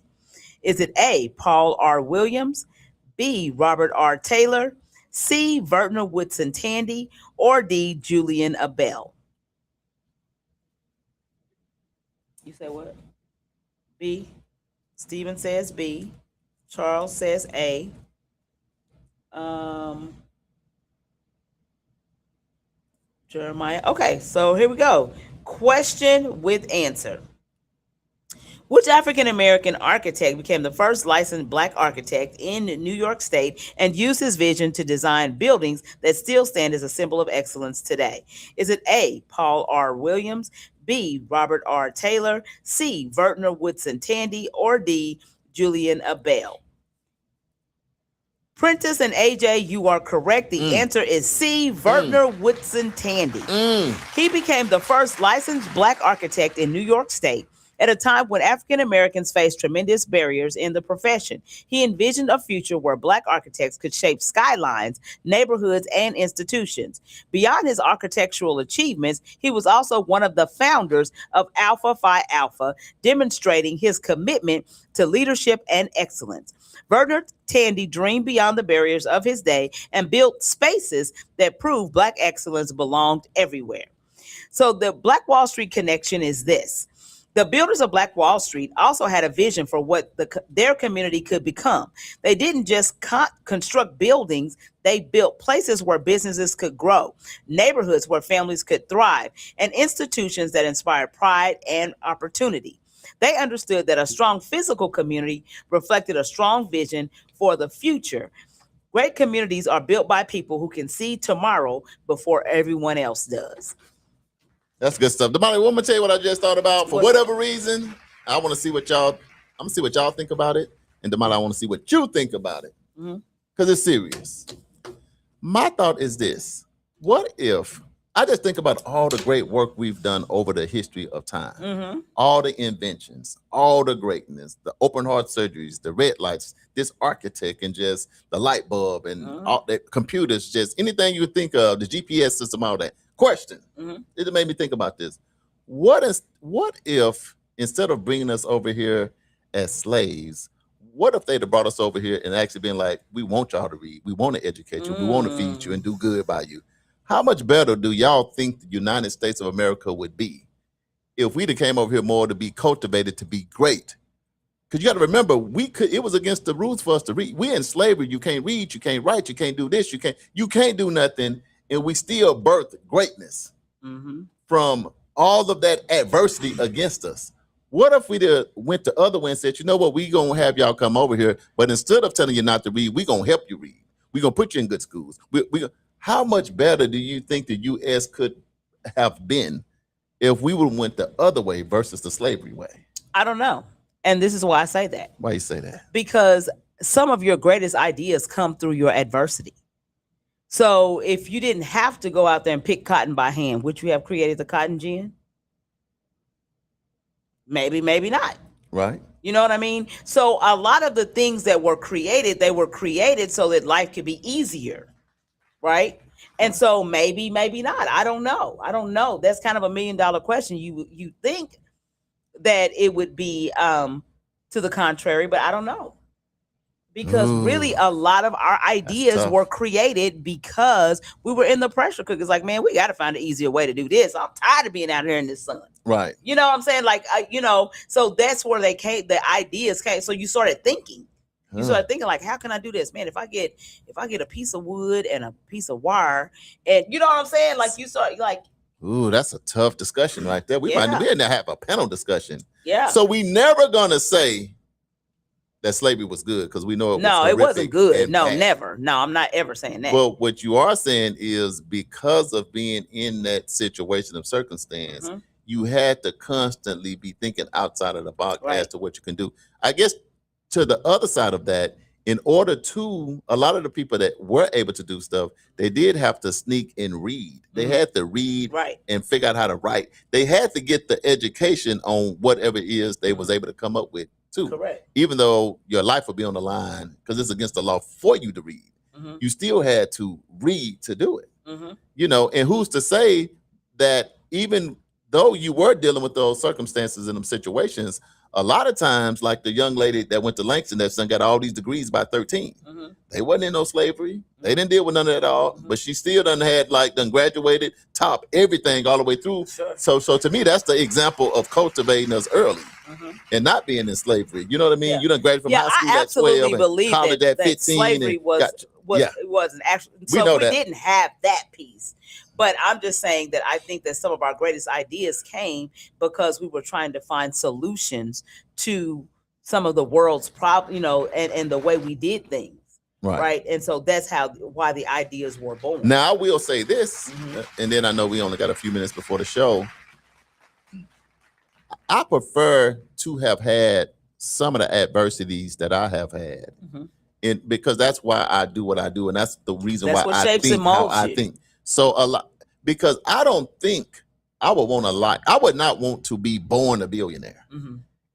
Is it A, Paul R. Williams, B, Robert R. Taylor, C, Vertner Woodson Tandy, or D, Julian Abel? You said what? B. Steven says B. Charles says A. Jeremiah. Okay, so here we go. Question with answer. Which African-American architect became the first licensed Black architect in New York State and used his vision to design buildings that still stand as a symbol of excellence today? Is it A, Paul R. Williams, B, Robert R. Taylor, C, Vertner Woodson Tandy, or D, Julian Abel? Prentice and AJ, you are correct. The answer is C, Vertner Woodson Tandy. He became the first licensed Black architect in New York State at a time when African Americans faced tremendous barriers in the profession. He envisioned a future where Black architects could shape skylines, neighborhoods, and institutions. Beyond his architectural achievements, he was also one of the founders of Alpha Phi Alpha, demonstrating his commitment to leadership and excellence. Vertner Tandy dreamed beyond the barriers of his day and built spaces that proved Black excellence belonged everywhere. So the Black Wall Street connection is this. The builders of Black Wall Street also had a vision for what their community could become. They didn't just construct buildings, they built places where businesses could grow, neighborhoods where families could thrive, and institutions that inspired pride and opportunity. They understood that a strong physical community reflected a strong vision for the future. Great communities are built by people who can see tomorrow before everyone else does. That's good stuff. Damali, I'm gonna tell you what I just thought about. For whatever reason, I want to see what y'all. I'm gonna see what y'all think about it, and Damali, I want to see what you think about it, because it's serious. My thought is this: what if I just think about all the great work we've done over the history of time, all the inventions, all the greatness, the open heart surgeries, the red lights, this architect, and just the light bulb, and all the computers, just anything you think of, the GPS system, all that. Question. It made me think about this. What if instead of bringing us over here as slaves, what if they'd have brought us over here and actually been like, we want y'all to read, we want to educate you, we want to feed you and do good by you? How much better do y'all think the United States of America would be if we'd have came over here more to be cultivated to be great? Because you got to remember, it was against the rules for us to read. We're in slavery. You can't read, you can't write, you can't do this, you can't do nothing. And we still birthed greatness from all of that adversity against us. What if we went the other way and said, you know what, we gonna have y'all come over here, but instead of telling you not to read, we gonna help you read. We gonna put you in good schools. How much better do you think the U.S. could have been if we would have went the other way versus the slavery way? I don't know. And this is why I say that. Why you say that? Because some of your greatest ideas come through your adversity. So if you didn't have to go out there and pick cotton by hand, would you have created the cotton gin? Maybe, maybe not. Right. You know what I mean? So a lot of the things that were created, they were created so that life could be easier. Right. And so maybe, maybe not. I don't know. That's kind of $1 million question. You think that it would be to the contrary, but I don't know. Because really a lot of our ideas were created because we were in the pressure cookers. Like, man, we got to find an easier way to do this. I'm tired of being out here in the sun. Right. You know what I'm saying? Like, so that's where the ideas came. So you started thinking. You started thinking like, how can I do this? Man, if I get a piece of wood and a piece of wire, and you know what I'm saying? Like, you start like, ooh, that's a tough discussion right there. We might be in there have a panel discussion. Yeah. So we never gonna say that slavery was good because we know it was no, it wasn't good. No, bad. Never. No, I'm not ever saying that. Well, what you are saying is because of being in that situation of circumstance, you had to constantly be thinking outside of the box as to what you can do. I guess to the other side of that, in order to, a lot of the people that were able to do stuff, they did have to sneak and read. They had to read and figure out how to write. They had to get the education on whatever it is they was able to come up with too. Correct. Even though your life would be on the line because it's against the law for you to read. You still had to read to do it. And who's to say that even though you were dealing with those circumstances and them situations, a lot of times, like the young lady that went to Langston that son got all these degrees by 13. They wasn't in no slavery. They didn't deal with none of that at all. But she still done graduated, top everything all the way through. So to me, that's the example of cultivating us early and not being in slavery. You know what I mean? You done graduated from high school at 12 and college at 15. Slavery wasn't actually. So we didn't have that piece. But I'm just saying that I think that some of our greatest ideas came because we were trying to find solutions to some of the world's problems, and the way we did things. Right. And so that's why the ideas were born. Now, I will say this, and then I know we only got a few minutes before the show. I prefer to have had some of the adversities that I have had because that's why I do what I do, and that's the reason That's why what I shapes think and how molds I you. think. So a lot, because I don't think I would want a lot. I would not want to be born a billionaire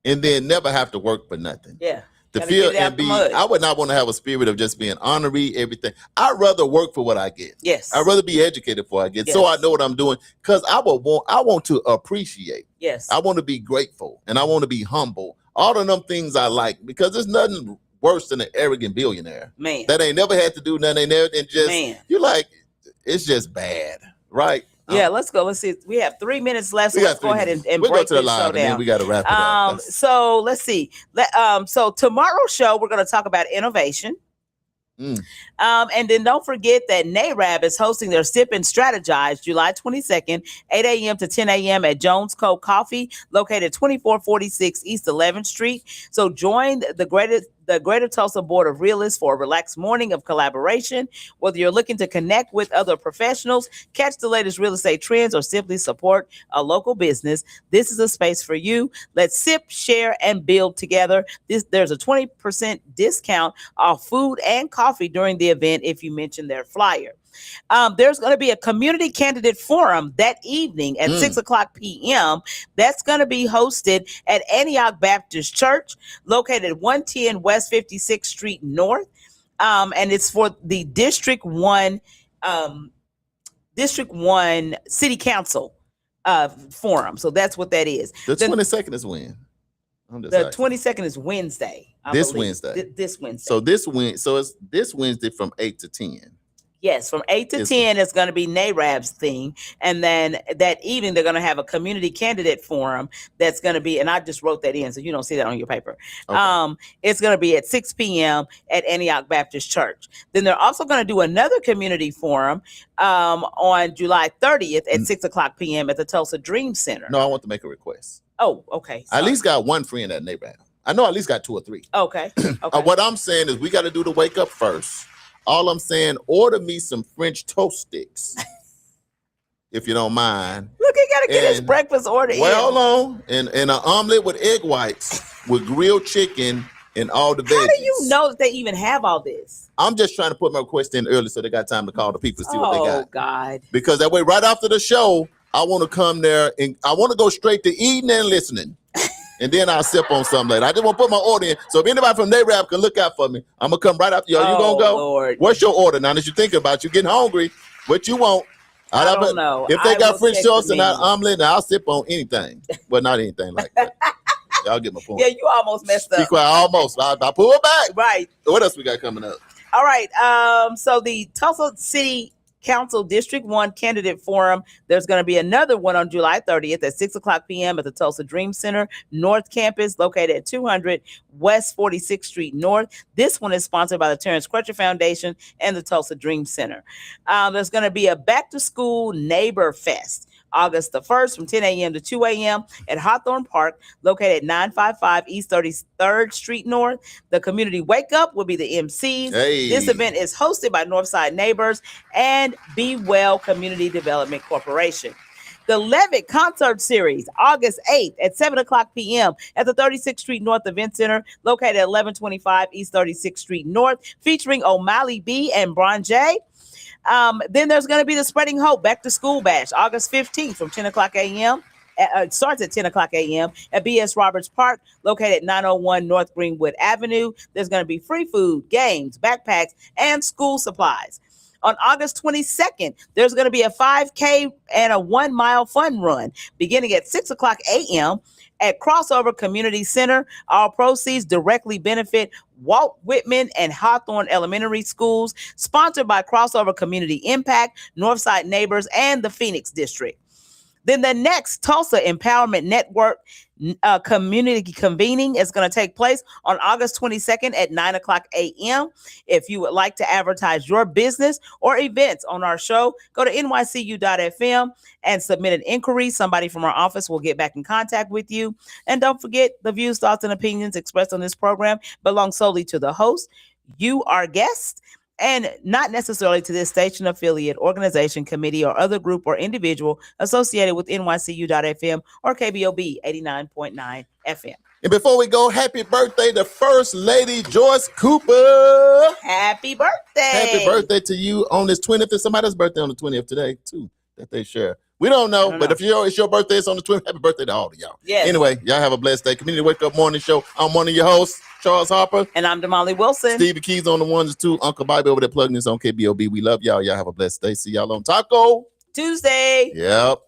and then never have to work for nothing. Yeah. To feel and be, I would not want to have a spirit of just being honorary, everything. I'd rather work for what I get. Yes. I'd rather be educated for what I get, so I know what I'm doing. Because I want to appreciate. Yes. I want to be grateful, and I want to be humble. All of them things I like, because there's nothing worse than an arrogant billionaire. Man. That ain't never had to do nothing. And just, you're like, it's just bad, right? Yeah, let's go. Let's see. We have 3 minutes left, so let's go ahead and we'll break go to the this live, show and then down. we got to wrap it up. So let's see. So tomorrow's show, we're going to talk about innovation. And then don't forget that NARAB is hosting their Sip and Strategize July 22nd, 8 a.m. to 10 a.m. at Jones Co. Coffee, located 2446 East 11th Street. So join the Greater Tulsa Board of Realists for a relaxed morning of collaboration. Whether you're looking to connect with other professionals, catch the latest real estate trends, or simply support a local business, this is a space for you. Let's sip, share, and build together. There's a 20% discount off food and coffee during the event if you mention their flyer. There's going to be a community candidate forum that evening at 6:00 p.m. That's going to be hosted at Antioch Baptist Church, located 110 West 56th Street North. And it's for the District 1 City Council forum. So that's what that is. The 22nd is when? The 22nd is Wednesday. This Wednesday. This Wednesday. So it's this Wednesday from 8 to 10. Yes, from 8 to 10 is going to be NARAB's thing. And then that evening, they're going to have a community candidate forum that's going to be, and I just wrote that in so you don't see that on your paper. Okay. It's going to be at 6 p.m. at Antioch Baptist Church. Then they're also going to do another community forum on July 30th at 6:00 p.m. at the Tulsa Dream Center. No, I want to make a request. Oh, okay. I at least got one friend at NARAB. I know I at least got 2 or 3. Okay. What I'm saying is we got to do the wake up first. All I'm saying, order me some French toast sticks, if you don't mind. Look, he got to get his breakfast order. Well, hold on, and an omelet with egg whites with grilled chicken and all the veggies. How do you know that they even have all this? I'm just trying to put my request in early so they got time to call the people to see what they got. Oh, God. Because that way, right after the show, I want to come there and I want to go straight to eating and listening. And then I'll sip on something later. I just want to put my order in. So if anybody from NARAB can look out for me, I'm going to come right after you. Are you going to go? Lord. What's your order now that you're thinking about? You're getting hungry. What you want? I don't know. If they got French toast and not omelet, I'll sip on anything. But not anything like that. Y'all get my point. Yeah, you almost messed up. Be quiet. Almost. I pull it back. Right. What else we got coming up? All right. So the Tulsa City Council District 1 Candidate Forum. There's going to be another one on July 30th at 6:00 p.m. at the Tulsa Dream Center North Campus, located at 200 West 46th Street North. This one is sponsored by the Terrence Crutcher Foundation and the Tulsa Dream Center. There's going to be a back to school neighbor fest, August the 1st from 10 a.m. to 2 a.m. at Hawthorne Park, located at 955 East 33rd Street North. The community Wake Up will be the MCs. Hey. This event is hosted by Northside Neighbors and Be Well Community Development Corporation. The Levitt Concert Series, August 8th at 7:00 p.m. at the 36th Street North Event Center, located at 1125 East 36th Street North, featuring O'Malley B. and Bron J. Then there's going to be the Spreading Hope Back to School Bash, August 15th from 10:00 a.m. It starts at 10:00 a.m. at B.S. Roberts Park, located at 901 North Greenwood Avenue. There's going to be free food, games, backpacks, and school supplies. On August 22nd, there's going to be a 5K and a 1 mile fun run beginning at 6:00 a.m. at Crossover Community Center. All proceeds directly benefit Walt Whitman and Hawthorne Elementary Schools, sponsored by Crossover Community Impact, Northside Neighbors, and the Phoenix District. Then the next Tulsa Empowerment Network community convening is going to take place on August 22nd at 9:00 a.m. If you would like to advertise your business or events on our show, go to nycu.fm and submit an inquiry. Somebody from our office will get back in contact with you. And don't forget, the views, thoughts, and opinions expressed on this program belong solely to the host. You, our guest, and not necessarily to this station affiliate, organization, committee, or other group or individual associated with NYCU.FM or KBOB 89.9 FM. And before we go, happy birthday to First Lady Joyce Cooper. Happy birthday. Happy birthday to you on this 20th. There's somebody's birthday on the 20th today, too, that they share. We don't know, but if it's your birthday, it's on the 20th. Happy birthday to all of y'all. Yes. Anyway, y'all have a blessed day. Community Wake Up Morning Show. I'm one of your hosts, Charles Harper. And I'm Damali Wilson. Stevie Keys on the ones and two. Uncle Bobby over there plugging this on KBOB. We love y'all. Y'all have a blessed day. See y'all on Taco Tuesday. Yep.